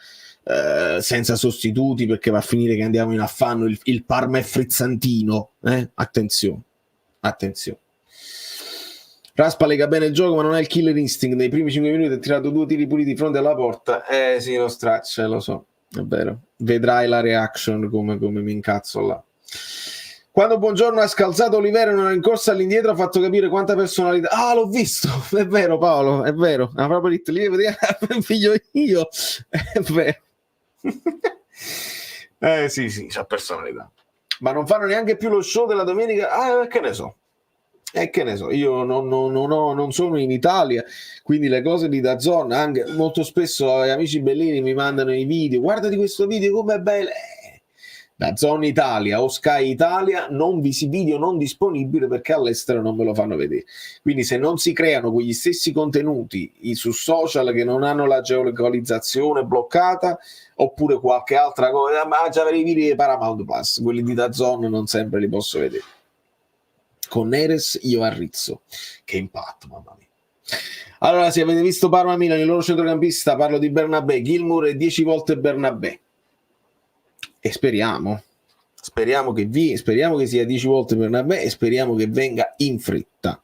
A: senza sostituti, perché va a finire che andiamo in affanno. Il Parma è frizzantino, attenzione. Raspa lega bene il gioco, ma non ha il killer instinct. Nei primi 5 minuti ha tirato 2 tiri puliti di fronte alla porta. Sì, lo straccia, lo so, è vero. Vedrai la reaction come mi incazzo là. Quando Buongiorno ha scalzato Olivera non è in corsa all'indietro, ha fatto capire quanta personalità. Ah, l'ho visto, è vero Paolo, è vero. Ha proprio detto lì, figlio io, è vero. Sì, c'ha personalità. Ma non fanno neanche più lo show della domenica? Che ne so. Io non sono in Italia, quindi le cose di DAZN, anche molto spesso gli amici bellini mi mandano i video, guardati questo video, com'è bello. DAZN Italia o Sky Italia, video non disponibile, perché all'estero non me lo fanno vedere. Quindi se non si creano quegli stessi contenuti su social che non hanno la geolocalizzazione bloccata, oppure qualche altra cosa, ma già i video di Paramount Plus, quelli di DAZN non sempre li posso vedere. Con Neres io a Rizzo, che impatto, mamma mia. Allora, se avete visto Parma Milan, il loro centrocampista, parlo di Bernabé, Gilmour è 10 volte Bernabé, e speriamo che sia 10 volte Bernabé, e speriamo che venga in fretta,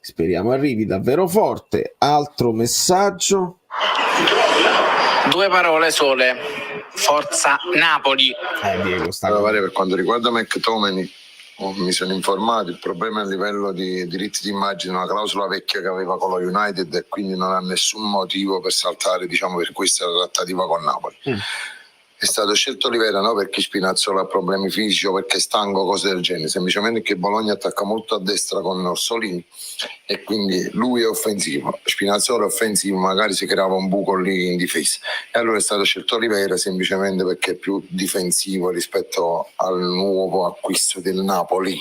A: speriamo arrivi davvero forte. Altro messaggio,
B: 2 parole sole: forza Napoli.
A: Diego
F: per quanto riguarda McTominay, mi sono informato, il problema è a livello di diritti d'immagine, una clausola vecchia che aveva con lo United, e quindi non ha nessun motivo per saltare, diciamo, per questa trattativa con Napoli. È stato scelto Olivera non perché Spinazzola ha problemi fisici o perché è stanco, cose del genere, semplicemente che Bologna attacca molto a destra con Orsolini e quindi lui è offensivo, Spinazzola è offensivo, magari si creava un buco lì in difesa, e allora è stato scelto Olivera semplicemente perché è più difensivo rispetto al nuovo acquisto del Napoli.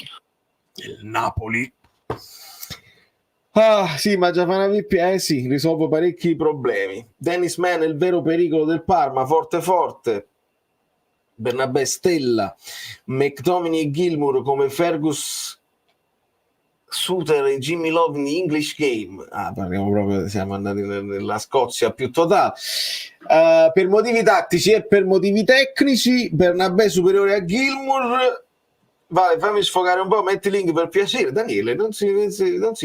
A: Sì, ma Giafana Vippi, sì, risolvo parecchi problemi. Dennis Mann è il vero pericolo del Parma, forte. Bernabé stella, McTominay e Gilmour come Fergus, Suter e Jimmy Love in English Game. Parliamo proprio, siamo andati nella Scozia più totale. Per motivi tattici e per motivi tecnici, Bernabé superiore a Gilmour. Vale, fammi sfogare un po', metti link per piacere. Daniele, non si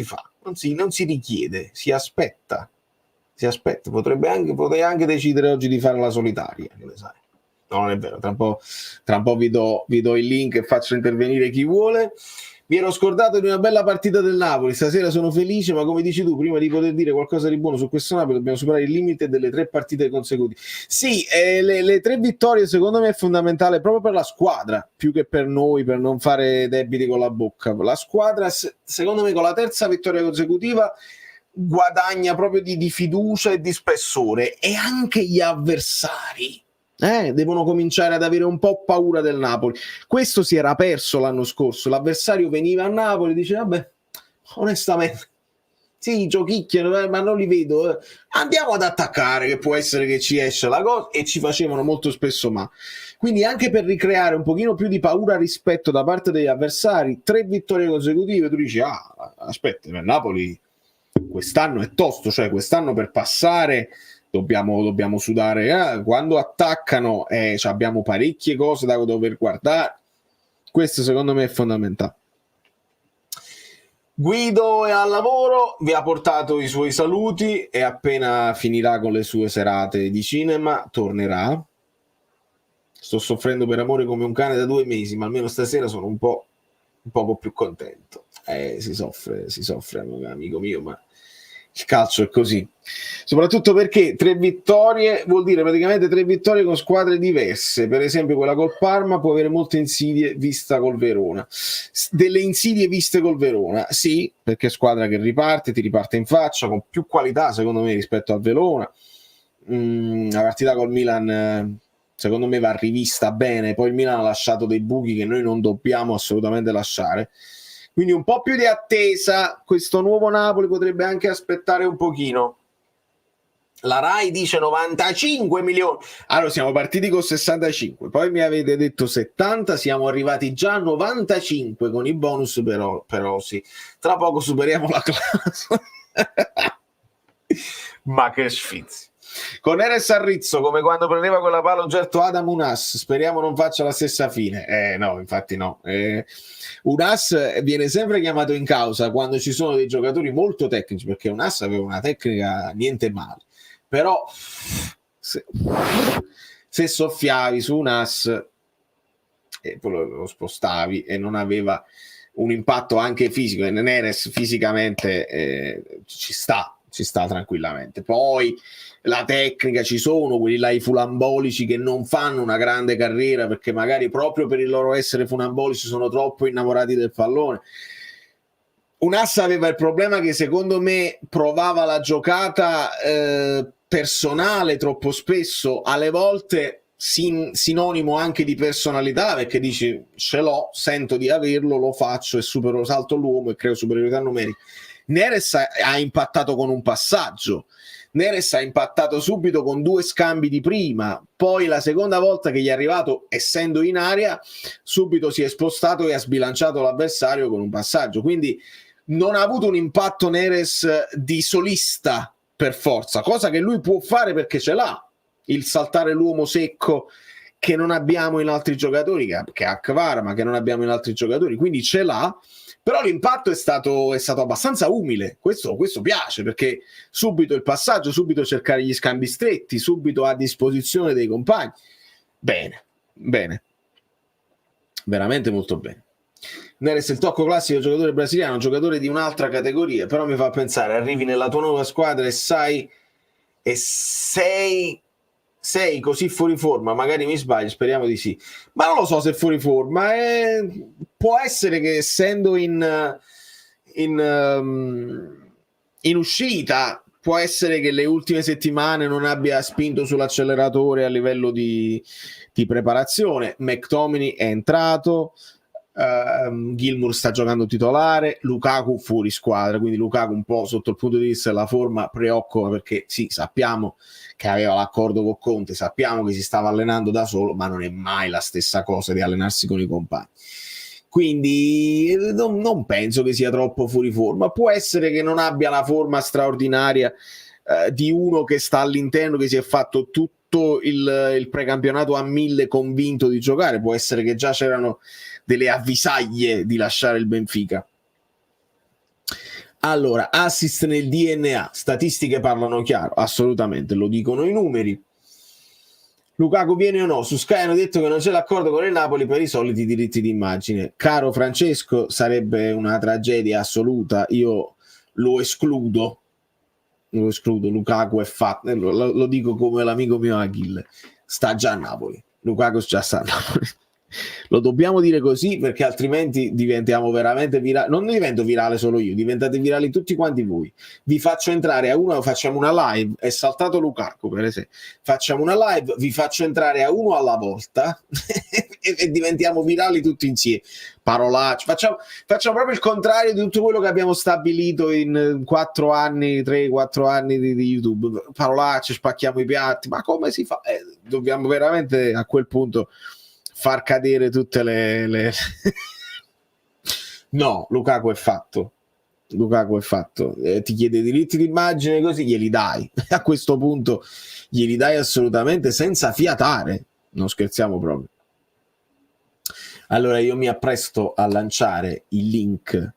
A: fa. Non si richiede, si aspetta. Potrei anche decidere oggi di fare la solitaria, che ne sai. No, non è vero, tra un po' vi do il link e faccio intervenire chi vuole. Mi ero scordato di una bella partita del Napoli, stasera sono felice, ma come dici tu, prima di poter dire qualcosa di buono su questo Napoli dobbiamo superare il limite delle 3 partite consecutive. Sì, le 3 vittorie secondo me è fondamentale proprio per la squadra, più che per noi, per non fare debiti con la bocca. La squadra, secondo me, con la terza vittoria consecutiva guadagna proprio di fiducia e di spessore, e anche gli avversari devono cominciare ad avere un po' paura del Napoli. Questo si era perso l'anno scorso, l'avversario veniva a Napoli e diceva vabbè, onestamente sì, giochicchiano, ma non li vedo, andiamo ad attaccare che può essere che ci esce la cosa, e ci facevano molto spesso ma. Quindi anche per ricreare un pochino più di paura rispetto da parte degli avversari, 3 vittorie consecutive, tu dici aspetta, il Napoli quest'anno è tosto, cioè quest'anno per passare dobbiamo sudare, quando attaccano abbiamo parecchie cose da dover guardare. Questo secondo me è fondamentale. Guido è al lavoro, vi ha portato i suoi saluti e appena finirà con le sue serate di cinema tornerà. Sto soffrendo per amore come un cane da 2 mesi, ma almeno stasera sono un poco più contento. Si soffre amico mio, ma il calcio è così, soprattutto perché 3 vittorie vuol dire praticamente 3 vittorie con squadre diverse. Per esempio quella col Parma può avere molte insidie vista col Verona, delle insidie viste col Verona, sì, perché è squadra che ti riparte in faccia con più qualità secondo me rispetto al Verona. La partita col Milan secondo me va rivista bene, poi il Milan ha lasciato dei buchi che noi non dobbiamo assolutamente lasciare. Quindi un po' più di attesa, questo nuovo Napoli potrebbe anche aspettare un pochino. La Rai dice 95 milioni, allora siamo partiti con 65, poi mi avete detto 70, siamo arrivati già a 95 con i bonus, però sì, tra poco superiamo la classe. Ma che sfizi. Con Eres a Rizzo, come quando prendeva quella palla Gerto Adam Unas, speriamo non faccia la stessa fine. No, infatti no. Unas viene sempre chiamato in causa quando ci sono dei giocatori molto tecnici, perché Unas aveva una tecnica niente male, però se soffiavi su Unas e poi lo spostavi e non aveva un impatto anche fisico, e Neres fisicamente ci sta tranquillamente. Poi la tecnica, ci sono quelli là, i funambolici, che non fanno una grande carriera perché magari proprio per il loro essere funambolici sono troppo innamorati del pallone. Unas aveva il problema che secondo me provava la giocata personale troppo spesso, alle volte sinonimo anche di personalità, perché dici ce l'ho, sento di averlo, lo faccio e supero, salto l'uomo e creo superiorità numerica. Neres ha impattato con un passaggio, Neres ha impattato subito con 2 scambi di prima, poi la seconda volta che gli è arrivato essendo in area subito si è spostato e ha sbilanciato l'avversario con un passaggio, quindi non ha avuto un impatto Neres di solista per forza, cosa che lui può fare perché ce l'ha, il saltare l'uomo secco che non abbiamo in altri giocatori, che ha Kvara ma che non abbiamo in altri giocatori, quindi ce l'ha. Però l'impatto è stato abbastanza umile, questo piace, perché subito il passaggio, subito cercare gli scambi stretti, subito a disposizione dei compagni. Bene, veramente molto bene. Neres, il tocco classico giocatore brasiliano, un giocatore di un'altra categoria, però mi fa pensare, arrivi nella tua nuova squadra e sei così fuori forma, magari mi sbaglio, speriamo di sì, ma non lo so se fuori forma, può essere che essendo in uscita, può essere che le ultime settimane non abbia spinto sull'acceleratore a livello di preparazione. McTominay è entrato, Gilmour sta giocando titolare, Lukaku fuori squadra, quindi Lukaku un po' sotto il punto di vista della forma preoccupa, perché sì, sappiamo che aveva l'accordo con Conte, sappiamo che si stava allenando da solo, ma non è mai la stessa cosa di allenarsi con i compagni, quindi non penso che sia troppo fuori forma. Può essere che non abbia la forma straordinaria di uno che sta all'interno, che si è fatto tutto il precampionato a 1000 convinto di giocare, può essere che già c'erano delle avvisaglie di lasciare il Benfica. Allora, assist nel DNA, statistiche parlano chiaro, assolutamente, lo dicono i numeri, Lukaku viene o no? Su Sky hanno detto che non c'è l'accordo con il Napoli per i soliti diritti d'immagine. Caro Francesco, sarebbe una tragedia assoluta. Io lo escludo. Lukaku è fatto. Lo dico come l'amico mio Achille. Sta già a Napoli. Lukaku già sta a Napoli. Lo dobbiamo dire così perché altrimenti diventiamo veramente virali. Non divento virale solo io, diventate virali tutti quanti voi. Vi faccio entrare a uno, facciamo una live, è saltato Lukaku per esempio, facciamo una live, vi faccio entrare a uno alla volta e diventiamo virali tutti insieme. Parolacce, facciamo proprio il contrario di tutto quello che abbiamo stabilito in 4 anni, 3-4 anni di YouTube. Parolacce, spacchiamo i piatti, ma come si fa? Dobbiamo veramente a quel punto far cadere tutte le... No, Lukaku è fatto. Ti chiede diritti d'immagine, così glieli dai. A questo punto glieli dai assolutamente senza fiatare. Non scherziamo proprio. Allora io mi appresto a lanciare il link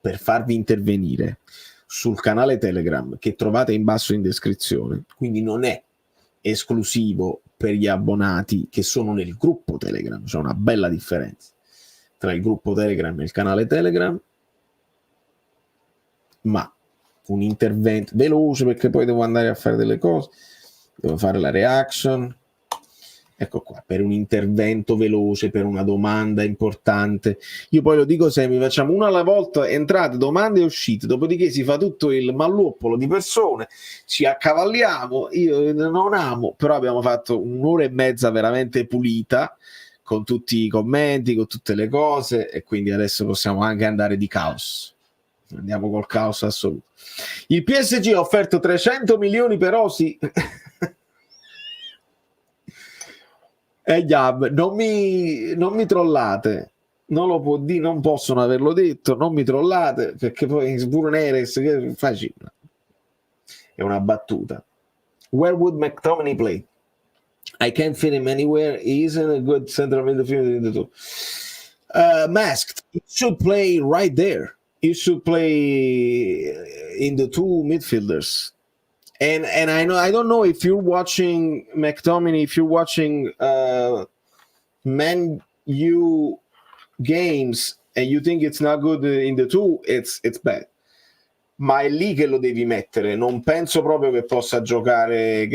A: per farvi intervenire sul canale Telegram che trovate in basso in descrizione. Quindi non è esclusivo per gli abbonati che sono nel gruppo Telegram, c'è una bella differenza tra il gruppo Telegram e il canale Telegram, ma un intervento veloce perché poi devo andare a fare delle cose, devo fare la reaction, ecco qua, per un intervento veloce, per una domanda importante. Io poi lo dico sempre, facciamo una alla volta, entrate, domande e uscite, dopodiché si fa tutto il malloppolo di persone, ci accavalliamo, io non amo, però abbiamo fatto 1 ora e mezza veramente pulita, con tutti i commenti, con tutte le cose, e quindi adesso possiamo anche andare di caos. Andiamo col caos assoluto. Il PSG ha offerto 300 milioni per Osi. Gab, non mi trollate, non lo può dire, non possono averlo detto, non mi trollate perché poi pure Neres che è facile, è una battuta. Where would McTominay play? I can't fit him anywhere. He isn't a good central midfielder in the two. Masked, he should play right there. He should play in the two midfielders. And I don't know if you're watching McTominay, if you're watching Man U games and you think it's not good in the two, it's bad. Ma è lì che lo devi mettere. Non penso proprio che possa giocare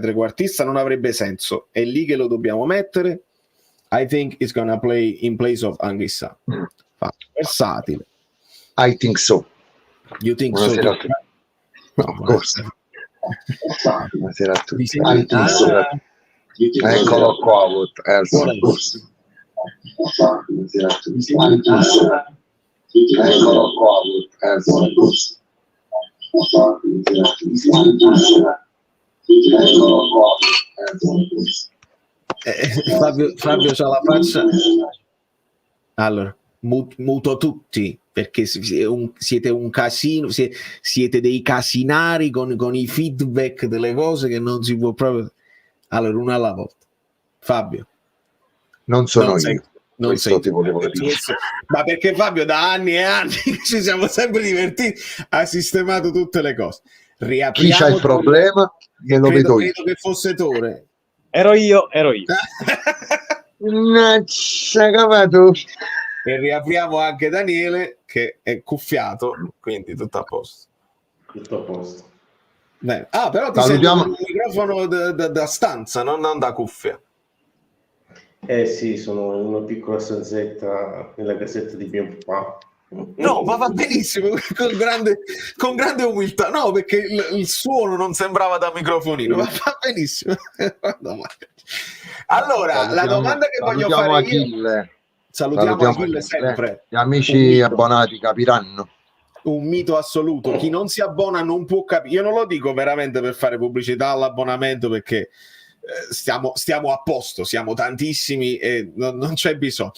A: trequartista, non avrebbe senso. È lì che lo dobbiamo mettere. I think it's gonna play in place of Anguissa. Versatile.
J: I think so.
A: You think
J: Buonasera
A: so?
J: No, of course. Buonasera a tutti. Eccolo qua, Buonasera a tutti. Eccolo qua,
A: Fabio c'ha la faccia. Allora, muto tutti perché siete un casino, siete dei casinari con i feedback delle cose che non si può proprio. Allora, una alla volta. Fabio,
J: non sono io.
A: Non sei tu, ma perché Fabio da anni e anni ci siamo sempre divertiti, ha sistemato tutte le cose.
J: Chi c'ha il problema? Che lo vedo io.
A: Credo che fosse Tore.
C: Ero io.
A: E riapriamo anche Daniele che è cuffiato, quindi tutto a posto. Bene. Ah, però ti sento il microfono da stanza, non da cuffia.
K: Sì, sono in una piccola stanzetta nella casetta di mio papà.
A: No, ma va benissimo, con grande umiltà. No, perché il suono non sembrava da microfonino, ma va benissimo. Allora, la domanda che voglio fare
J: Achille.
A: Salutiamo Achille sempre.
J: Gli amici abbonati capiranno.
A: Un mito assoluto. Chi non si abbona non può capire. Io non lo dico veramente per fare pubblicità all'abbonamento, perché stiamo a posto, siamo tantissimi e non c'è bisogno.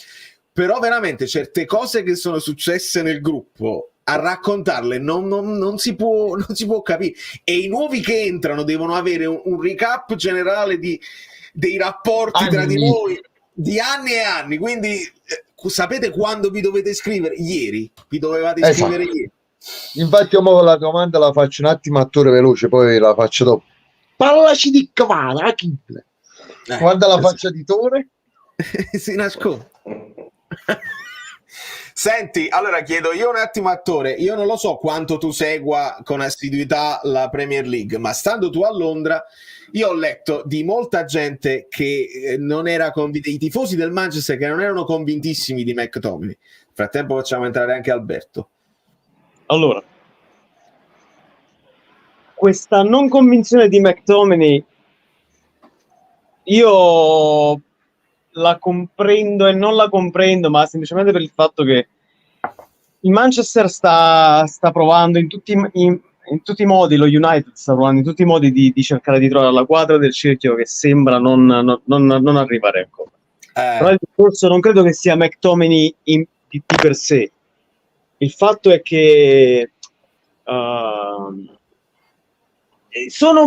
A: Però veramente certe cose che sono successe nel gruppo, a raccontarle non si può capire, e i nuovi che entrano devono avere un recap generale dei rapporti tra di voi di anni e anni, quindi sapete quando vi dovete iscrivere? Ieri, vi dovevate iscrivere ieri.
J: Infatti io la domanda la faccio un attimo a Tore veloce, poi la faccio dopo. Parlaci di Cavara, Achille. Guarda la faccia di Tore.
A: Si nasconde. Senti, allora chiedo io un attimo a Tore, io non lo so quanto tu segua con assiduità la Premier League, ma stando tu a Londra, io ho letto di molta gente che non era convinta, i tifosi del Manchester che non erano convintissimi di McTominay. Nel frattempo facciamo entrare anche Alberto.
L: Allora, questa non convinzione di McTominay io la comprendo e non la comprendo, ma semplicemente per il fatto che il Manchester sta provando in tutti i modi, lo United sta provando in tutti i modi di cercare di trovare la quadra del cerchio che sembra non arrivare ancora. Però il discorso non credo che sia McTominay di per sé. Il fatto è che sono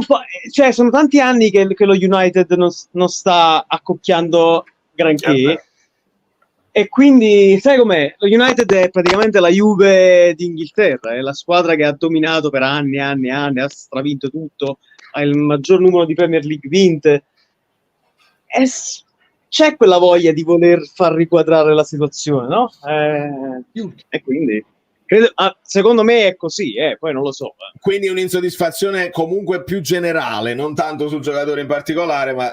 L: tanti anni che lo United non sta accoppiando granché, e quindi sai com'è? Lo United è praticamente la Juve d'Inghilterra, è la squadra che ha dominato per anni, ha stravinto tutto, ha il maggior numero di Premier League vinte, e c'è quella voglia di voler far riquadrare la situazione, no? E quindi secondo me è così, poi non lo so.
A: Quindi un'insoddisfazione comunque più generale, non tanto sul giocatore in particolare, ma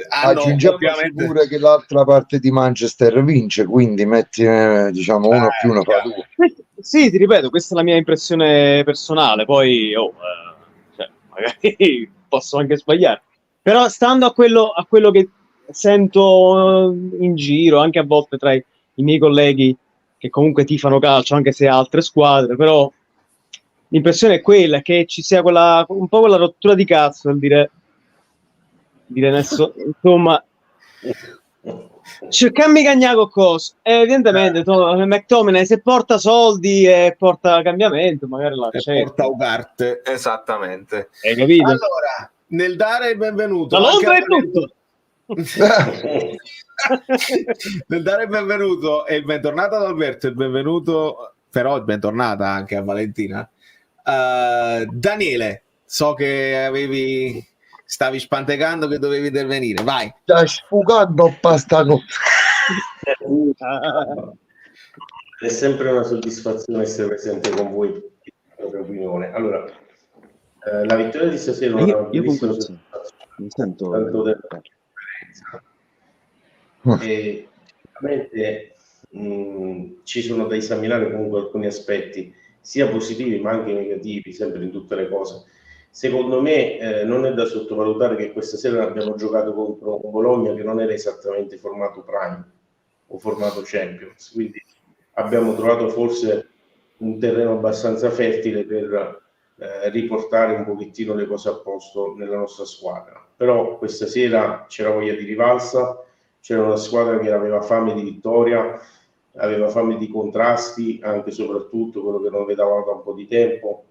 J: aggiungiamo
A: ovviamente
J: pure che l'altra parte di Manchester vince, quindi metti diciamo uno più uno fa due.
L: Sì, ti ripeto, questa è la mia impressione personale, poi magari posso anche sbagliare, però stando a quello che sento in giro, anche a volte tra i miei colleghi che comunque tifano calcio, anche se altre squadre, però l'impressione è quella, che ci sia un po' quella rottura di cazzo nel dire adesso, insomma, cercami di cagnare qualcosa. Evidentemente McTominay, se porta soldi e porta cambiamento, magari la
A: porta Ugarte, esattamente.
L: Hai capito?
A: Allora, nel dare il benvenuto
L: da Londra è tutto.
A: Nel dare il benvenuto e il bentornato ad Alberto, il benvenuto però il bentornata anche a Valentina. Daniele, so che stavi spantecando che dovevi intervenire, vai.
J: Stai sfugando pastato.
K: È sempre una soddisfazione essere presente con voi, la propria opinione. Allora, la vittoria di stasera è una bellissima soddisfazione,
M: mi sento
K: tanto della conferenza. E veramente ci sono da esaminare comunque alcuni aspetti sia positivi ma anche negativi, sempre in tutte le cose. Secondo me non è da sottovalutare che questa sera abbiamo giocato contro un Bologna che non era esattamente formato Prime o formato Champions, quindi abbiamo trovato forse un terreno abbastanza fertile per riportare un pochettino le cose a posto nella nostra squadra. Però questa sera c'era voglia di rivalsa, c'era una squadra che aveva fame di vittoria, aveva fame di contrasti, anche e soprattutto quello che non vedevamo da un po' di tempo.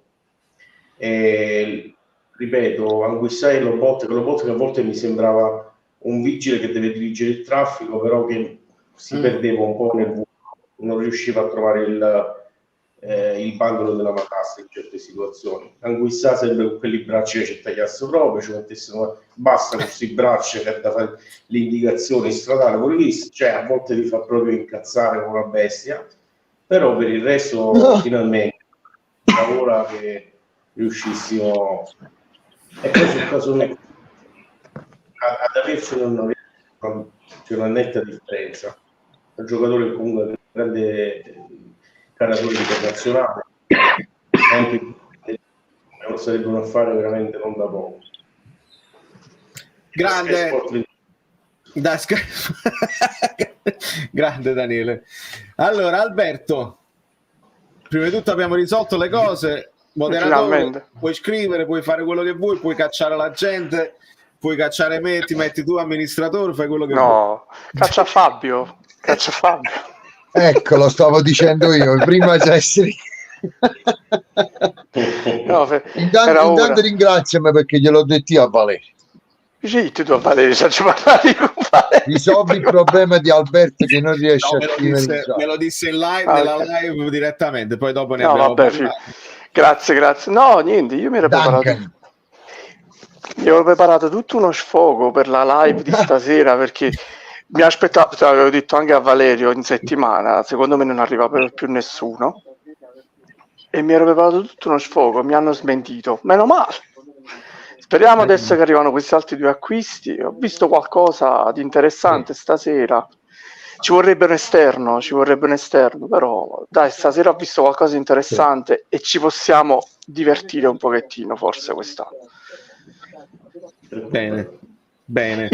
K: E, ripeto, Anguissa e Lobotka che a volte mi sembrava un vigile che deve dirigere il traffico, però che si perdeva un po' nel vuoto, non riusciva a trovare il bandolo della matassa in certe situazioni. Anguissa sembra con quelli bracci che ci tagliasse proprio, ci mettessero basta con questi bracci che da fare le indicazioni stradali, cioè a volte li fa proprio incazzare come una bestia, però per il resto finalmente lavora che riuscissimo, e poi sul caso ad averci c'è una netta differenza. Un giocatore comunque un grande carattere internazionale, sarebbe un affare veramente non da poco.
A: Grande grande Daniele. Allora Alberto, prima di tutto abbiamo risolto le cose, moderatore, puoi scrivere, puoi fare quello che vuoi, puoi cacciare la gente, puoi cacciare me, ti metti tu amministratore, fai quello che vuoi.
N: No, caccia Fabio.
J: Ecco, lo stavo dicendo io prima di essere intanto ringraziami perché gliel'ho detto io a Valerio.
N: Sì, tu a Valerio faccio parlare con Valerio.
J: Risolvi il problema di Alberto che non riesce a scrivere.
A: Me lo disse in live, nella live direttamente, poi dopo ne abbiamo parlato.
N: Grazie. No, niente, io mi ero preparato. Mi avevo preparato tutto uno sfogo per la live di stasera perché mi aspettavo, avevo detto anche a Valerio in settimana, secondo me non arriva più nessuno, e mi ero preparato tutto uno sfogo, mi hanno smentito, meno male. Speriamo adesso che arrivano questi altri 2 acquisti. Ho visto qualcosa di interessante stasera. Ci vorrebbe un esterno, però dai, stasera ho visto qualcosa di interessante e ci possiamo divertire un pochettino forse quest'anno.
A: Bene.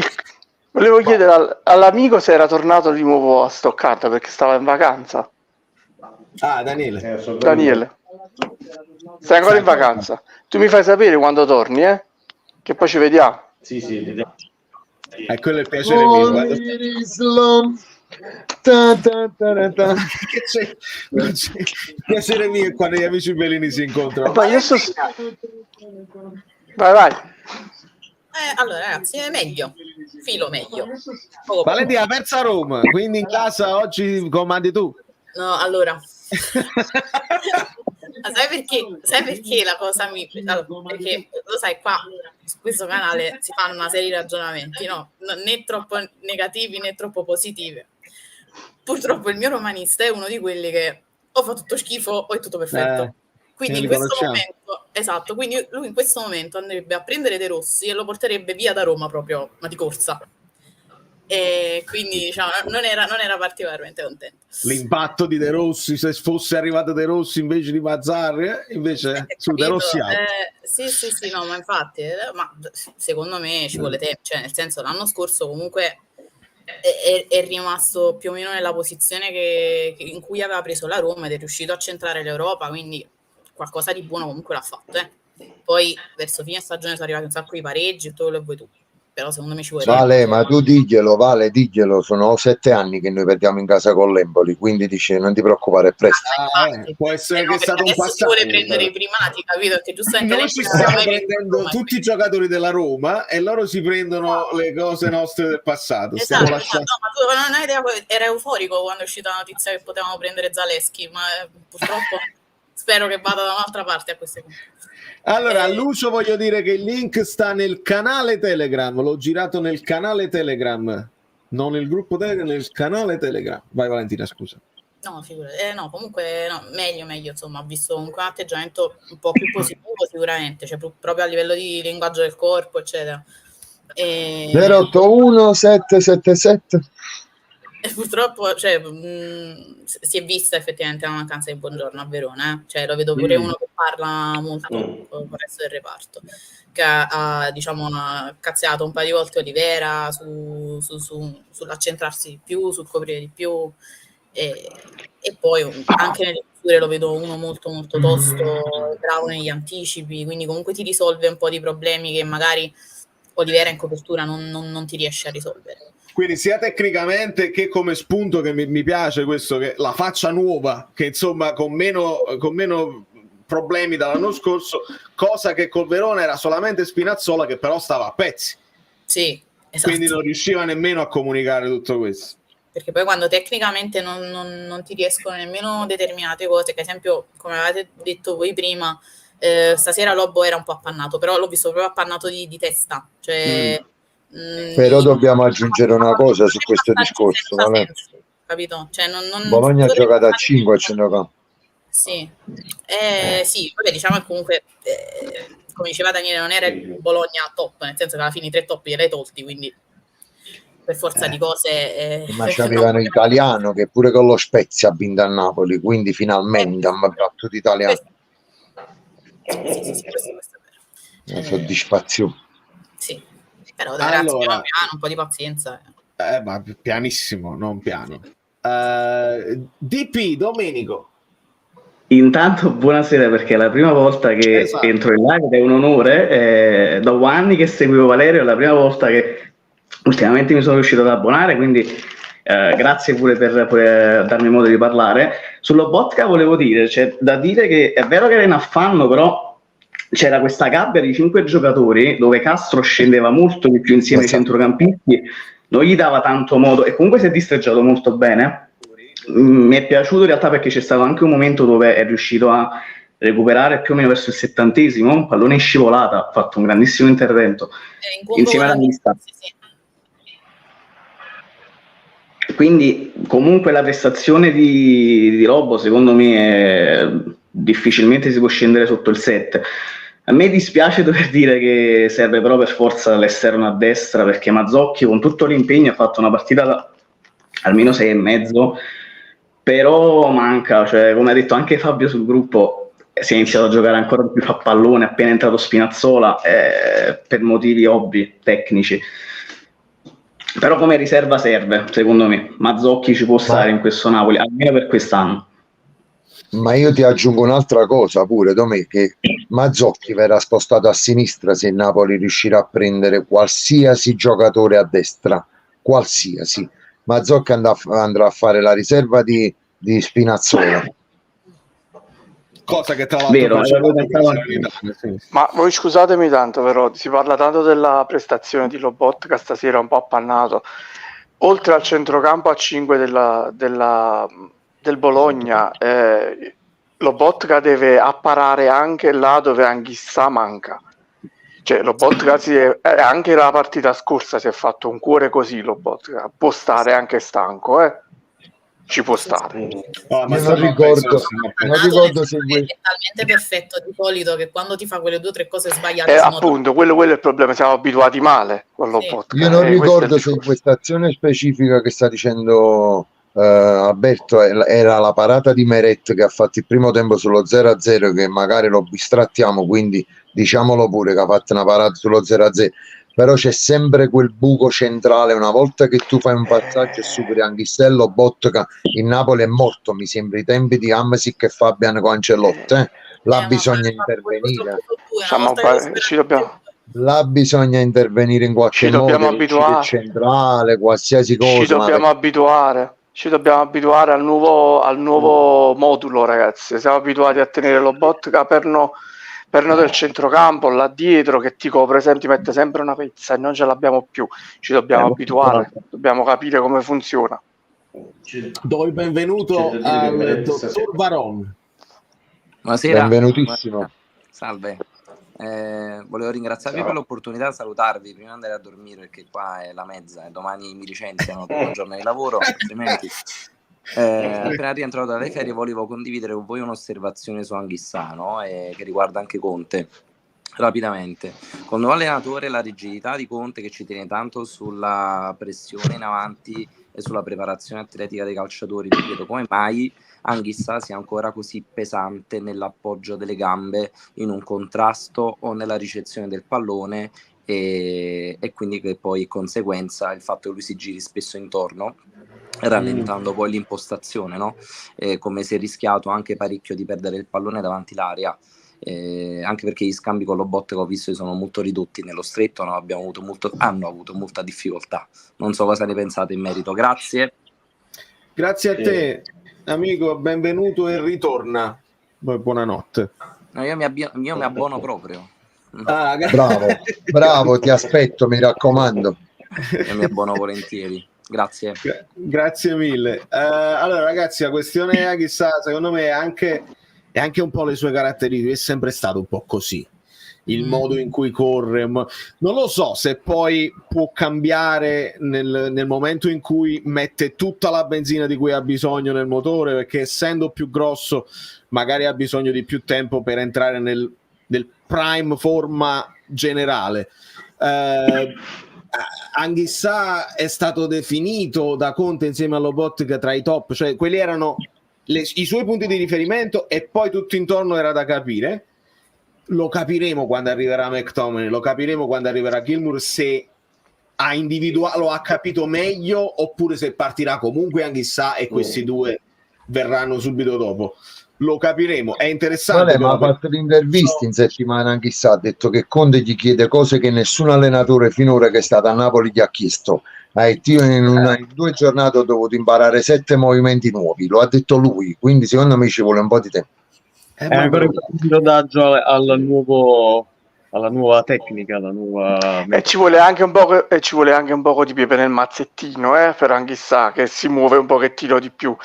N: Volevo chiedere all'amico se era tornato di nuovo a Stoccarda perché stava in vacanza.
A: Ah, Daniele.
N: Daniele, stai ancora in vacanza? Tu mi fai sapere quando torni, che poi ci vediamo.
K: Sì, vediamo.
A: Quello è il piacere mio. Il piacere mio è quando gli amici bellini si incontrano.
N: Vai.
M: Allora ragazzi, è meglio, filo meglio.
A: Valentina, persa Roma, quindi in casa oggi comandi tu.
M: No, allora sai perché la cosa perché lo sai, qua su questo canale si fanno una serie di ragionamenti, no? Né troppo negativi né troppo positivi. Purtroppo il mio romanista è uno di quelli che o fa tutto schifo o è tutto perfetto. Quindi in questo momento, esatto, quindi lui in questo momento andrebbe a prendere De Rossi e lo porterebbe via da Roma proprio, ma di corsa. E quindi diciamo non era particolarmente contento.
A: L'impatto di De Rossi, se fosse arrivato De Rossi invece di Mazzarri, invece su De Rossi
M: sì, no, ma infatti, ma secondo me ci vuole tempo, cioè nel senso l'anno scorso comunque è rimasto più o meno nella posizione in cui aveva preso la Roma ed è riuscito a centrare l'Europa, quindi qualcosa di buono comunque l'ha fatto. Poi verso fine stagione sono arrivati un sacco di pareggi, tutto quello che vuoi tu, però secondo me ci vuole
J: Vale, ma tu diglielo, sono 7 anni che noi perdiamo in casa con l'Empoli, quindi dice non ti preoccupare, è presto.
A: Può essere che è stato un passaggio.
M: Si vuole prendere i primati, capito? Perché giustamente
A: noi ci stiamo prendendo tutti i giocatori della Roma e loro si prendono le cose nostre del passato.
M: Esatto, no, ma tu non hai idea, era euforico quando è uscita la notizia che potevamo prendere Zaleschi, ma purtroppo spero che vada da un'altra parte a queste punti.
A: Allora, a Lucio voglio dire che il link sta nel canale Telegram, l'ho girato nel canale Telegram, non nel gruppo Telegram, nel canale Telegram. Vai Valentina, scusa.
M: No, figurati. Comunque meglio, insomma, ho visto comunque un atteggiamento un po' più positivo sicuramente, cioè proprio a livello di linguaggio del corpo, eccetera.
J: 081 777
M: E purtroppo si è vista effettivamente la mancanza di Buongiorno a Verona, cioè lo vedo pure uno che parla molto con il resto del reparto, che ha cazziato un paio di volte Olivera sull'accentrarsi di più, sul coprire di più, e poi anche nelle chiusure lo vedo uno molto molto tosto, bravo negli anticipi, quindi comunque ti risolve un po' di problemi che magari Olivera in copertura non ti riesce a risolvere.
A: Quindi sia tecnicamente che come spunto, che mi piace questo, che la faccia nuova, che insomma con meno problemi dall'anno scorso, cosa che col Verona era solamente Spinazzola che però stava a pezzi.
M: Sì, esatto.
A: Quindi non riusciva nemmeno a comunicare tutto questo.
M: Perché poi quando tecnicamente non ti riescono nemmeno determinate cose, che ad esempio, come avete detto voi prima, stasera Lobo era un po' appannato, però l'ho visto proprio appannato di testa, cioè...
J: Però dobbiamo aggiungere una cosa su questo discorso,
M: capito? Cioè,
J: Bologna ha giocato a 5 a centrocampo.
M: Sì, vabbè, diciamo che comunque come diceva Daniele non era il Bologna top, nel senso che alla fine i 3 top glieli hai tolti, quindi per forza di cose
J: ma c'avevano Italiano che pure con lo Spezia ha vinto a Napoli, quindi finalmente hanno battuto Italiano.
M: Sì, questo è vero.
J: Una soddisfazione.
M: Sì. Però ragazzi, piano, un po' di pazienza.
A: Ma pianissimo, non piano. DP, Domenico.
O: Intanto buonasera, perché è la prima volta che entro in live, è un onore. Dopo anni che seguivo Valerio, è la prima volta che ultimamente mi sono riuscito ad abbonare, quindi grazie pure per darmi modo di parlare. Sull'Lobotka volevo dire, c'è da dire che è vero che era in affanno, però c'era questa gabbia di 5 giocatori dove Castro scendeva molto di più insieme ai centrocampisti, non gli dava tanto modo e comunque si è distreggiato molto bene. Mi è piaciuto in realtà perché c'è stato anche un momento dove è riuscito a recuperare più o meno verso il 70°, pallone in scivolata, ha fatto un grandissimo intervento insieme alla vista. Quindi comunque la prestazione di Lobo secondo me difficilmente si può scendere sotto il 7. A me dispiace dover dire che serve però per forza l'esterno a destra, perché Mazzocchi con tutto l'impegno ha fatto una partita da almeno 6,5, però manca, cioè, come ha detto anche Fabio sul gruppo, si è iniziato a giocare ancora più a pallone appena entrato Spinazzola, per motivi ovvi, tecnici. Però come riserva serve, secondo me. Mazzocchi ci può stare in questo Napoli, almeno per quest'anno.
J: Ma io ti aggiungo un'altra cosa pure, Domè, che Mazzocchi verrà spostato a sinistra se il Napoli riuscirà a prendere qualsiasi giocatore a destra, qualsiasi. Mazzocchi andrà a fare la riserva di Spinazzola.
A: Cosa che tra l'altro
N: Ma voi scusatemi tanto, però si parla tanto della prestazione di Lobotka stasera, un po' appannato. Oltre al centrocampo a 5 del Bologna, Lobotka deve apparare anche là dove Anghissà manca. Cioè Lobotka anche la partita scorsa si è fatto un cuore così. Lobotka può stare anche stanco, ci può stare.
J: Io non ricordo se
M: è talmente perfetto di solito che quando ti fa quelle 2 o 3 cose sbagliate
N: appunto quello è il problema, siamo abituati male con Lobotka.
J: Io non ricordo se in questa azione specifica che sta dicendo Alberto era la parata di Meret che ha fatto il primo tempo sullo 0-0, che magari lo bistrattiamo, quindi diciamolo pure che ha fatto una parata sullo 0-0, però c'è sempre quel buco centrale. Una volta che tu fai un passaggio e superi Anghissello, Botka, il Napoli è morto, mi sembra i tempi di Hamsik e Fabian con Ancelotti, là bisogna intervenire, là bisogna intervenire in qualche modo, il centrale, qualsiasi cosa.
N: Ci dobbiamo abituare al nuovo modulo, ragazzi. Siamo abituati a tenere Lobotka perno del centrocampo là dietro che ti copre sempre, ti mette sempre una pezza, e non ce l'abbiamo più. Ci dobbiamo abituare, dobbiamo capire come funziona.
A: Do il benvenuto al dottor Varon.
P: Buonasera.
J: Benvenutissimo.
P: Salve. Volevo ringraziarvi per l'opportunità di salutarvi prima di andare a dormire, perché qua è la mezza e domani mi licenziano per un giorno di lavoro, altrimenti appena rientrato dalle ferie volevo condividere con voi un'osservazione su Anghissà, no? Che riguarda anche Conte. Rapidamente, con il nuovo allenatore la rigidità di Conte, che ci tiene tanto sulla pressione in avanti e sulla preparazione atletica dei calciatori, mi chiedo come mai Anghissà sia ancora così pesante nell'appoggio delle gambe in un contrasto o nella ricezione del pallone, e quindi che poi conseguenza il fatto che lui si giri spesso intorno, rallentando poi l'impostazione, no? Come si è rischiato anche parecchio di perdere il pallone davanti l'area. Anche perché gli scambi con Lobotka che ho visto sono molto ridotti nello stretto, hanno avuto molta difficoltà. Non so cosa ne pensate in merito. Grazie
A: a te, amico, benvenuto e ritorna. Buonanotte.
P: No, io mi abbono proprio.
J: Bravo, ti aspetto, mi raccomando.
P: Io mi abbono volentieri. Grazie.
A: Grazie mille. Allora ragazzi, la questione Anghissà secondo me è anche un po' le sue caratteristiche, è sempre stato un po' così, il modo in cui corre, non lo so se poi può cambiare nel momento in cui mette tutta la benzina di cui ha bisogno nel motore, perché essendo più grosso magari ha bisogno di più tempo per entrare nel prime forma generale. Anghissà è stato definito da Conte insieme a Lobotka tra i top, cioè quelli erano i suoi punti di riferimento, e poi tutto intorno era da capire. Lo capiremo quando arriverà McTominay, lo capiremo quando arriverà Gilmour, se lo ha capito meglio oppure se partirà comunque Anghissà e questi due verranno subito dopo. Lo capiremo, è interessante.
J: Ma ha fatto l'intervista in settimana Anghissà, ha detto che Conte gli chiede cose che nessun allenatore finora che è stato a Napoli gli ha chiesto. Io in 2 giornate ho dovuto imparare 7 movimenti nuovi, lo ha detto lui, quindi secondo me ci vuole un po' di tempo.
L: È ancora un pilotaggio alla nuova tecnica, alla nuova...
N: E ci vuole anche un po' di pepe nel mazzettino, per Anghissà, che si muove un pochettino di più,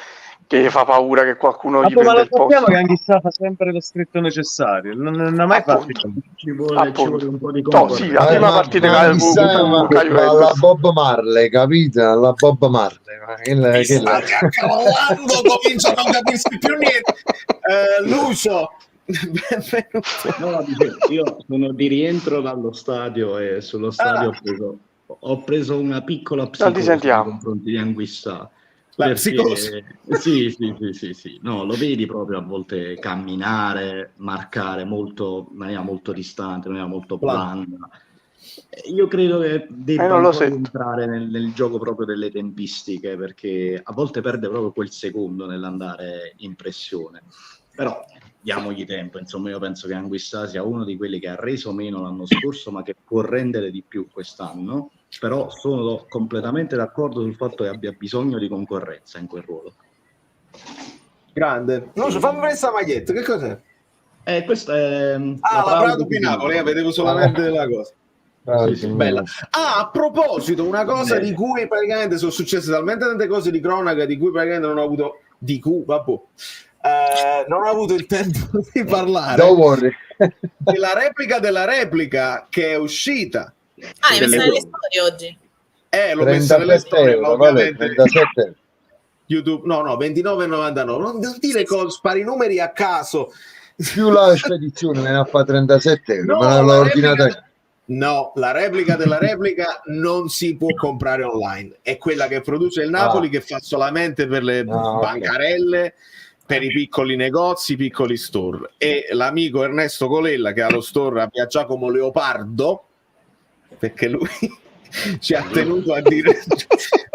N: che fa paura che qualcuno gli
L: Ma
N: prenda
L: lo
N: il posto.
L: sappiamo che Anghissà fa sempre lo stretto necessario, non ha mai fatto.
C: Ci vuole un po' di
N: No, sì, la prima partita
J: ma alla Bob Marley, capite? Alla Bob Marley.
A: State accavallando, comincio a non capisci più niente. Lucio, benvenuto.
C: No, io sono di rientro dallo stadio e sullo stadio ho preso una piccola psicosi nei confronti di Anguissà.
A: Psicosi?
C: Sì. No, lo vedi proprio a volte camminare, marcare in maniera molto distante, in maniera molto blanda. Io credo che debba entrare nel gioco proprio delle tempistiche, perché a volte perde proprio quel secondo nell'andare in pressione. Però diamogli tempo, insomma, io penso che Anguissà sia uno di quelli che ha reso meno l'anno scorso, ma che può rendere di più quest'anno. Però sono completamente d'accordo sul fatto che abbia bisogno di concorrenza in quel ruolo.
A: Grande. Lucio, fammi vedere questa maglietta, che cos'è?
C: Questa è
A: la Prado di Napoli, vedevo solamente la cosa. Sì, bella. A proposito, una cosa di cui praticamente sono successe talmente tante cose di cronaca di cui praticamente non ho avuto non ho avuto il tempo di parlare. Della replica che è uscita.
M: Hai messo nelle storie oggi?
A: L'ho messa nelle storie,
J: euro, vale, 37.
A: YouTube, no, 29,99. Non dire spari numeri a caso.
J: Più la spedizione me ne ha fatto 37 euro, me l'ho ordinata.
A: No, la replica della replica non si può comprare online. È quella che produce il Napoli, che fa solamente per le bancarelle, per i piccoli negozi, piccoli store. E l'amico Ernesto Colella, che ha lo store a Via Giacomo Leopardo, perché lui ci ha tenuto a dire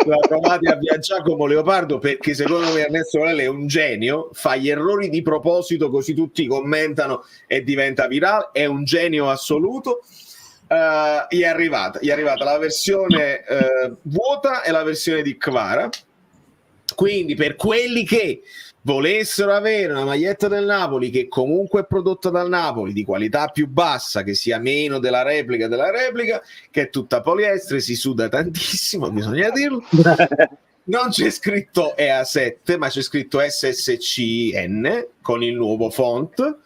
A: la trovate a Via Giacomo Leopardo, perché secondo me Ernesto Colella è un genio, fa gli errori di proposito così tutti commentano e diventa virale, è un genio assoluto. Gli è arrivata la versione vuota e la versione di Kvara, quindi per quelli che volessero avere una maglietta del Napoli che comunque è prodotta dal Napoli, di qualità più bassa, che sia meno della replica, che è tutta poliestere, si suda tantissimo, bisogna dirlo. Non c'è scritto EA7, ma c'è scritto SSCN con il nuovo font,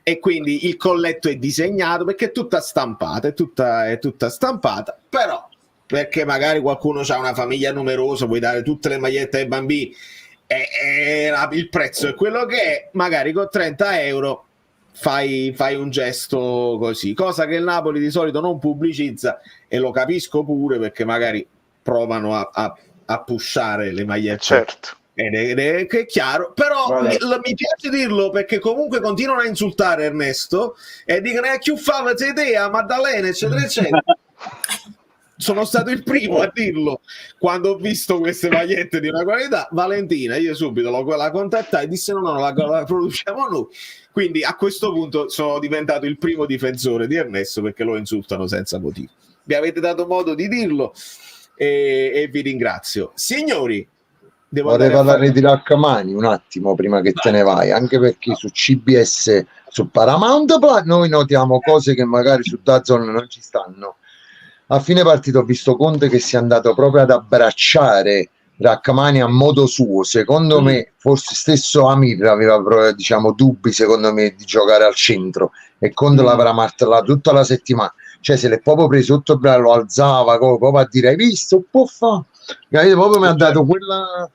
A: e quindi il colletto è disegnato perché è tutta stampata, è tutta stampata, però perché magari qualcuno ha una famiglia numerosa, vuoi dare tutte le magliette ai bambini, il prezzo è quello che è, magari con 30 euro fai un gesto così, cosa che il Napoli di solito non pubblicizza, e lo capisco pure, perché magari provano a pushare le magliette,
N: certo,
A: ed è chiaro, però mi piace dirlo, perché comunque continuano a insultare Ernesto e dicono che fa idea Maddalena, eccetera eccetera. Sono stato il primo a dirlo quando ho visto queste magliette di una qualità. Valentina, io subito la contattai e disse no, la produciamo noi. Quindi a questo punto sono diventato il primo difensore di Ernesto, perché lo insultano senza motivo. Mi avete dato modo di dirlo e vi ringrazio. Signori,
J: vorrei parlare di Raccamani un attimo prima che te ne vai, anche perché su CBS, su Paramount Plus, noi notiamo cose che magari su DAZN non ci stanno. A fine partita ho visto Conte che si è andato proprio ad abbracciare Raccamani a modo suo. Secondo me, forse stesso Amir aveva dubbi, secondo me, di giocare al centro, e Conte l'avrà martellato tutta la settimana. Cioè, se l'è proprio preso sotto il braccio, lo alzava proprio a dire: hai visto? Può fare. Proprio mi ha dato quella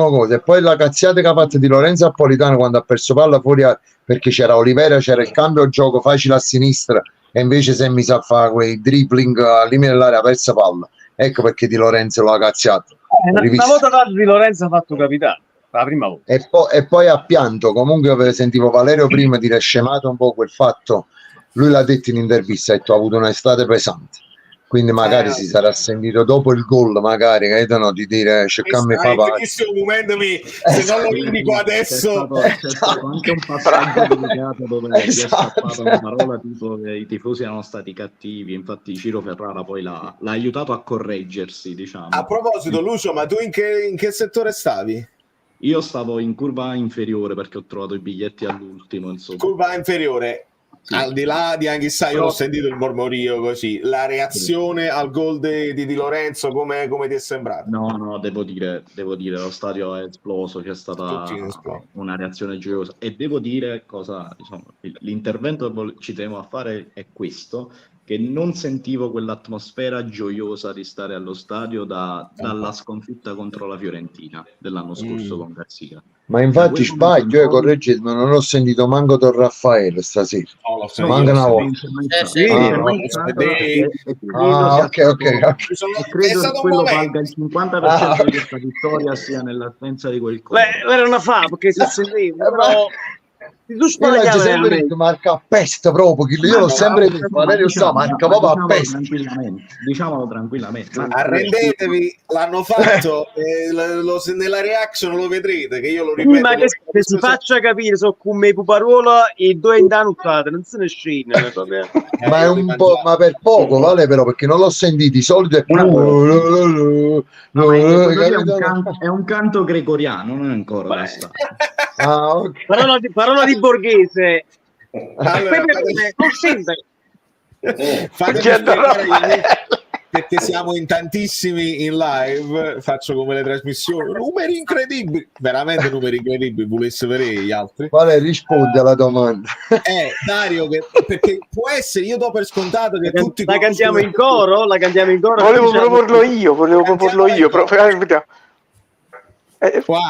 J: cosa. E poi la cazziata che ha fatto di Lorenzo Napolitano quando ha perso palla fuori, perché c'era Olivera, c'era il cambio gioco facile a sinistra, e invece se mi sa fare quei dribbling al limite dell'area, persa palla. Ecco perché Di Lorenzo l'ha cazziato.
L: Una volta Di Lorenzo ha fatto capitano, la prima volta.
J: E poi ha pianto. Comunque sentivo Valerio prima dire scemato un po' quel fatto. Lui l'ha detto in intervista, ha detto: ha avuto un'estate pesante. Quindi magari si sarà sentito dopo il gol, magari di dire cercami fa pace.
A: Se non lo indico adesso,
C: c'è stato anche un passaggio delicato dove è scappata una parola tipo che i tifosi erano stati cattivi. Infatti Ciro Ferrara poi l'ha aiutato a correggersi, diciamo.
A: A proposito, Lucio, ma tu in che settore stavi?
C: Io stavo in curva inferiore, perché ho trovato i biglietti all'ultimo, insomma.
A: Curva inferiore. Al di là di Anghissà, io l'ho sentito il mormorio così. La reazione al gol di Di Lorenzo, come ti è sembrato?
C: No, devo dire, lo stadio è esploso, c'è stata una reazione gioiosa. E devo dire l'intervento che ci tenevo a fare è questo, che non sentivo quell'atmosfera gioiosa di stare allo stadio dalla sconfitta contro la Fiorentina dell'anno scorso con Garzia.
J: Ma infatti sbaglio, correggetemi, non ho sentito manco Don Raffaele stasera. Manca una volta.
C: Credo che quello valga il 50% di questa vittoria sia nell'assenza di quel colpo.
L: Era una fa, perché se sentiva, però...
J: sempre marca a peste proprio, io l'ho sempre detto, Valerio sta marca proprio a peste.
C: Diciamolo tranquillamente.
A: Arrendetevi, l'hanno fatto, nella reaction lo vedrete, che io lo ripeto.
L: Ma che si faccia capire, so come Puparuola e due indanuttate, non se ne scende.
J: Ma è un po', ma per poco, vale, però, perché non l'ho sentito, di solito è
C: è un canto gregoriano, non è ancora da stare.
J: Okay.
L: Parola di Borghese.
A: Allora,
L: non sente.
A: Perché siamo in tantissimi in live, faccio come le trasmissioni, numeri incredibili, veramente numeri incredibili, volesse vedere gli altri.
J: Vale, risponde alla domanda.
A: Dario, perché può essere, io do per scontato che tutti
L: la cantiamo in coro? La cantiamo in coro?
N: Volevo proporlo io,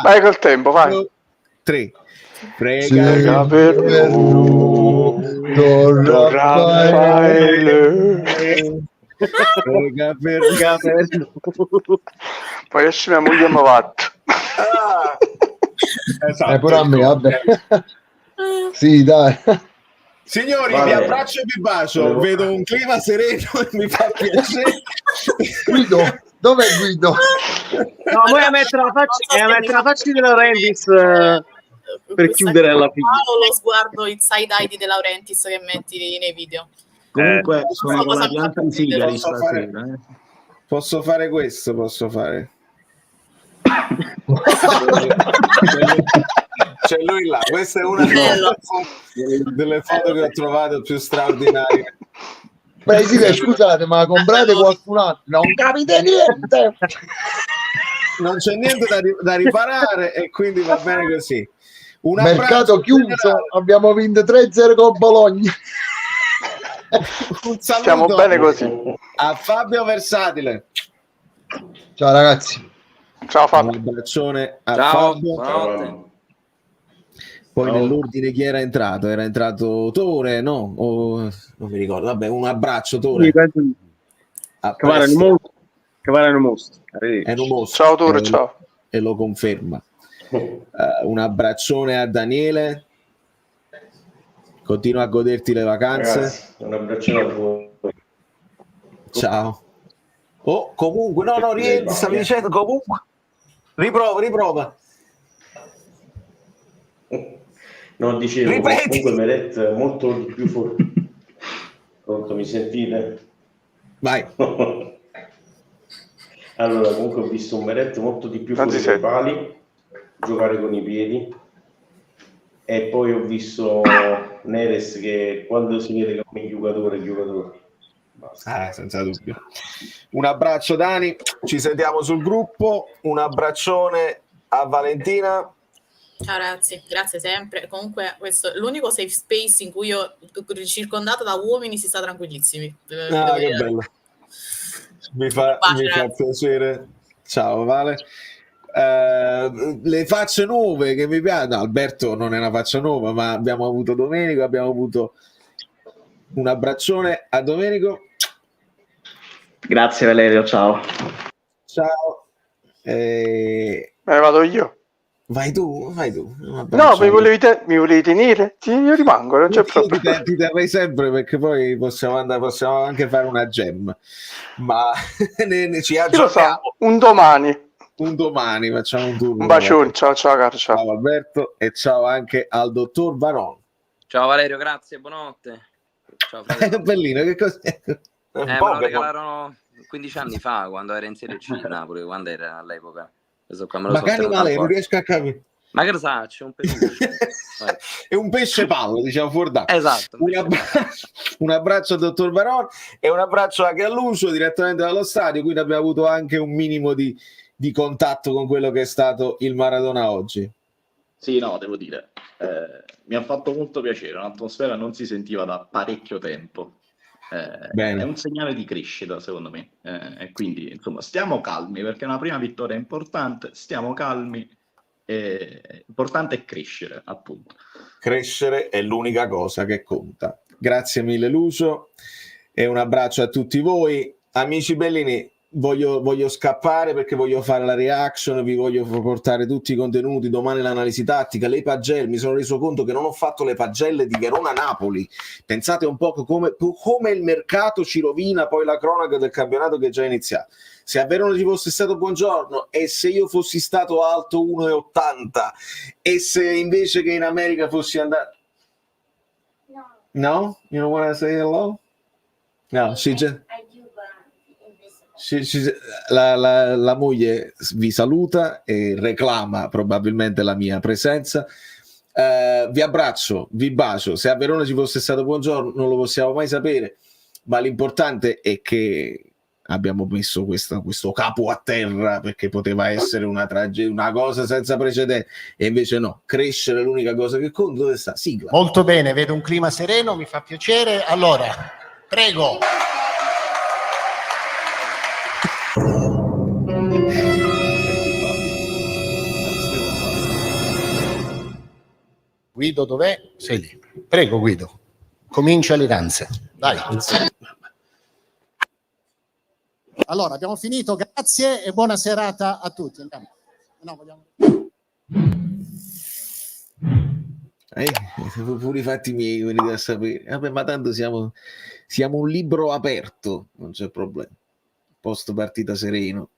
N: vai col tempo, vai.
A: 3. Prega
J: per noi, Don Raffaele.
A: Prega per
N: poi esce mia moglie mi vatto.
A: Esatto,
J: pure a me, vabbè. Sì, dai.
A: Signori, vi abbraccio e vi bacio. Vedo un clima sereno e mi fa piacere.
J: Guido, dov'è Guido?
L: No, poi a mettere la faccia di De Laurentiis per chiudere alla fine.
M: Lo sguardo, il side eye di De Laurentiis che metti nei video.
C: Comunque sono con la pianta di sigari stasera.
A: Posso fare questo? Posso fare? C'è lui là. Questa è una delle foto che ho trovato più straordinarie.
J: Beh, sì, scusate, ma comprate qualcun altro? Non capite niente.
A: Non c'è niente da riparare e quindi va bene così.
J: Mercato chiuso, abbiamo vinto 3-0 con Bologna.
A: Un saluto.
N: Stiamo bene così.
A: A Fabio Versatile.
J: Ciao ragazzi.
N: Ciao Fabio.
A: Un abbraccione a
P: Ciao.
A: Fabio.
P: Buonanotte.
A: Poi nell'ordine chi era entrato? Era entrato Tore, no? Non mi ricordo. Vabbè, un abbraccio Tore.
L: Cavare un mostro.
N: Ciao Tore, ciao.
A: E lo conferma. Un abbraccione a Daniele. Continua a goderti le vacanze.
K: Ragazzi, un abbraccione a voi.
A: Ciao. Oh, comunque, no, rientri, stavi dicendo comunque. Riprova.
K: No, dicevo,
A: Ripeti.
K: comunque Meret molto di più forte. Pronto, mi sentite?
A: Vai.
K: Allora, comunque ho visto un Meret molto di più fuori dai pali, giocare con i piedi, e poi ho visto Neres che quando si vede come giocatore.
A: Senza dubbio. Un abbraccio Dani, ci sentiamo sul gruppo, un abbraccione a Valentina.
M: Ciao ragazzi, grazie sempre. Comunque questo è l'unico safe space in cui io, circondata da uomini, si sta tranquillissimi.
A: Che bello. Mi fa piacere. Ciao Vale. Le facce nuove che mi piace. No, Alberto non è una faccia nuova, ma abbiamo avuto Domenico, abbiamo avuto un abbraccione a Domenico.
O: Grazie Valerio, ciao.
A: Ciao.
N: Vado io.
A: Vai tu.
N: No, mi volevi tenere? Io rimango, non c'è problema.
A: Ti terrei sempre, perché poi possiamo anche fare una gem. Ma ci aggiorniamo.
N: Un domani
A: facciamo un turno.
N: Un bacione, ciao caro,
A: ciao Alberto e ciao anche al dottor Varon.
P: Ciao Valerio, grazie, buonanotte. Ciao
A: Bellino, che cos'è?
P: Me lo regalarono 15 anni fa, quando era in Serie C Napoli, quando era all'epoca.
A: Ma Canimale, non riesco a capire.
P: Ma che saccio, un peluche.
A: È un pesce palo, diciamo fuori d'acqua.
P: Esatto.
A: Un abbraccio al dottor Barone e un abbraccio anche a Lucio direttamente dallo stadio, quindi abbiamo avuto anche un minimo di contatto con quello che è stato il Maradona oggi.
C: Sì, no, devo dire, mi ha fatto molto piacere, un'atmosfera non si sentiva da parecchio tempo. È un segnale di crescita, secondo me, e quindi insomma stiamo calmi, perché è una prima vittoria importante, stiamo calmi, importante è crescere, appunto.
A: Crescere è l'unica cosa che conta. Grazie mille Lucio e un abbraccio a tutti voi. Amici bellini, voglio scappare perché voglio fare la reaction, vi voglio portare tutti i contenuti, domani l'analisi tattica, le pagelle. Mi sono reso conto che non ho fatto le pagelle di Verona-Napoli. Pensate un po' come il mercato ci rovina poi la cronaca del campionato che è già iniziato. Se a Verona ci fosse stato Buongiorno e se io fossi stato alto 1,80 e se invece che in America fossi andato... No? You don't want to say hello? No, la moglie vi saluta e reclama probabilmente la mia presenza. Vi abbraccio, vi bacio. Se a Verona ci fosse stato Buongiorno non lo possiamo mai sapere, ma l'importante è che abbiamo messo questo capo a terra, perché poteva essere una tragedia, una cosa senza precedenti, e invece no, crescere è l'unica cosa che conta. Dove sta? Sigla.
Q: Molto bene, vedo un clima sereno, mi fa piacere. Allora, prego. Guido, dov'è? Sei lì. Prego Guido, comincia le danze. Dai. Allora, abbiamo finito, grazie e buona serata a tutti. Andiamo.
A: Pure i fatti miei venite a sapere. Vabbè, ma tanto siamo un libro aperto, non c'è problema. Post partita sereno.